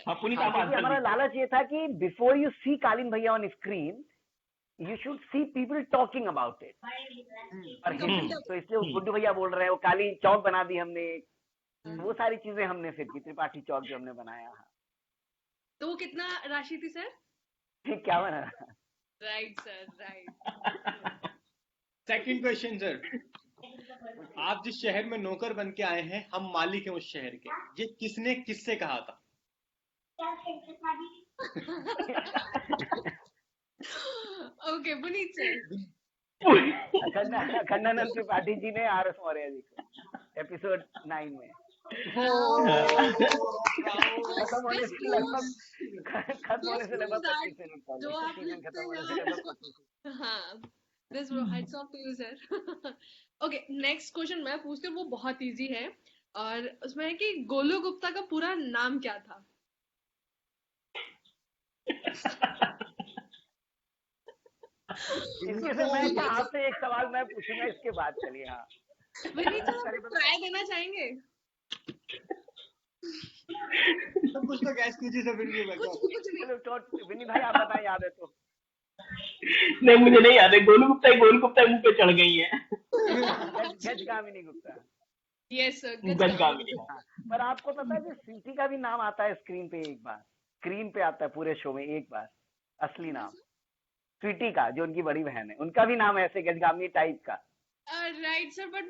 हाँ, पुनीत हमारा लालच ये था कि बिफोर यू सी कालीन भैया on screen you should see people talking about it. तो इसलिए गुड्डू भैया बोल रहे हैं, वो काली चौक बना दी हमने, वो सारी चीजें हमने फिर की, त्रिपाठी चौक जो हमने बनाया. तो वो कितना राशि थी सर? ठीक, क्या बना? Right sir, right. Second question sir. आप जिस शहर में नौकर बन के आए हैं, हम मालिक हैं उस शहर के, ये किसने किससे कहा था? Okay, Puneet sir. खन्नानंद त्रिपाठी जी ने RS मौर्य जी को एपिसोड 9 में. खत्म होने से लगभग 25 मिनट पहले. हाँ, this heads off to you sir. Okay, next question मैं पूछती हूँ, वो बहुत इजी है और उसमें है कि गोलू गुप्ता का पूरा नाम क्या था? इसके से मैं आपसे एक सवाल मैं पूछूंगा, इसके बाद चलिए. हाँ, विनीत सर, ट्राई देना चाहेंगे? सब कुछ तो गैस कीजिए सर. विनीत भाई आप बताएं, याद है तो? नहीं, मुझे नहीं याद है. गोलू गुप्ता मुंह पे चढ़ गई है. गजगामिनी गुप्ता. Yes sir, Gajgamini. पर आपको पता है कि स्वीटी का भी नाम आता है स्क्रीन पे एक बार, स्क्रीन पे आता है पूरे शो में एक बार, असली नाम स्वीटी का, जो उनकी बड़ी बहन है, उनका भी नाम ऐसे गजगामिनी टाइप का. Right sir, but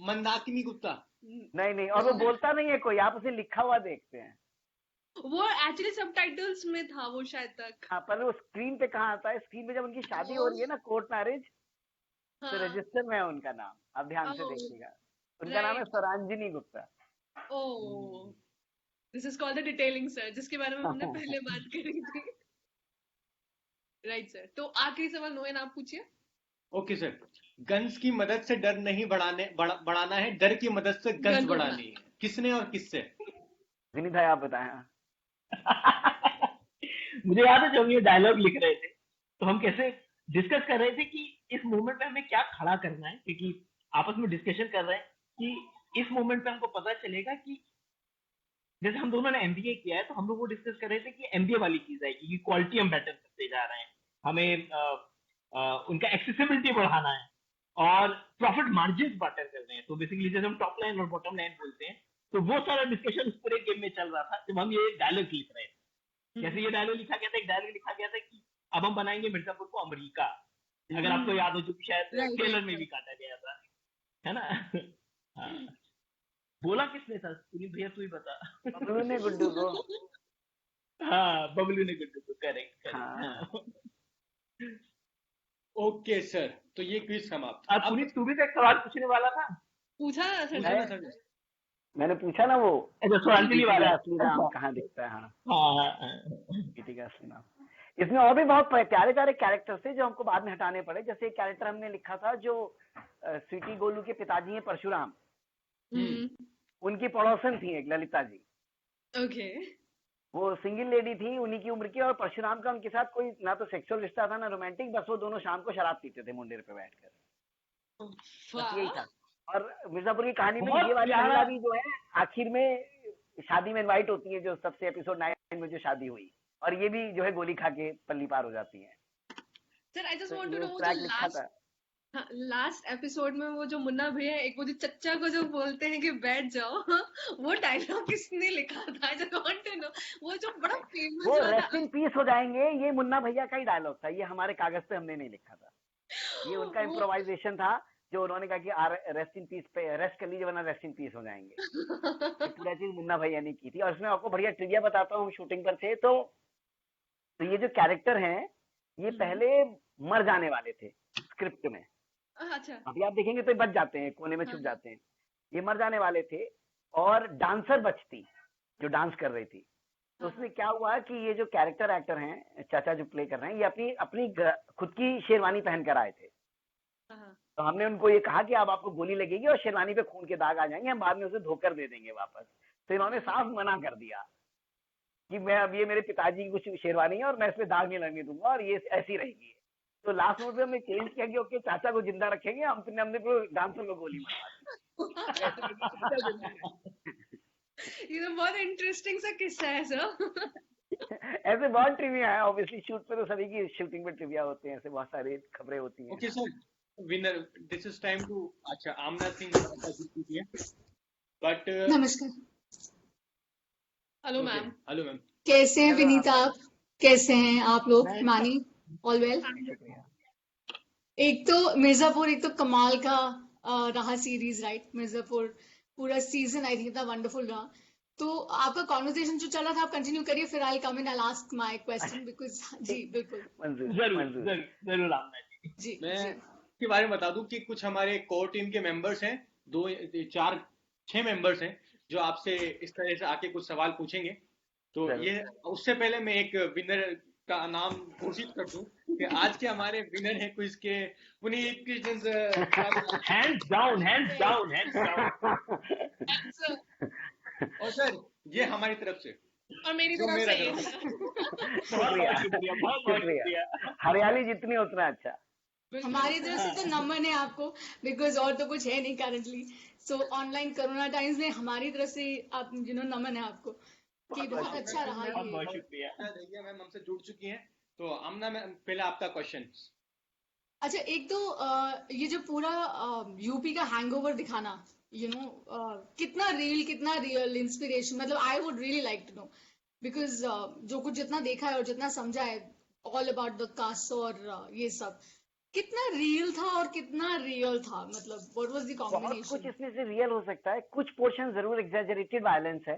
Mandakini Gupta. नहीं, और वो बोलता नहीं है कोई, आप उसे लिखा हुआ देखते हैं। वो एक्चुअली सबटाइटल्स में था वो शायद तक। हाँ, पर वो स्क्रीन पे कहाँ आता है? स्क्रीन पे जब उनकी शादी हो रही है ना, कोर्ट मैरिज, तो हाँ, रजिस्टर में है उनका नाम, आप ध्यान से देखिएगा, उनका नाम है right. Swaranjani Gupta. Oh, this is called the detailing sir, जिसके बारे में हमने पहले बात करी थी। राइट सर, तो आखिरी सवाल नोएन आप पूछिए। ओके सर, गन्स की मदद से डर नहीं बढ़ाना है, डर की मदद से गन्स गन बढ़ानी है। किसने और किससे? विनीत भाई आप बताएं। मुझे याद है जब हम ये डायलॉग लिख रहे थे तो हम कैसे डिस्कस कर रहे थे कि इस मोमेंट पे हमें क्या खड़ा करना है, क्योंकि आपस में डिस्कशन कर रहे हैं कि इस मोमेंट पे हमको पता चलेगा कि जैसे हम दोनों ने एमबीए किया है तो हम लोग वो डिस्कस कर रहे थे कि एमबीए वाली चीज है कि क्वालिटी हम बेटर करते जा रहे हैं, हमें उनका एक्सेसिबिलिटी बढ़ाना है और प्रॉफिट मार्जिन बेटर कर रहे हैं। तो बेसिकली जैसे हम टॉप लाइन और बॉटम लाइन बोलते हैं, तो वो सारा डिस्कशन उस पूरे गेम में चल रहा था जब हम ये डायलॉग लिख रहे थे। जैसे ये डायलॉग लिखा गया था, एक डायलॉग लिखा गया था कि अब हम बनाएंगे मिर्जापुर को अमेरिका, अगर आपको याद हो, जो कि शायद Right, ट्रेलर right, में भी काटा गया था, है ना? हाँ। बोला किसने था? सुनील भैया तू ही बता। बबलू ने गुड्डू को। हाँ, बबलू ने गुड्डू को, करेक्ट। हाँ। ओके सर, तो ये क्विज समाप्त। अब पुनीत तू भी तो एक सवाल पूछने वाला था। पूछा ना सर। पूछा ना सर? मैंने पूछा ना वो, अच्छा, स्वरांजलि बेटी का वाला। असली नाम कहाँ दिखता है? हाँ, हाँ, बेटी का असली नाम। इसमें और भी बहुत प्यारे प्यारे कैरेक्टर्स थे जो हमको बाद में हटाने पड़े। जैसे एक कैरेक्टर हमने लिखा था जो स्वीटी गोलू के पिताजी हैं परशुराम, उनकी पड़ोसन थी एक ललिता जी। ओके। वो सिंगल लेडी थी, उन्हीं की उम्र की, और परशुराम का उनके साथ कोई ना तो सेक्सुअल रिश्ता था ना रोमांटिक, बस वो दोनों शाम को शराब पीते थे मुंडेर पे बैठकर, बस यही था। और मिर्जापुर की कहानी में बहुत ये वाली प्यारा। महिला भी जो है आखिर में शादी में इनवाइट होती है, जो सबसे एपिसोड 9 में जो शादी हुई, और ये भी जो है गोली खा के पल्ली पार हो जाती है। सर आई जस्ट तो वांट टू ये नो, वो ट्रैक जो लिखा था। लास्ट एपिसोड में वो जो मुन्ना भैया एक वो जो चच्चा को जो बोलते हैं कि बैठ जाओ, वो डायलॉग किसने लिखा था? I just want to know. वो जो बड़ा फेमस वो हुआ रेस्ट था। इन पीस हो जाएंगे, ये मुन्ना भैया का ही डायलॉग था, ये हमारे कागज पे हमने नहीं लिखा था, ये उनका वो- इम्प्रोवाइजेशन था, जो उन्होंने कहा कि रेस्ट इन पीस पे रेस्ट कर लीजिए वरना रेस्ट इन पीस हो जाएंगे। ये पूरा चीज मुन्ना भैया ने की थी। और इसमें आपको बढ़िया ट्रिविया बताता हूँ, हम शूटिंग पर थे तो ये जो कैरेक्टर हैं ये पहले मर जाने वाले थे स्क्रिप्ट में। अच्छा। अभी आप देखेंगे तो ये बच जाते हैं, कोने में छुप जाते हैं, ये मर जाने वाले थे। और डांसर बचती जो डांस कर रही थी, तो उसमें क्या हुआ कि ये जो कैरेक्टर एक्टर हैं, चाचा जो प्ले कर रहे हैं, ये अपनी अपनी खुद की शेरवानी पहन कर आए थे। तो हमने उनको ये कहा कि अब आपको गोली लगेगी और शेरवानी पे खून के दाग आ जाएंगे, हम बाद में उसे धोकर दे देंगे वापस। तो इन्होंने साफ मना कर दिया कि मैं अब ये मेरे पिताजी की कुछ शेरवानी है और मैं इसमें दाग नहीं लगने दूंगा और ये ऐसी रहेगी। तो लास्ट मोड में हमने चेंज किया कि ओके चाचा को जिंदा रखेंगे, हमने डांसर को गोली मारवा दी। ये तो बहुत इंटरेस्टिंग सा किस्सा है सर। ऐसे बहुत ट्रिविया है, ऑब्वियसली शूट पे तो सभी की शूटिंग में ट्रिविया होते हैं, ऐसे बहुत सारी खबरें होती हैं। Okay sir, winner this is time to. अच्छा, आमना सिंह बट नमस्कार। Hello ma'am. हेलो मैम, कैसे हैं विनीता आप? कैसे हैं आप लोग? मानी ऑल वेल? शुक्रिया। एक तो मिर्जापुर एक तो कमाल का रहा सीरीज, राइट? मिर्जापुर पूरा सीजन आई थिंक इतना वंडरफुल रहा। तो आपका कॉन्वर्सेशन जो चल रहा था आप कंटिन्यू करिए, फिर I come in I ask my question because जी बिल्कुल जरूर आमना जी। जी मैं जी इसके बारे में बता दूं कि कुछ हमारे कोर टीम के मेंबर्स हैं, 2 4 6 मेंबर्स हैं जो आपसे इस तरह से आके कुछ सवाल पूछेंगे। तो ये उससे पहले मैं एक विनर का नाम घोषित कर दूं कि आज के हमारे विनर हैं क्विज के Puneet Krishna sir. Hands down. और सर ये हमारी तरफ से और मेरी जो तरफ मेरा से बहुत शुक्रिया। हरियाली जितनी उतना अच्छा। हमारी तरफ से तो नमन है आपको, बिकॉज और तो कुछ है नहीं करंटली। सो ऑनलाइन कोरोना टाइम्स में हमारी तरफ से आप नमन है आपको कि बहुत अच्छा रहा ये। बहुत शुक्रिया। देखिए मैम हमसे जुड़ चुकी हैं, तो आमना मैम पहले आपका क्वेश्चन। अच्छा, एक तो ये जो पूरा यूपी का हैंगओवर दिखाना, कितना रियल इंस्पिरेशन, मतलब I would really like to know because जो कुछ जितना देखा है और जितना समझा है ऑल अबाउट द कास्ट और ये सब, कितना रियल था और कितना रियल था, मतलब व्हाट वाज द बहुत कुछ कॉम्बिनेशन? इसमें से रियल हो सकता है, कुछ पोर्शन जरूर एग्जैजरेटेड वायलेंस है,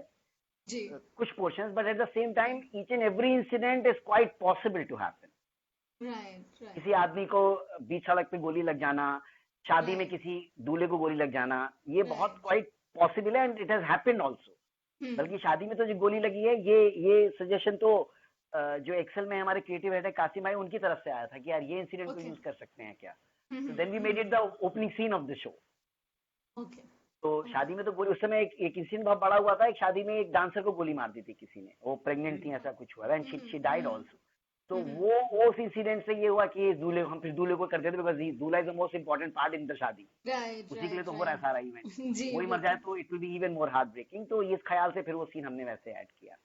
जी, कुछ portions, but at the same time each and every incident is quite possible to happen. Right right किसी आदमी को बीच सड़क पे गोली लग जाना, शादी में राइट किसी दूल्हे को गोली लग जाना, ये बहुत राइट क्वाइट पॉसिबल है and it has happened also. बल्कि हम्म शादी में तो जो गोली लगी है, ये सजेशन तो जो एक्सेल में हमारे क्रिएटिव हेड है कासिम भाई, उनकी तरफ से आया था कि यार ये इंसिडेंट को ओके यूज कर सकते हैं क्या। तो then we made it the opening scene of the show. Okay तो शादी में तो गोली, उस समय एक इंसिडेंट बहुत बड़ा हुआ था, एक शादी में एक डांसर को गोली मार दी थी किसी ने, वो प्रेग्नेंट थी, ऐसा कुछ हुआ एंड शी डाइड आल्सो। तो वो उस इंसिडेंट से ये हुआ कि दूल्हे, हम फिर दूल्हे को करते थे, बिकॉज दूल्हा is the most important part in the शादी, राइट उसी के लिए राइट तो हो रहा है राइट सारा इवेंट। जी वही मर जाए बिल्कुल तो it will be even more heart breaking. तो इस ख्याल से फिर वो सीन हमने वैसे ऐड किया।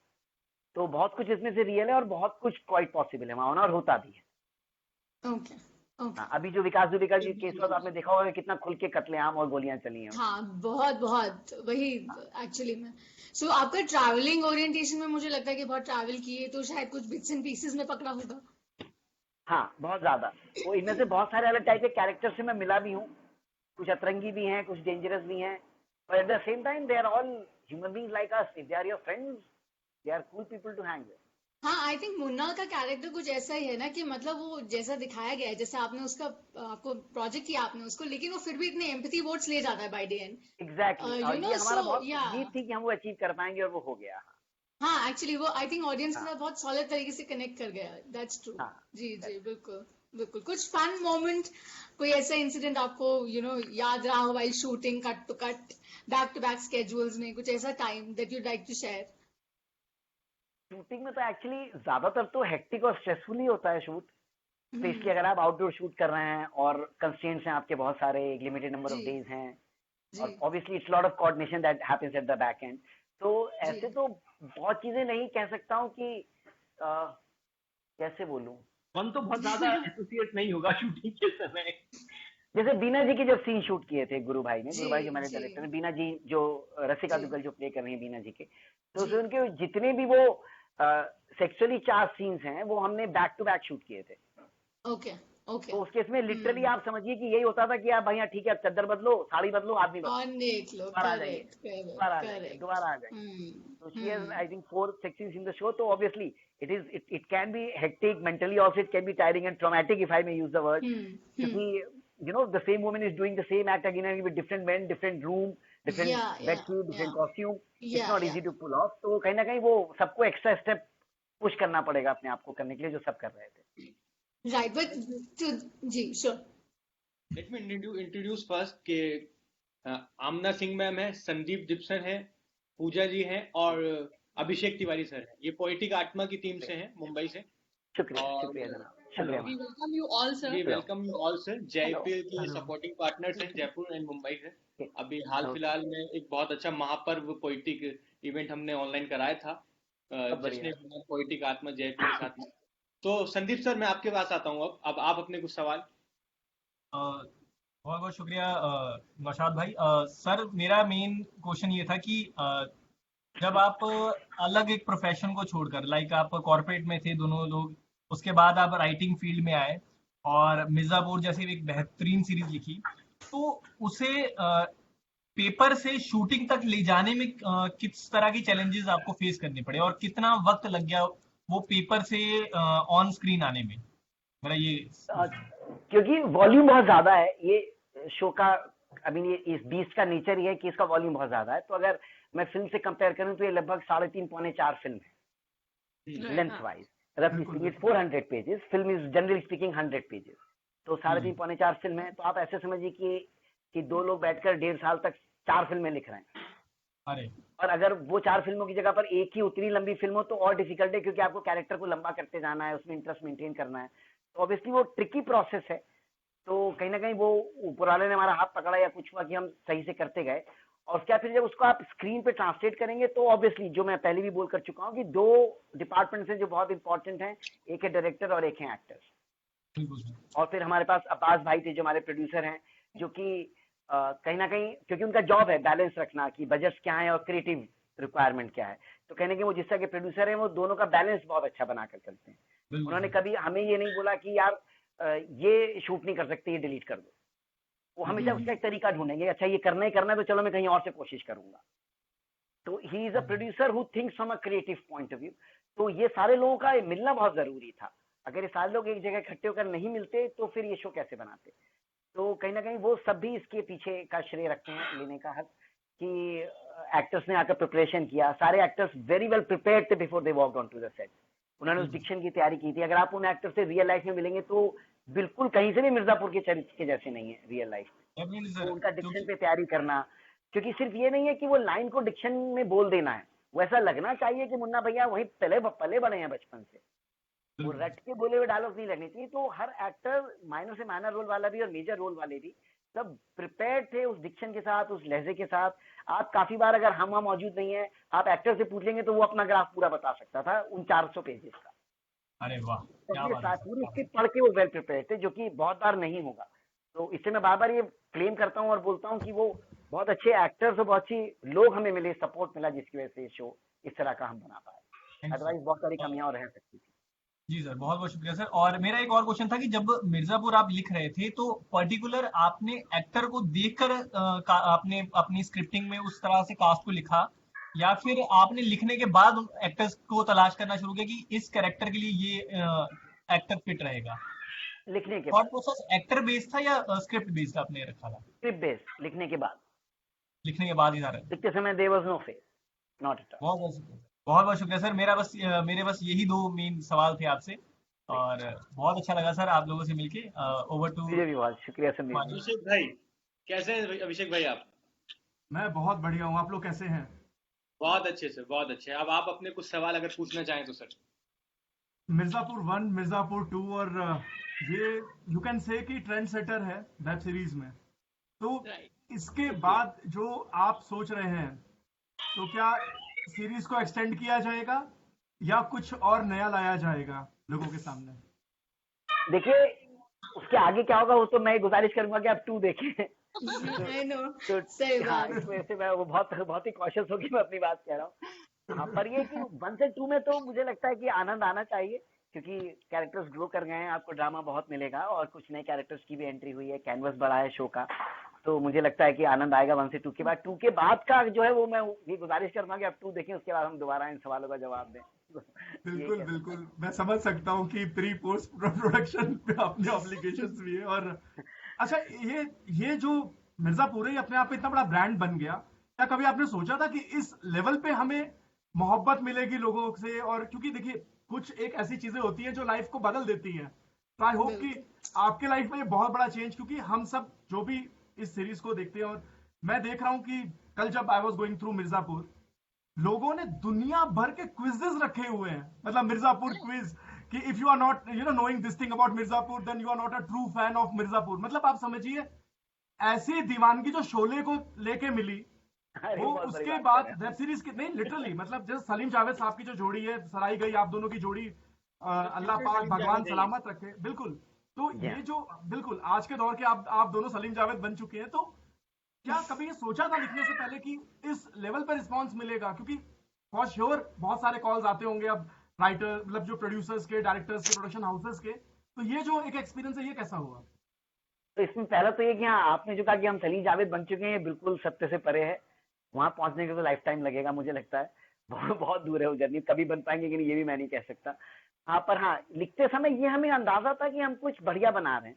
तो बहुत कुछ इसमें से रियल है और बहुत कुछ क्वाइट पॉसिबल है वहाँ, और होता भी है। ओके ओके हाँ, अभी जो विकास दुबे का केस हुआ तो आपने देखा होगा कितना खुल के कत्लेआम और गोलियां चली हैं। हाँ बहुत बहुत वही एक्चुअली में। सो आपका ट्रैवलिंग ओरिएंटेशन में मुझे लगता है कि बहुत ट्रैवल किए तो शायद कुछ बिट्स एंड पीसेस में पकड़ा होगा। हाँ, बहुत ज्यादा। वो इनमें से बहुत सारे अलग टाइप के कैरेक्टर से मैं मिला भी हूँ, कुछ अतरंगी भी हैं, कुछ डेंजरस भी हैं, but at the same time they are all human beings like us. If they are your friends, they are cool people to hang with. हाँ आई थिंक मुन्ना का कैरेक्टर कुछ ऐसा ही है ना कि मतलब वो जैसा दिखाया गया है, जैसे आपने उसका आपको प्रोजेक्ट किया आपने उसको, लेकिन वो फिर भी इतने एम्पैथी वोट्स ले जाता है by the and, Exactly. You और नो। ये हमारा सो बहुत या उम्मीद थी कि हम वो अचीव कर पाएंगे और वो हो गया। हाँ एक्चुअली वो आई थिंक ऑडियंस के हाँ साथ बहुत सॉलिड तरीके से कनेक्ट कर गया, दैट्स ट्रू। हाँ जी जी बिल्कुल बिल्कुल। कुछ फन मोमेंट, कोई ऐसा इंसिडेंट आपको याद रहा हो while shooting cut to cut back to back schedules में, कुछ ऐसा time that you'd like to share? Shooting में तो एक्चुअली ज्यादातर तो हेक्टिक और स्ट्रेसफुल ही होता है शूट, स्पेशली अगर आप आउटडोर शूट कर रहे हैं और कंस्ट्रेंट्स हैं आपके बहुत सारे, एक लिमिटेड नंबर ऑफ जी डेज हैं, और जी obviously it's lot of coordination that happens at the back end. तो जी ऐसे तो बहुत चीजें नहीं कह सकता हूँ कि कैसे बोलूं। वन तो बहुत ज्यादा एसोसिएट नहीं होगा शूटिंग के समय। जैसे बीना जी के जब सीन शूट किए थे गुरु भाई ने, जी गुरु भाई जो मेरे जी डायरेक्टर हैं, बीना जी जो रसिका जी दुग्गल जो प्ले कर रही है बीना जी के, तो जी उसमें उनके जितने भी वो सेक्सुअली चार्ज सीन्स हैं वो हमने बैक टू बैक शूट किए थे। ओके ओके तो उसके इसमें लिटरली आप समझिए कि यही होता था कि आप भैया ठीक है अब चादर बदलो, साड़ी बदलो, आदमी बदलो, और देख लो, दोबारा आ जाइए, करेक्ट करेक्ट दोबारा आ जाइए, करेक्ट। दोबारा आ जाइए। So she has, I think, 4 sections in the show. So obviously, it can be hectic mentally. Also, it can be tiring and traumatic, if I may use the word. क्योंकि the same woman is doing the same act again and again with different men, different room, different या या bedsheet, different या costume. It's या not या easy to pull off. तो कहीं ना कहीं वो सबको extra step push करना पड़ेगा अपने आप को करने के लिए, जो सब कर रहे थे। राइट बट जी sure. Let me introduce first के आमना सिंह मैम है, संदीप जिप्सन है, पूजा जी हैं और अभिषेक तिवारी सर हैं। ये पोएटिक आत्मा की टीम से हैं, मुंबई से। शुक्रिया और शुक्रिया जनाब, शुक्रिया We ma'am. welcome you all, sir. We welcome you all sir. JPL की हेलो सपोर्टिंग पार्टनर्स हैं जयपुर एंड मुंबई से। अभी हाल ओके, फिलहाल में एक बहुत अच्छा महापर्व पोएटिक इवेंट हमने ऑनलाइन कराया था, सब बढ़िया। जश्न पोएटिक आत्मा जयपुर के साथ में। तो संदीप सर, मैं आपके पास आता हूँ अब आप अपने कुछ सवाल। बहुत बहुत शुक्रिया नौशाद भाई। सर मेरा मेन क्वेश्चन ये था कि जब आप अलग एक प्रोफेशन को छोड़कर, लाइक आप कॉर्पोरेट में थे दोनों लोग, उसके बाद आप राइटिंग फील्ड में आए और मिर्जापुर जैसी एक बेहतरीन सीरीज लिखी, तो उसे पेपर से शूटिंग तक ले जाने में किस तरह की चैलेंजेस आपको फेस करने पड़े और कितना वक्त लग गया वो पेपर से ऑन स्क्रीन आने में? मेरा ये क्योंकि वॉल्यूम बहुत ज्यादा है ये शो का, अभी ये इस बीस्ट का नेचर ही है कि इसका वॉल्यूम बहुत ज्यादा है। तो अगर मैं फिल्म से कंपेयर करूं तो ये लगभग 3.5 पौने 4 फिल्म है लेंथ वाइज। रफली speaking 400 pages, film is generally speaking 100 pages, तो 3.5 पौने 4 फिल्म है। तो आप ऐसे समझिए कि 2 लोग बैठकर 1.5 साल तक 4 फिल्में लिख रहे हैं। अरे और अगर वो 4 फिल्मों की जगह पर एक ही उतनी लंबी फिल्म हो तो और डिफिकल्ट है, क्योंकि आपको कैरेक्टर को लंबा करते जाना है, उसमें इंटरेस्ट मेंटेन करना है। तो ऑब्वियसली वो ट्रिकी प्रोसेस है। तो कहीं ना कहीं वो ऊपर वाले ने हमारा हाथ पकड़ा या कुछ हुआ कि हम सही से करते गए, और क्या फिर जब उसको आप स्क्रीन पे ट्रांसलेट करेंगे तो ऑब्वियसली, जो मैं पहले भी बोल कर चुका हूँ कि 2 डिपार्टमेंट्स हैं जो बहुत इंपॉर्टेंट हैं, एक है डायरेक्टर और एक है एक्टर्स। और फिर हमारे पास अब्बास भाई थे जो हमारे प्रोड्यूसर हैं, जो कि कहीं ना कहीं, क्योंकि उनका जॉब है बैलेंस रखना कि बजट्स क्या है और क्रिएटिव रिक्वायरमेंट क्या है, तो कहने के वो जिस तरह के प्रोड्यूसर हैं वो दोनों का बैलेंस बहुत अच्छा बनाकर चलते हैं। उन्होंने कभी हमें ये नहीं बोला कि यार ये शूट नहीं कर सकते, ये डिलीट कर दो। वो हमेशा उसका एक तरीका ढूंढेंगे, अच्छा ये करना ही करना है तो चलो मैं कहीं और से कोशिश करूंगा। तो he is a producer who thinks from a creative point of view. तो ये सारे लोगों का मिलना बहुत जरूरी था। अगर ये सारे लोग एक जगह इकट्ठे होकर नहीं मिलते तो फिर ये शो कैसे बनाते। तो कहीं ना कहीं वो सब भी इसके पीछे का श्रेय रखते हैं, लेने का हक, कि एक्टर्स ने आकर प्रिपरेशन किया। सारे एक्टर्स वेरी वेल प्रिपेयर्ड थे before they walked on to the set. उन्होंने उस डिक्शन की तैयारी की थी। अगर आप उन एक्टर से रियल लाइफ में मिलेंगे तो बिल्कुल कहीं से भी मिर्जापुर के चरित्र के जैसे नहीं है रियल लाइफ में। तो उनका डिक्शन पे तैयारी करना, क्योंकि सिर्फ ये नहीं है कि वो लाइन को डिक्शन में बोल देना है, वो ऐसा लगना चाहिए कि मुन्ना भैया वहीं पले बड़े हैं बचपन से, वो रट के बोले हुए डायलॉग नहीं लगनी चाहिए। तो हर एक्टर, माइनर से माइनर रोल वाला भी और मेजर रोल वाले भी, सब प्रिपेयर्ड थे उस डिक्शन के साथ, उस लहजे के साथ। आप काफी बार अगर हम वहाँ मौजूद नहीं है, आप एक्टर से पूछ लेंगे तो वो अपना ग्राफ पूरा बता सकता था उन 400 पेजेस का। अरे वाह, क्या तो बात है। पूरी स्क्रिप्ट पढ़ के वो वेल प्रिपेयर्ड थे, जो कि बहुत बार नहीं होगा। तो इससे मैं बार बार ये क्लेम करता हूँ और बोलता हूँ कि वो बहुत अच्छे एक्टर्स और बहुत अच्छी लोग हमें मिले, सपोर्ट मिला, जिसकी वजह से ये शो इस तरह का हम बना पाए। अदरवाइज बहुत सारी कमियां और रह सकती थी। जी सर, बहुत बहुत शुक्रिया सर। और मेरा एक और क्वेश्चन था कि जब मिर्जापुर आप लिख रहे थे तो पर्टिकुलर आपने एक्टर को देखकर आपने अपनी स्क्रिप्टिंग में उस तरह से कास्ट को लिखा, या फिर आपने लिखने के बाद एक्टर्स को तलाश करना शुरू किया कि इस कैरेक्टर के लिए ये एक्टर फिट रहेगा? लिखने के थॉट बाद प्रोसेस एक्टर बेस्ड था या स्क्रिप्ट बेस्ड आपने रखा था? स्क्रिप्ट बेस्ड, लिखने के बाद। लिखने के बाद ही सारा? लिखते समय there was no face, not at all. बहुत बहुत शुक्रिया, बहुत बहुत शुक्रिया सर। मेरे बस यही दो मेन सवाल थे आपसे, और बहुत अच्छा लगा सर आप लोगों से मिलके। Over to. मुझे भी बहुत शुक्रिया सर। अभिषेक भाई कैसे हैं? अभिषेक भाई आप? मैं बहुत बढ़िया हूँ, आप लोग कैसे हैं? बहुत अच्छे सर, बहुत अच्छे। अब आप अपने कुछ सवाल अगर पूछना चाहें तो सर। मिर्जापुर 1, मिर्जापुर 2 और ये यू कैन से कि ट्रेंड सेटर है वेब सीरीज में। तो इसके बाद जो आप सोच रहे हैं, तो क्या सीरीज को एक्सटेंड किया जाएगा या कुछ और नया लाया जाएगा लोगों के सामने? देखिए उसके आगे क्या होगा वो तो मैं गुजारिश करूंगा कि आप 2 देखें। I know, तो सही हाँ, बात। इस वजह से मैं वो बहुत ही कॉशियस होकर मैं अपनी बात कह रहा हूँ। हाँ, पर ये कि 1 से 2 में तो मुझे लगता है कि आनंद आना चाहिए, क्योंकि कैरेक्टर्स ग्रो कर गए हैं, आपको ड्रामा बहुत मिलेगा और कुछ नए कैरेक्टर्स की भी एंट्री हुई है, कैनवस बढ़ा है शो का। तो मुझे लगता है कि आनंद आएगा 1 से 2 के बाद। 2 के बाद का जो है वो मैं ये गुजारिश करूंगा कि आप 2 देखें, उसके बाद हम दोबारा इन सवालों का जवाब दें। बिल्कुल बिल्कुल, मैं समझ सकता हूँ कि प्री पोस्ट प्रोडक्शन पे अपने ऑब्लिगेशंस भी है। और अच्छा, ये जो मिर्जापुर है अपने आप में इतना बड़ा ब्रांड बन गया, क्या कभी आपने सोचा था कि इस लेवल पे हमें मोहब्बत मिलेगी लोगों से? और क्योंकि देखिए कुछ एक ऐसी चीजें होती हैं जो लाइफ को बदल देती हैं, तो आई होप कि आपके लाइफ में ये बहुत बड़ा चेंज, क्योंकि हम सब जो भी इस सीरीज को देखते हैं, और मैं देख रहा हूँ कि कल जब I was going through Mirzapur, लोगों ने दुनिया भर के क्विजेस रखे हुए हैं, मतलब मिर्जापुर क्विज, कि if you are not knowing this thing about Mirzapur then you are not a true fan of Mirzapur. मतलब आप समझिए ऐसी दीवानगी जो शोले को लेके मिली, वो उसके बाद वेब सीरीज की नहीं, लिटरली मतलब जैसे सलीम जावेद साहब की जो जोड़ी है सराई गई, आप दोनों की जोड़ी अल्लाह पाक भगवान सलामत रखे। बिल्कुल, तो ये जो बिल्कुल आज के दौर के आप दोनों सलीम जावेद बन चुके हैं, तो क्या कभी ये सोचा था लिखने से पहले कि इस लेवल पर रिस्पांस मिलेगा? क्योंकि फॉर श्योर बहुत सारे कॉल्स आते होंगे अब राइटर, मतलब जो प्रोड्यूसर्स के, डायरेक्टर्स के, प्रोडक्शन हाउसेस के, तो ये जो एक एक्सपीरियंस है ये कैसा हुआ? तो इसमें पहला तो ये कि हाँ, आपने जो कहा कि हम सलीम जावेद बन चुके हैं, बिल्कुल सत्य से परे है। वहां पहुंचने के तो लाइफ टाइम लगेगा, मुझे लगता है बहुत दूर है वो जर्नी, कभी बन पाएंगे कि नहीं ये भी मैं नहीं कह सकता। हाँ, पर हाँ, लिखते समय ये हमें अंदाजा था कि हम कुछ बढ़िया बना रहे हैं,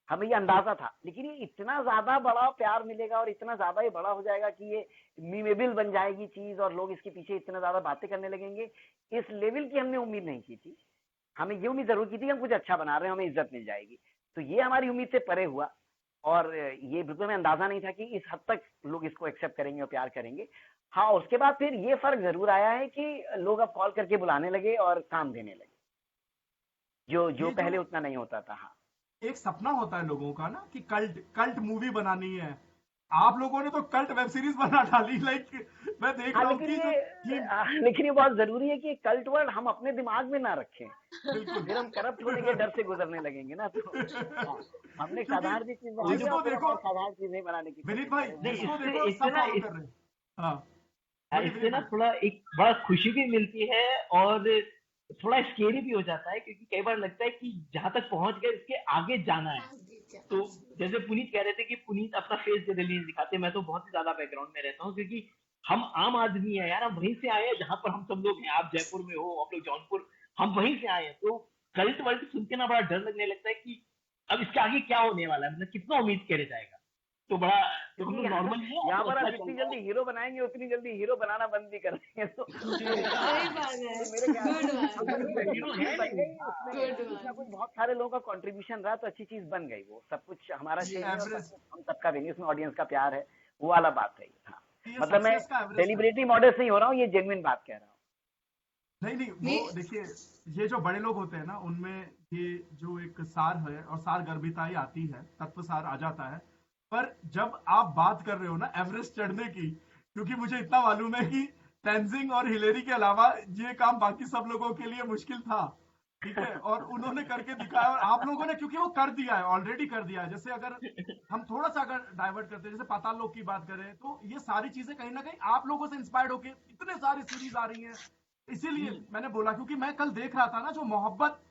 हमें ये अंदाजा था। लेकिन ये इतना ज्यादा बड़ा प्यार मिलेगा और इतना ज्यादा ये बड़ा हो जाएगा कि ये मीमेबल बन जाएगी चीज, और लोग इसके पीछे इतना ज्यादा बातें करने लगेंगे, इस लेवल की हमने उम्मीद नहीं की थी। हमें ये उम्मीद जरूर की थी कि हम कुछ अच्छा बना रहे हैं, हमें इज्जत मिल जाएगी। तो ये हमारी उम्मीद से परे हुआ, और ये बिल्कुल हमें अंदाजा नहीं था कि इस हद तक लोग इसको एक्सेप्ट करेंगे और प्यार करेंगे। हाँ, उसके बाद फिर ये फर्क जरूर आया है कि लोग अब कॉल करके बुलाने लगे और काम देने लगे, जो पहले उतना नहीं होता था। हाँ, एक सपना होता है लोगों का ना कि कल्ट मूवी बनानी है, आप लोगों ने तो कल्ट वेब सीरीज बना डाली। लाइक मैं देख रहा हूँ कि लेकिन ये बहुत जरूरी है कि कल्ट वर्ड हम अपने दिमाग में ना रखें, फिर हम करप्ट होने के डर से गुजरने लगेंगे ना। तो हमने साधारण चीज साधारण चीज नहीं बनाने की। विनीत भाई, इससे ना थोड़ा एक बड़ा खुशी भी मिलती है, और थोड़ा स्केरी भी हो जाता है, क्योंकि कई बार लगता है कि जहां तक पहुंच गए इसके आगे जाना है। तो जैसे पुनीत कह रहे थे कि पुनीत अपना फेस जनरली नहीं दिखाते, मैं तो बहुत ही ज्यादा बैकग्राउंड में रहता हूँ, क्योंकि हम आम आदमी है यार, हम वहीं से आए हैं जहां पर हम सब लोग हैं। आप जयपुर में हो, आप लोग जौनपुर, हम वहीं से आए हैं। तो कल्ट वर्ल्ट सुन के ना बड़ा डर लगने लगता है कि अब इसके आगे क्या होने वाला है, मतलब कितना उम्मीद करे जाएगा। तो बड़ा तो हम लोग नॉर्मल यहाँ पर आप जितनी जल्दी हीरो बनाएंगे उतनी जल्दी हीरो बनाना बंद भी कर देंगे। तो सही बात है, मेरे ख्याल गुड में वन, अगर हीरो चीज है बन गई लेकिन उसमें गुड कुछ ना वन। कुछ बहुत सारे लोगों का कंट्रीब्यूशन रहा तो अच्छी चीज बन गई। वो सब कुछ हमारा ये चाहिए और सब एवरेज, कुछ हम सबका देंगे, उसमें ऑडियंस का प्यार है, वो वाला बात है। हाँ, ये मतलब मैं सक्सेस का एवरेज है। डेलिबरेटली मॉडर्न नहीं हो रहा हूँ, ये जेन्युइन बात कह रहा हूँ। नहीं वो मे- देखिए, ये जो बड़े लोग होते हैं ना, उनमें ये जो एक सार है और सार गर्भिताई आती है, तत्व सार आ जाता है। पर जब आप बात कर रहे हो ना एवरेस्ट चढ़ने की, क्योंकि मुझे इतना मालूम है कि तेंजिंग और हिलेरी के अलावा ये काम बाकी सब लोगों के लिए मुश्किल था, ठीक है, और उन्होंने करके दिखाया। और आप लोगों ने, क्योंकि वो कर दिया है, ऑलरेडी कर दिया है। जैसे अगर हम थोड़ा सा अगर डाइवर्ट करते हैं, जैसे पाताल लोक की बात करें, तो ये सारी चीजें कहीं ना कहीं आप लोगों से इंस्पायर्ड होके इतने सारी सीरीज आ रही हैं। इसीलिए मैंने बोला, क्योंकि मैं कल देख रहा था ना, जो मोहब्बत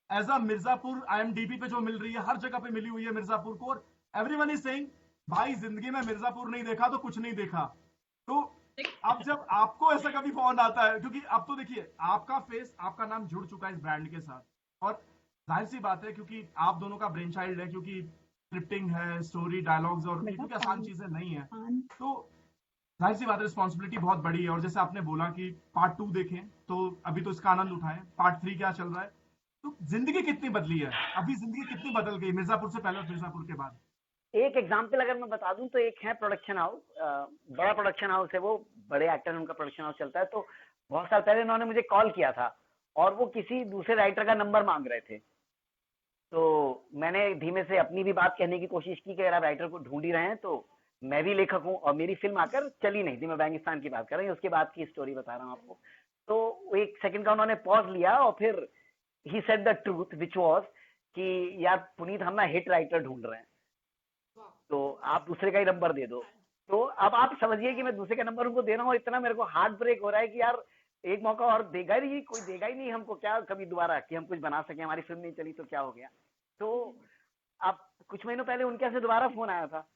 एज अ मिर्जापुर IMDb पे जो मिल रही है, हर जगह पे मिली हुई है मिर्जापुर को, और एवरीवन इज सेइंग भाई जिंदगी में मिर्जापुर नहीं देखा तो कुछ नहीं देखा। तो अब जब आपको ऐसा कभी फोन आता है, क्योंकि अब तो देखिए आपका फेस, आपका नाम जुड़ चुका है इस ब्रांड के साथ, और जाहिर सी बात है क्योंकि आप दोनों का ब्रेन चाइल्ड है, क्योंकि स्क्रिप्टिंग है, स्टोरी, डायलॉग्स, और क्योंकि आसान चीजें नहीं है, तो जाहिर सी बात है रिस्पॉन्सिबिलिटी बहुत बड़ी है। और जैसे आपने बोला कि पार्ट 2 देखें, तो अभी तो इसका आनंद उठाएं, पार्ट 3 क्या चल रहा है। तो जिंदगी कितनी बदली है, अभी जिंदगी कितनी बदल गई मिर्जापुर से पहले और मिर्जापुर के बाद। एक एग्जाम्पल अगर मैं बता दूं तो एक है प्रोडक्शन हाउस, बड़ा प्रोडक्शन हाउस है, वो बड़े एक्टर उनका प्रोडक्शन हाउस चलता है। तो बहुत साल पहले उन्होंने मुझे कॉल किया था और वो किसी दूसरे राइटर का नंबर मांग रहे थे। तो मैंने धीमे से अपनी भी बात कहने की कोशिश की कि अगर आप राइटर को ढूंढ ही रहे हैं तो मैं भी लेखक हूँ, और मेरी फिल्म आकर चली नहीं थी, मैं बैंगिस्तान की बात कर रहा हूँ, उसके बाद की स्टोरी बता रहा हूँ आपको। तो एक सेकंड का उन्होंने पॉज लिया और फिर he said the truth which was कि यार पुनीत, हम ना हिट राइटर ढूंढ रहे हैं, तो आप दूसरे का ही नंबर दे दो। तो अब आप समझिए कि मैं दूसरे का नंबर उनको दे रहा हूँ, इतना मेरे को हार्ट ब्रेक हो रहा है कि यार एक मौका और देगा ही नहीं, कोई देगा ही नहीं हमको क्या कभी दोबारा कि हम कुछ बना सके, हमारी फिल्म नहीं चली तो क्या हो गया। तो अब कुछ महीनों पहले उनके यहाँ से दोबारा फोन आया था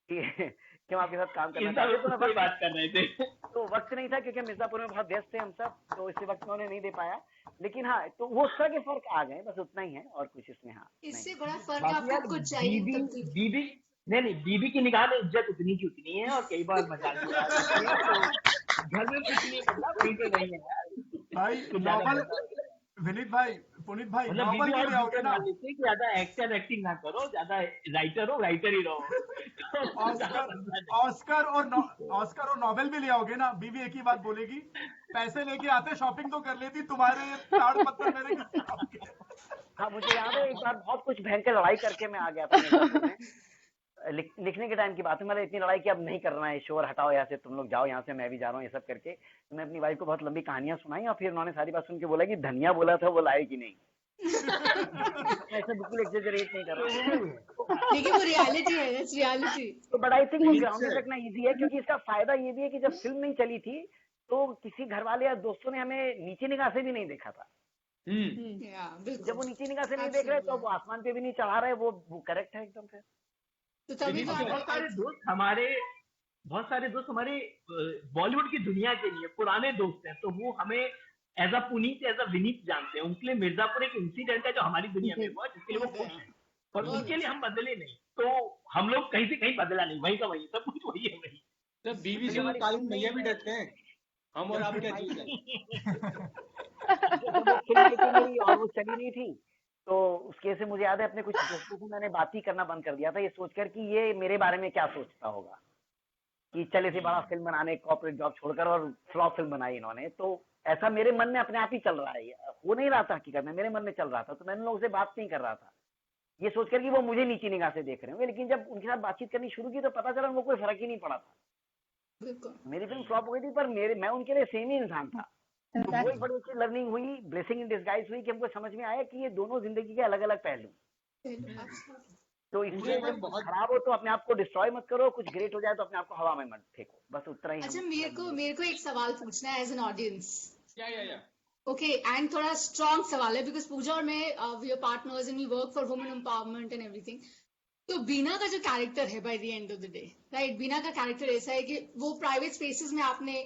कि हम आपके साथ काम करना चाहते हैं। तो मैं बात कर रहे थे, तो वक्त नहीं था क्योंकि मिर्जापुर में बहुत व्यस्त थे हम सब, तो इसी वक्त में उन्हें नहीं दे पाया। लेकिन हाँ, तो वो उस तरह के फर्क आ गए, बस उतना ही है और कुछ इसमें हाँ इससे बड़ा फर्क बाकी आपको यार कुछ चाहिए बीबी तब्दीली। बीबी नहीं, बीबी की निगाह में इज्जत उतनी की उतनी है, और कई बार मजाक भी उड़ा देती है। तो घर में कुछ नहीं बदला, वहीं पे नहीं है यार, भाई कुछ ज्यादा नॉवल, बदला नहीं है। विनीत भाई, पुनीत भाई, मतलब नॉवल बीबी भी और ले आओगे दूसरे ना, मान लेते हैं कि ज्यादा एक्टिंग ना करो, ज्यादा राइटर हो, राइटर ही रहो। तो ज्यादा बदला नहीं। ऑस्कर और नॉवेल भी ले आओगे ना, बीवी एक ही बात बोलेगी, पैसे लेके आते शॉपिंग तो कर लेती, तुम्हारे ताड़ पत्थर मेरे किसके काम के। हाँ, मुझे याद है एक बार बहुत कुछ भयंकर लड़ाई करके मैं आ गया था मिर्जापुर में। लिखने के टाइम की बात है, मैंने इतनी लड़ाई की अब नहीं करना है, शोर हटाओ यहाँ से, तुम लोग जाओ यहाँ से, मैं भी जा रहा हूँ, ये सब करके तो मैं अपनी वाइफ को बहुत लंबी कहानियां सुनाई और फिर उन्होंने सारी बात सुन के बोला कि धनिया बोला था वो लाए कि नहीं। मैं ऐसा बिल्कुल एक्सेजरेट नहीं कर रहा हूँ। देखिए वो रियलिटी है, दैट्स रियलिटी। तो बट आई थिंक वो ग्राउंडेड रखना इजी है, क्योंकि इसका फायदा ये भी है कि जब फिल्म नहीं चली थी तो किसी घर वाले या दोस्तों ने हमें नीचे निगाह से भी नहीं देखा था। या जब बिल्कुल, वो नीचे निगाह से नहीं देख रहे तो वो आसमान पे भी नहीं चढ़ा रहे, वो करेक्ट है एकदम से। तो तभी तो बहुत सारे दोस्त हमारे बॉलीवुड की दुनिया के लिए पुराने दोस्त हैं, तो वो हमें as a Puneet, as a Vineet जानते हैं। उनके लिए मिर्जापुर एक इंसिडेंट है जो हमारी दुनिया में हुआ, जिसके लिए वो खुश हैं, और उनके लिए हम बदले नहीं। तो हम लोग कहीं से कहीं बदला नहीं, वही का वही, सब कुछ वही है वही। तो बीवी से तो कालिन भैया भी डरते हैं, हम और आप क्या चीज है। जब वो फिल्म निकली मेरी और वो चली नहीं थी, तो उसके से मुझे याद है अपने कुछ दोस्तों से मैंने बात ही करना बंद कर दिया था, ये सोचकर कि ये मेरे बारे में क्या सोचता होगा कि चले से बड़ा फिल्म बनाने, कॉर्पोरेट जॉब छोड़कर, और फ्लॉप फिल्म बनाई इन्होंने। तो ऐसा मेरे मन में अपने आप ही चल रहा है, हो नहीं रहा था हकीकत में, मेरे मन में चल रहा था। तो मैं उन लोगों से बात नहीं कर रहा था ये सोचकर कि वो मुझे नीची निगाह से देख रहे होंगे। लेकिन जब उनके साथ बातचीत करनी शुरू की तो पता चला उनको कोई फर्क ही नहीं पड़ा था। मेरी फिल्म फ्लॉप हो गई थी पर मैं उनके लिए सेम ही इंसान था। तो वो एक बड़ी अच्छी लर्निंग हुई, ब्लेसिंग इन डिस्गाइज हुई कि हमको समझ में आया कि ये दोनों जिंदगी के अलग अलग पहलू। तो इसलिए जब खराब हो तो अपने आप को डिस्ट्रॉय मत करो, कुछ ग्रेट हो जाए तो अपने आप को हवा में मत फेंको, बस उतना ही। अच्छा, मेरे को एक सवाल पूछना है एज एन ऑडियंस। या ओके एंड थोड़ा स्ट्रॉन्ग सवाल है बिकॉज पूजा और मैं we are partners and we work for women empowerment and everything. तो बीना का जो कैरेक्टर है by the end of the day, right, Beena का कैरेक्टर ऐसा है कि वो प्राइवेट स्पेसेस में आपने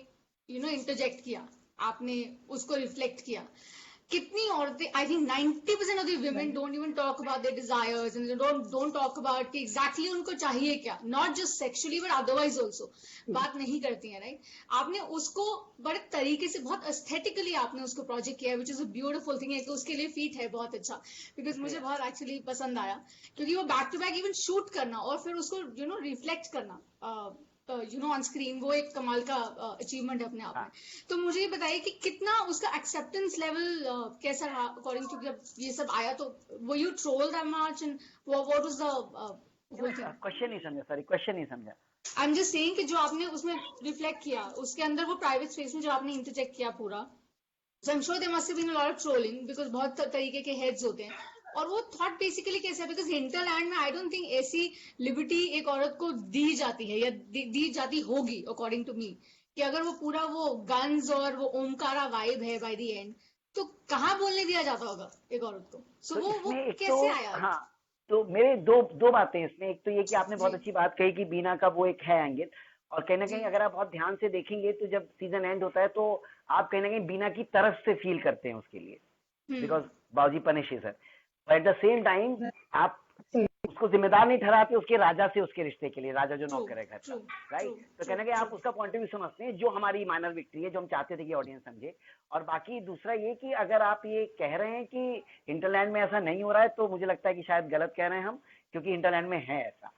इंटरजेक्ट किया, आपने उसको रिफ्लेक्ट किया। कितनी औरतें, I think 90% of the women don't even talk about their desires and don't talk about कि एग्जैक्टली उनको चाहिए क्या, not just sexually but otherwise also बात नहीं करती है, राइट। आपने उसको बड़े तरीके से बहुत एस्थेटिकली आपने उसको प्रोजेक्ट किया, which is a beautiful thing है। तो उसके लिए फीट है बहुत अच्छा, बिकॉज मुझे बहुत एक्चुअली पसंद आया, क्योंकि वो back to back even shoot करना और फिर उसको रिफ्लेक्ट करना ऑन स्क्रीन, वो एक कमाल का अचीवमेंट है अपने आप में। तो मुझे ये बताइए कि कितना उसका एक्सेप्टेंस लेवल कैसा रहा अकॉर्डिंग टू, जब ये सब आया तो वो you troll that much and what was the whole thing? Question नहीं समझा, सॉरी क्वेश्चन नहीं समझा। आई एम जस्ट सेइंग कि जो आपने उसमें रिफ्लेक्ट किया, उसके अंदर वो प्राइवेट स्पेस में जो आपने इंटरजेक्ट किया पूरा, so I am sure there must have been a lot of trolling because बहुत तरीके के हेड्स होते हैं। और वो थॉट बेसिकली कैसा है, बिकॉज हिंटरलैंड में आई डोंट थिंक ऐसी लिबर्टी एक औरत को दी जाती है या दी जाती होगी अकॉर्डिंग टू मी, कि अगर वो पूरा वो गन्स और वो ओमकारा वाइब है बाय द एंड, तो कहाँ बोलने दिया जाता होगा एक औरत को? सो वो कैसे आया? हाँ, तो मेरे दो बातें इसमें। एक तो ये कि आपने बहुत अच्छी बात कही कि बीना का वो एक है एंगल, और कहीं ना कहीं अगर आप बहुत ध्यान से देखेंगे तो जब सीजन एंड होता है तो आप कहीं ना कहीं बीना की तरफ से फील करते हैं उसके लिए, बिकॉज बाबूजी पनिशेस है। एट द सेम टाइम आप उसको जिम्मेदार नहीं ठहराते उसके राजा से उसके रिश्ते के लिए, राजा जो नौकर है घर का, राइट। तो कहना कि आप उसका पॉइंट ऑफ व्यू समझते हैं, जो हमारी माइनर विक्ट्री है, जो हम चाहते थे कि ऑडियंस समझे। और बाकी दूसरा ये कि अगर आप ये कह रहे हैं कि हिंटरलैंड में ऐसा नहीं हो रहा है, तो मुझे लगता है कि शायद गलत कह रहे हैं हम, क्योंकि हिंटरलैंड में है ऐसा,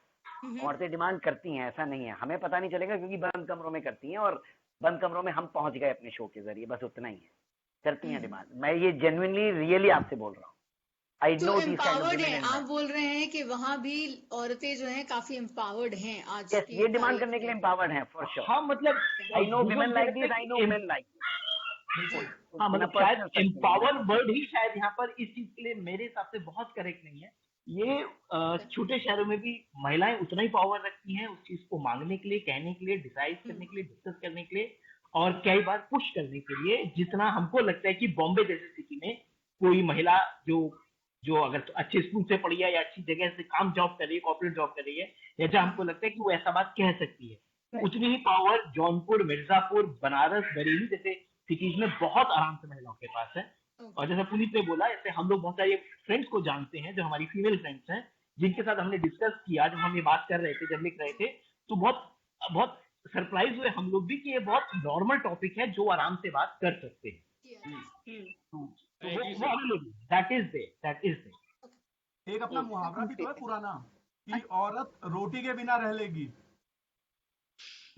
औरतें डिमांड करती हैं, ऐसा नहीं है। हमें पता नहीं चलेगा क्योंकि बंद कमरों में करती हैं, और बंद कमरों में हम पहुंच गए अपने शो के जरिए, बस उतना ही है, करती हैं डिमांड। मैं ये जेन्युइनली रियली आपसे बोल रहा हूँ। तो एम्पावर्ड है, आप बोल रहे हैं कि वहाँ भी औरतें जो हैं काफी एम्पावर्ड हैं आज। yes, ये डिमांड करने के लिए एम्पावर्ड हैं फॉर श्योर। हाँ, मतलब I know women like this, I know main like. हाँ, मतलब शायद एम्पावर वर्ड ही शायद यहाँ पर इस चीज के लिए मेरे हिसाब से बहुत करेक्ट नहीं है। ये छोटे शहरों में भी महिलाएं उतना ही पावर रखती हैं उस चीज को मांगने के लिए, कहने के लिए, डिसाइड करने के लिए, डिस्कस करने के लिए, और कई बार पुश करने के लिए, जितना हमको लगता है कि बॉम्बे जैसी सिटी में कोई महिला जो अगर अच्छे स्कूल से पढ़ी है या अच्छी जगह से काम जॉब कर रही है, कॉर्पोरेट जॉब कर रही है, या जहाँ हमको लगता है कि वो ऐसा बात कह सकती है, उतनी ही पावर जौनपुर, मिर्जापुर, बनारस, बरेली जैसे सिटीज में बहुत आराम से महिलाओं के पास है। और जैसे पुनीत ने बोला, जैसे हम लोग बहुत सारे फ्रेंड्स को जानते हैं जो हमारी फीमेल फ्रेंड्स हैं, जिनके साथ हमने डिस्कस किया, जब हम ये बात कर रहे थे, जब लिख रहे थे, तो बहुत सरप्राइज हुए हम लोग भी कि ये बहुत नॉर्मल टॉपिक है जो आराम से बात कर सकते हैं। That is there. एक अपना मुहावरा भी तो है पुराना कि औरत रोटी के बिना रह लेगी।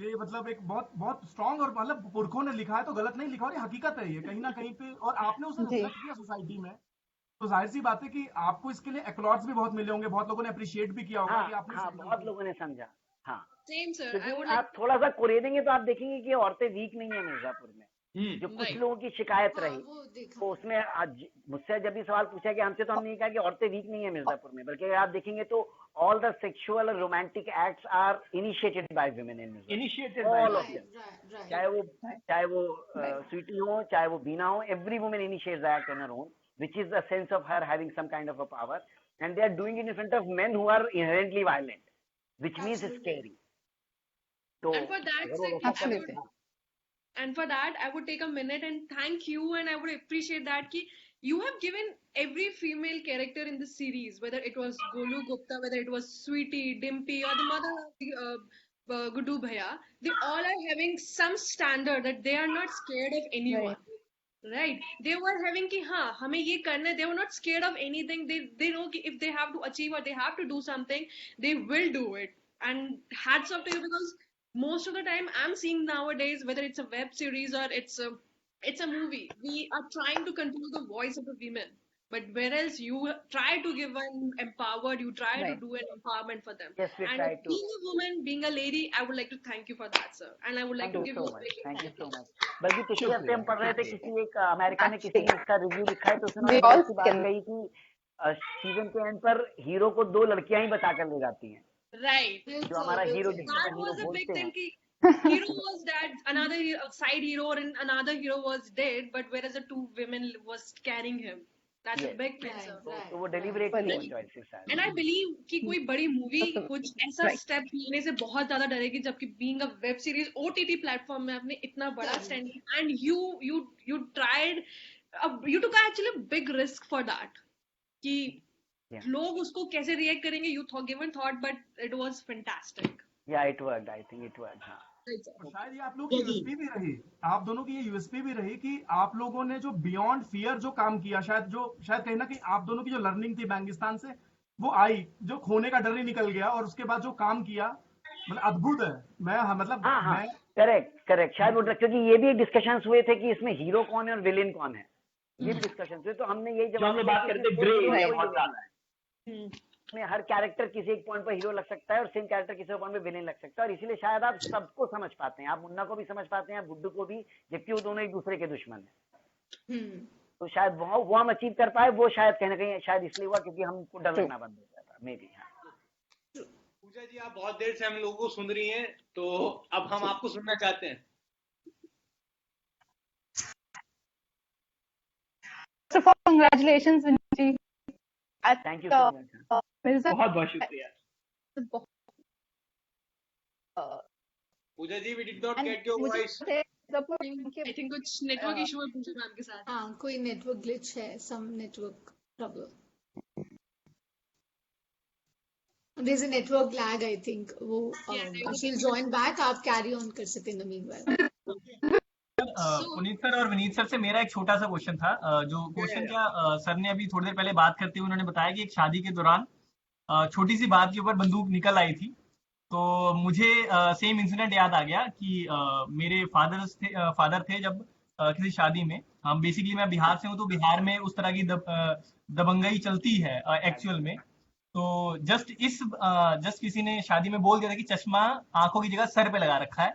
ये मतलब एक बहुत बहुत स्ट्रॉन्ग, और मतलब पुरखों ने लिखा है तो गलत नहीं लिखा, और ये हकीकत है ये कहीं ना कहीं पे, और आपने उसे रिफ्लेक्ट किया सोसाइटी में, तो जाहिर सी बात है कि आपको इसके लिए एक्लॉट्स भी बहुत मिले होंगे, बहुत लोगों ने अप्रिशिएट भी किया होगा कि आपने। हाँ, बहुत लोगों ने समझा। हाँ, सेम सर। आप थोड़ा सा कुरेदेंगे तो आप देखेंगे कि औरतें वीक नहीं है मिर्जापुर में। जो कुछ लोगों की शिकायत रही, तो उसमें आज मुझसे जब भी सवाल पूछा कि हमसे, तो हमने कहा कि औरतें वीक नहीं है मिर्जापुर में, बल्कि आप देखेंगे तो ऑल द सेक्सुअल और romantic acts are initiated by women in Mirzapur, all of them, चाहे वो स्वीटी हो, चाहे वो बीना हो, every women initiates the act on her own, which is the sense of her having some kind of a power, and they are doing it in front of men who are inherently violent, which means it's scary. So, and for that, I would take a minute and thank you, and I would appreciate that ki you have given every female character in the series, whether it was Golu Gupta, whether it was Sweetie, Dimpy, or the mother of Gudu Bhaiya, they all are having some standard that they are not scared of anyone. Right, they were having कि हाँ हमें ये करना है, they were not scared of anything. They know कि if they have to achieve or they have to do something, they will do it. And hats off to you, because most of the time I'm seeing nowadays, whether it's a web series or it's a movie, we are trying to control the voice of the women. But whereas you try to give an empowered, you try to do an empowerment for them. Yes, we and try to. being a woman, being a lady, I would like to thank you for that, sir. And I would like to give you a big thank you so much. बल्कि पिछले हफ्ते हम पढ़ रहे थे, किसी एक America में किसी ने इसका रिव्यू लिखा है, तो उसने अच्छी बात कही कि सीजन के एंड पर हीरो को 2 लड़कियां ही बचा कर ले जाती हैं। Right. जो हमारा hero That was a big thing. hero was dead, another side hero and another hero was dead, but whereas the two women was carrying him. That's a Yes. big thing, Right, sir. right, तो वो right. deliberately वो choice है शायद. And I believe कि कोई बड़ी movie कुछ ऐसा Right. स्टेप लेने से बहुत ज्यादा डरेगी, जबकि being a web series OTT platform में आपने इतना बड़ा Correct. स्टैंड लिया and you tried, you took actually a big risk for that कि Yeah. लोग उसको कैसे रिएक्ट करेंगे, you given thought, but it was fantastic. Yeah, it worked. I think it worked. हाँ. और शायद ये आप लोग की यूएसपी भी रही, आप दोनों की ये यूएसपी भी रही कि आप लोगों ने जो बियॉन्ड फियर जो काम किया, शायद कहीं ना कहीं आप दोनों की जो लर्निंग थी बैंगिस्तान से वो आई, जो खोने का डर ही निकल गया और उसके बाद जो काम किया, मतलब अद्भुत है. हाँ, करेक्ट. शायद वो क्योंकि ये भी डिस्कशंस हुए थे कि इसमें हीरो कौन है और विलेन कौन है, ये भी डिस्कशंस हुए, तो हमने यही जो हम लोग बात करते ग्रे एरिया बहुत ज्यादा है. में हर कैरेक्टर किसी एक पॉइंट पर हीरो लग सकता है और सेम कैरेक्टर किसी पॉइंट पे विलेन लग सकता है, और इसीलिए शायद आप सबको समझ पाते हैं, आप मुन्ना को भी समझ पाते हैं, गुड्डू को भी, जबकि वो दोनों एक दूसरे के दुश्मन है. तो शायद वो हम अचीव कर पाए, वो शायद कहीं ना कहीं शायद इसलिए हुआ क्योंकि हमको डर लगना बंद हो गया था, मे बी. पूजा जी, आप बहुत देर से हम लोगों को सुन रही हैं, तो अब हम आपको सुनना चाहते हैं. First of all, congratulations, Vinci. Thank you so much. बहुत बहुत शुक्रिया. पूजा जी, we did not get your voice. I think कुछ नेटवर्क इशू है पूजा मैम के साथ. हाँ, कोई नेटवर्क ग्लिच है, some network trouble. There's a network lag, I think. वो she'll join back. आप carry on कर सकते हैं in the meanwhile. Puneet sir और विनीत सर से मेरा एक छोटा सा क्वेश्चन था. जो क्वेश्चन क्या सर ने अभी थोड़ी देर पहले बात करते हुए उन्होंने बताया कि एक शादी के दौरान छोटी सी बात के ऊपर बंदूक निकल आई थी, तो मुझे सेम इंसिडेंट याद आ गया कि मेरे फादर थे जब किसी शादी में, हम बेसिकली मैं बिहार से हूँ, तो बिहार में उस तरह की दबंगई चलती है एक्चुअल में. तो जस्ट किसी ने शादी में बोल दिया था कि चश्मा आंखों की जगह सर पे लगा रखा है,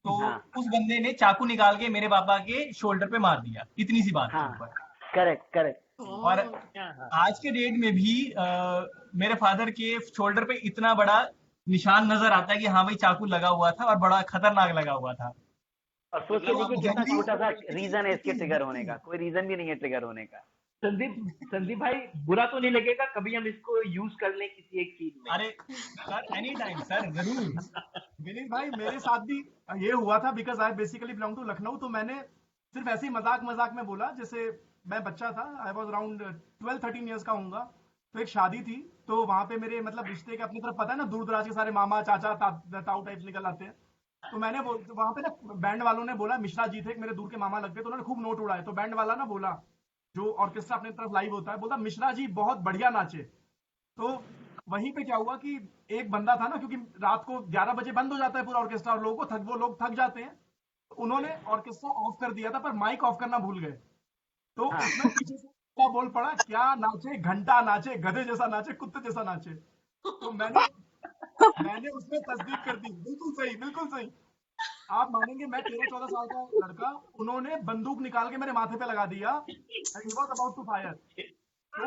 तो उस बंदे ने चाकू निकाल के मेरे पापा के शोल्डर पे मार दिया, इतनी सी बात के ऊपर. करेक्ट. और आज के डेट में भी मेरे फादर के शोल्डर पे इतना बड़ा निशान नजर आता है कि हाँ भाई चाकू लगा हुआ था और बड़ा खतरनाक लगा हुआ था. और सोच के देखिए कितना छोटा सा रीजन है इसके ट्रिगर होने का, कोई रीजन भी नहीं है ट्रिगर होने का. संदीप भाई, बुरा तो नहीं लगेगा कभी हम इसको यूज कर लें किसी एक चीज में? अरे सर, एनी टाइम सर, जरूर. विनीत भाई, मेरे साथ भी ये हुआ था, because I basically belong to Lucknow. तो मैंने सिर्फ ऐसे ही मजाक में बोला, जैसे मैं बच्चा था, आई वॉज अराउंड 12-13 ईयर्स का होऊंगा, तो एक शादी थी, तो वहां पे मेरे मतलब रिश्ते के अपनी तरफ पता है ना, दूर दराज के सारे मामा चाचा ताऊ टाइप निकल आते हैं. तो मैंने वहां पे ना बैंड वालों ने बोला, मिश्रा जी थे मेरे दूर के मामा लगते, तो उन्होंने खूब नोट उड़ाए. तो बैंड वाला ना बोला, जो ऑर्केस्ट्रा अपनी तरफ लाइव होता है, बोलता मिश्रा जी बहुत बढ़िया नाचे. तो वहीं पे क्या हुआ कि एक बंदा था ना, क्योंकि रात को 11 बजे बंद हो जाता है पूरा ऑर्केस्ट्रा और वो लोग थक जाते हैं, तो उन्होंने ऑर्केस्ट्रा ऑफ कर दिया था पर माइक ऑफ करना भूल गए. तो उसमें पीछे से बोल पड़ा, क्या नाचे, घंटा नाचे, गधे जैसा नाचे, कुत्ते जैसा नाचे. तो मैंने उसमें तस्दीक कर दी, बिल्कुल सही. आप मानेंगे, मैं 13-14 साल का लड़का, उन्होंने बंदूक निकाल के मेरे माथे पे लगा दिया, and he was about to fire. तो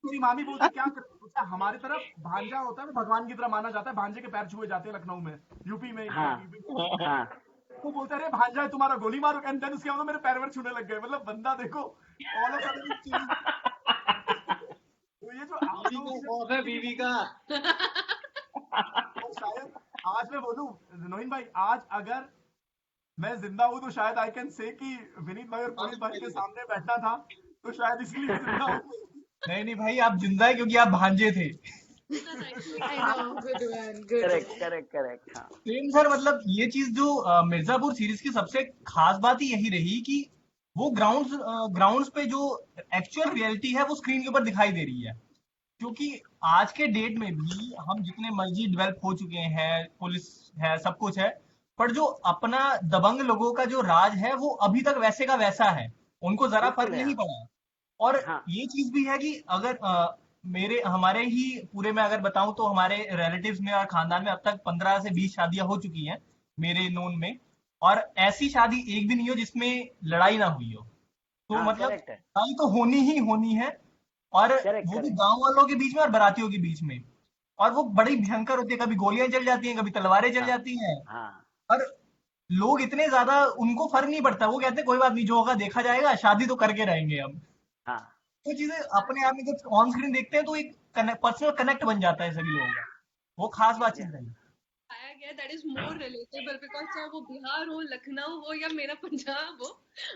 मेरी मामी बोलती क्या कर, हमारे तरफ भांजा होता है, भगवान की तरह माना जाता है, भांजे के पैर छुए जाते हैं लखनऊ में, यूपी में. तो बोलते अरे भांजा है तुम्हारा, गोली मारो. एंड देन उसके बाद मेरे पैर छूने लग गए. मतलब बंदा देखो, ऑल ऑफ सडन. तो ये जो बीवी का शायद आज मैं बोलूं नोइन भाई, आज अगर मैं जिंदा हूं तो शायद आई कैन से कि विनीत भाई और पुनीत भाई के सामने बैठना था, तो शायद इसलिए जिंदा हूं. नहीं भाई, आप जिंदा है क्योंकि आप भांजे थे. करेक्ट. सेम सर, मतलब ये चीज जो मिर्जापुर सीरीज की सबसे खास बात ही यही रही कि वो ग्राउंड्स पे जो एक्चुअल रियलिटी है वो स्क्रीन के ऊपर दिखाई दे रही है. क्योंकि आज के डेट में भी हम जितने मर्जी डेवलप हो चुके हैं, पुलिस है, सब कुछ है, पर जो अपना दबंग लोगों का जो राज है वो अभी तक वैसे का वैसा है, उनको जरा फर्क नहीं पड़ा. और ये चीज भी है कि अगर हमारे ही पूरे में अगर बताऊं तो हमारे रिलेटिव्स में और खानदान में अब तक 15 से 20 शादियां हो चुकी हैं मेरे नोन में, और ऐसी शादी एक भी नहीं हो जिसमें लड़ाई ना हुई हो. तो मतलब लड़ाई तो होनी ही होनी है, और वो भी गांव वालों के बीच में और बारातियों के बीच में. और वो बड़ी भयंकर होती है, कभी गोलियां चल जाती हैं, कभी तलवारें चल हाँ जाती हैं, हाँ और लोग इतने ज्यादा, उनको फर्क नहीं पड़ता, वो कहते हैं कोई बात नहीं, जो होगा देखा जाएगा, शादी तो करके रहेंगे हम। हाँ वो चीजें अपने आप में जब ऑन स्क्रीन देखते हैं तो एक पर्सनल कनेक्ट बन जाता है सभी लोगों का, वो खास बातचीत Yeah. नहीं। पाया गया that is more relatable because चाहे वो बिहार हो, लखनऊ हो या मेरा पंजाब हो,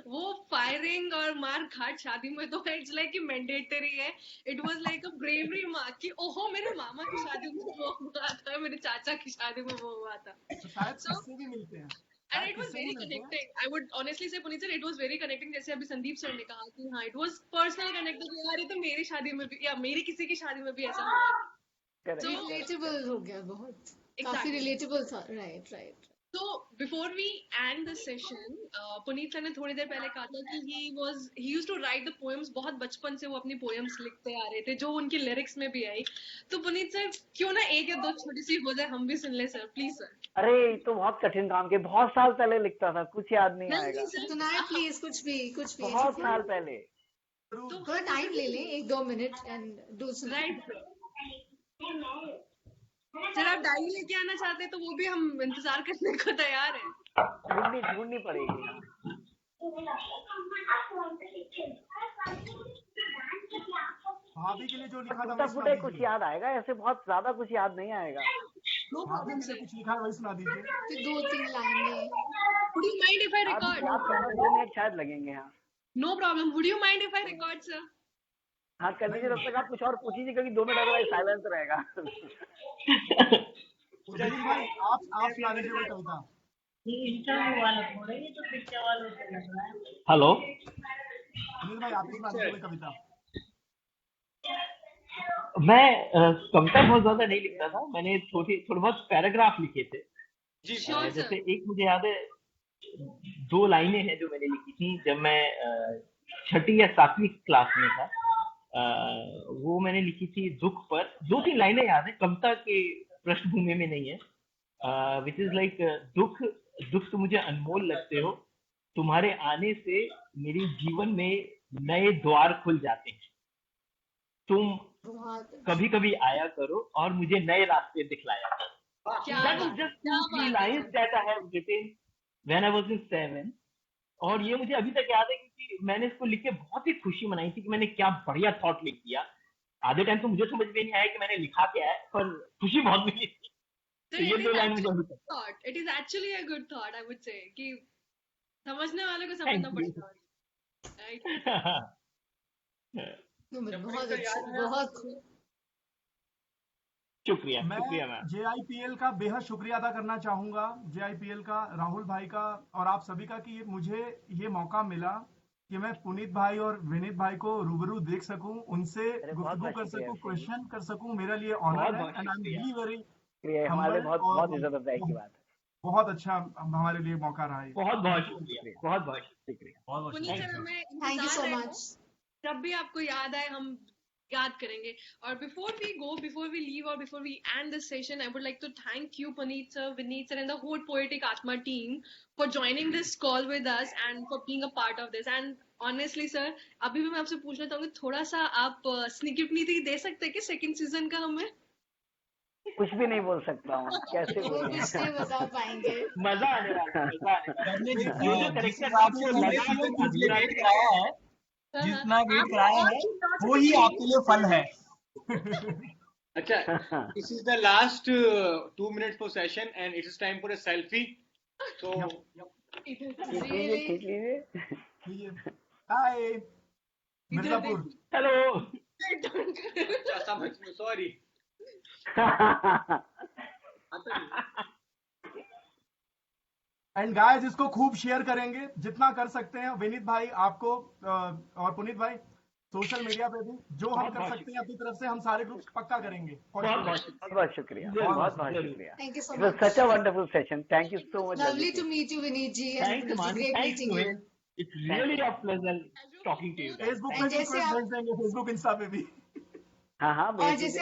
वो फायरिंग और मार घाट शादी में तो इट्स लाइक कि मैंडेटरी है। It was like a bravery mark कि ओहो मेरे मामा की शादी में वो हुआ था, मेरे चाचा की शादी में वो हुआ था। तो शायद So, किस्से भी मिलते हैं, and शायद it was किस्से भी very मिलते हैं। connecting. I would honestly say Puneet sir, it was very connecting. जैसे अभी संदीप सर ने कहा कि हाँ, it was personal connected कि यार ये तो मेरी शादी में भी या मेरी किसी की शादी में भी ऐसा हुआ है। Correct, So, correct. रिलेटेबल हो गया बहुत, काफी Exactly. रिलेटेबल था। Right right. So before we end the session, Puneet sir ने थोड़ी देर पहले कहा था कि he used to write the poems. बहुत बचपन से वो अपनी poems लिखते आ रहे थे, जो उनकी lyrics में भी आई। तो पुनीत सर क्यों ना एक या दो छोटी सी हो जाए, हम भी सुन ले सर, प्लीज सर। अरे ये तो बहुत कठिन काम के, बहुत साल पहले लिखता था, कुछ याद नहीं आएगा। नहीं सर, सुनाए प्लीज, कुछ भी बहुत साल पहले। थोड़ा टाइम ले लें, 1-2 मिनट एंड डू सुनाए। राइट सर, आप डायरी लेके आना चाहते हैं तो वो भी हम इंतजार करने को तैयार हैं। ढूंढनी पड़ेगी। भाभी के लिए जो लिखा था टूटा वो सुना फूटा कुछ दीजिए। याद आएगा, ऐसे बहुत ज्यादा कुछ याद नहीं आएगा। नो भाभी प्रॉब्लम के लिए सर। कुछ लिखा है वही सुना दीजिए। फिर 2-3 लाइनें। Would you mind if I आप रिकॉर्ड? याद करना 2 मिनट शायद लगेंगे। हाँ no problem, would you mind if I record sir? हाँ कर लीजिए, तब तक आप कुछ और पूछिए क्योंकि 2 मिनट अदरवाइज साइलेंस रहेगा। विनीत भाई आप सुना दीजिए कोई कविता। हेलो, विनीत भाई आप ही सुना दीजिए कोई कविता। मैं कविता बहुत ज्यादा नहीं लिखता था, मैंने थोड़े बहुत पैराग्राफ लिखे थे। जी Sure, sir. जैसे एक मुझे याद है, 2 लाइनें हैं जो मैंने लिखी थी जब मैं 6ठी या 7वीं क्लास में था। वो मैंने लिखी थी दुख पर। 2-3 लाइनें याद है, कविता के पृष्ठभूमि में नहीं है। विच इज लाइक, दुख तो मुझे अनमोल लगते हो, तुम्हारे आने से मेरे जीवन में नए द्वार खुल जाते हैं, तुम बहुत कभी कभी आया करो और मुझे नए रास्ते दिखलाया करो। क्या That बात was just क्या 2-3 बात है lines that I have written when I was in 7, और ये मुझे अभी तक याद है क्योंकि मैंने इसको लिख के बहुत ही खुशी मनाई थी कि मैंने क्या बढ़िया थॉट लिख दिया। आधे टाइम तो मुझे समझ में नहीं आया कि मैंने लिखा क्या है, पर खुशी बहुत मिली थी। सर, तो ये it 2 is लाइन मुझे अभी actually तक। a thought. It is actually a good thought, I would say, कि समझने वाले को समझना Thank you. पड़ेगा। Right? बहुत अच्छा, बहुत खूब। शुक्रिया मैं मैम। JIPL का बेहद शुक्रिया अदा करना चाहूंगा, JIPL का, राहुल भाई का और आप सभी का, कि मुझे ये मौका मिला कि मैं पुनीत भाई और विनीत भाई को रूबरू देख सकूं, उनसे गुफ्तगू कर सकूं, क्वेश्चन कर सकूं। मेरा लिए ऑनर है and I am really very हमारे लिए बहुत हम्बल, इज्जत अफजाई की बात है। बहुत अच्छा हमारे लिए मौका रहा है। बहुत शुक्रिया, बहुत शुक्रिया। पुनीत सर, हमें थैंक यू सो इंतजार है, मच। जब भी आपको याद आए हम याद करेंगे। और बिफोर वी लीव और before we end this session, I would like to thank you Puneet sir, Vineet sir and the whole poetic Aatma team for joining this call with us and for being a part of this. And honestly sir, अभी भी मैं आपसे पूछना चाहूंगी, थोड़ा सा आप sneak नीति दे सकते हैं कि सेकंड सीजन का हमें? कुछ भी नहीं बोल सकता हूँ, कैसे वो बोलूं? कुछ नहीं बता पाएंगे। मजा आने वाला है, मजा आने वाला है। जिस ये जो जिस करेक्टर हिसाब से आपको मैंने लगा सीजन वो के लिए पूरा वेट कराया है, जितना वेट कराया है, वो ही आपके लिए फल है। अच्छा, this is the last 2 minutes for session and it is time for a selfie. So खींच लीजिए। हाय मिर्जापुर। हेलो। अच्छा, समझ में, सॉरी। एंड गाइस, इसको खूब शेयर करेंगे जितना कर सकते हैं। विनीत भाई आपको और पुनीत भाई सोशल मीडिया पे भी जो हम कर सकते हैं अपनी तरफ से, हम सारे ग्रुप्स पक्का करेंगे। बहुत शुक्रिया, बहुत शुक्रिया। Thank you so It was much. such a wonderful session. Thank you so much. Lovely to meet you, Vineet ji. and Thanks, it was man. great Thanks, meeting you. Noel. It's really a pleasure talking to you guys. Facebook पे And भी जैसे request आप- भेज देंगे, Facebook Insta पे भी। हाँ और जैसे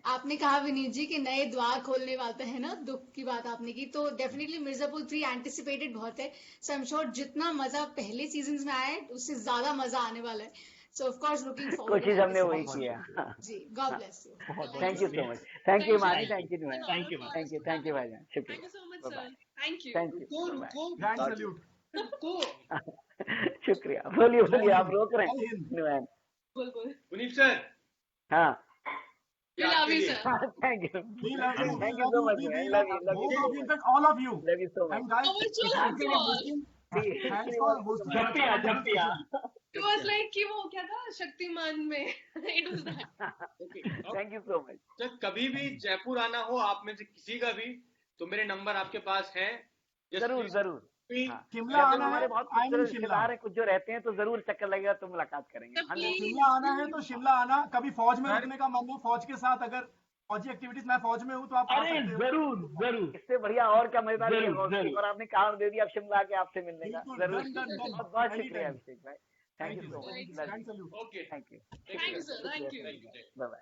आपने कहा विनीत जी कि नए द्वार खोलने वाले हैं ना, दुख की बात आपने की, तो डेफिनेटली मिर्जापुर 3 एंटिसिपेटेड बहुत है। सो आई एम श्योर जितना मजा पहले सीजन में आया है उससे ज्यादा मजा आने वाला है। So of course looking forward. कोशिश to हमने having वही this किया। opportunity. जी, God bless you. Thank you so so much. Much, thank you Thank मानी, you. Thank you Numan, Thank you, man. Thank you भाईजान, Thank शुक्रिया, you so much, bye sir. Bye, Thank you. Thank you, bye grand salute. रुको शुक्रिया, बोलिए जय बोलिए, आप हिंद, रोक रहे जय हैं हिंद। नुमान। बोल पुनीत सर हाँ, We love you, sir. Thank you, We love you, we thank you love so you, much, we love you, love love you both so of you, in much, fact all of you. Love you so much, And guys, Oh, which one thanks for was? hosting. Thank Thanks you for so hosting. Much. झप्पिया झप्पिया It was like कि वो क्या था शक्तिमान में It was that. Okay thank you so much. Sir कभी भी जयपुर आना हो आप में से किसी का भी तो मेरे नंबर आपके पास हैं जरूर जरूर, हाँ, शिमला या तो आना है, हमारे बहुत आई एम खूबसूरत शिमला। रिश्तेदार हैं कुछ जो रहते हैं, तो जरूर चक्कर लगेगा तो मुलाकात करेंगे। Sir, 100% please. शिमला आना है तो शिमला आना, कभी फौज में रुकने का मन है, फौज के साथ अगर फौजी एक्टिविटीज, मैं फौज में हूँ तो आप आ अरे सकते हो। जरूर जरूर इससे बढ़िया और क्या मजेदार है, जरूर, जरूर। और आपने काम दे दिया, अब शिमला के आपसे मिलने का, बिल्कुल, जरूर। done, done, done. बहुत बहुत Anytime. शुक्रिया अभिषेक भाई, thank you so Thank much, you. Thanks a lot. Okay thank you, Thank you, sir. Thank you. Bye bye.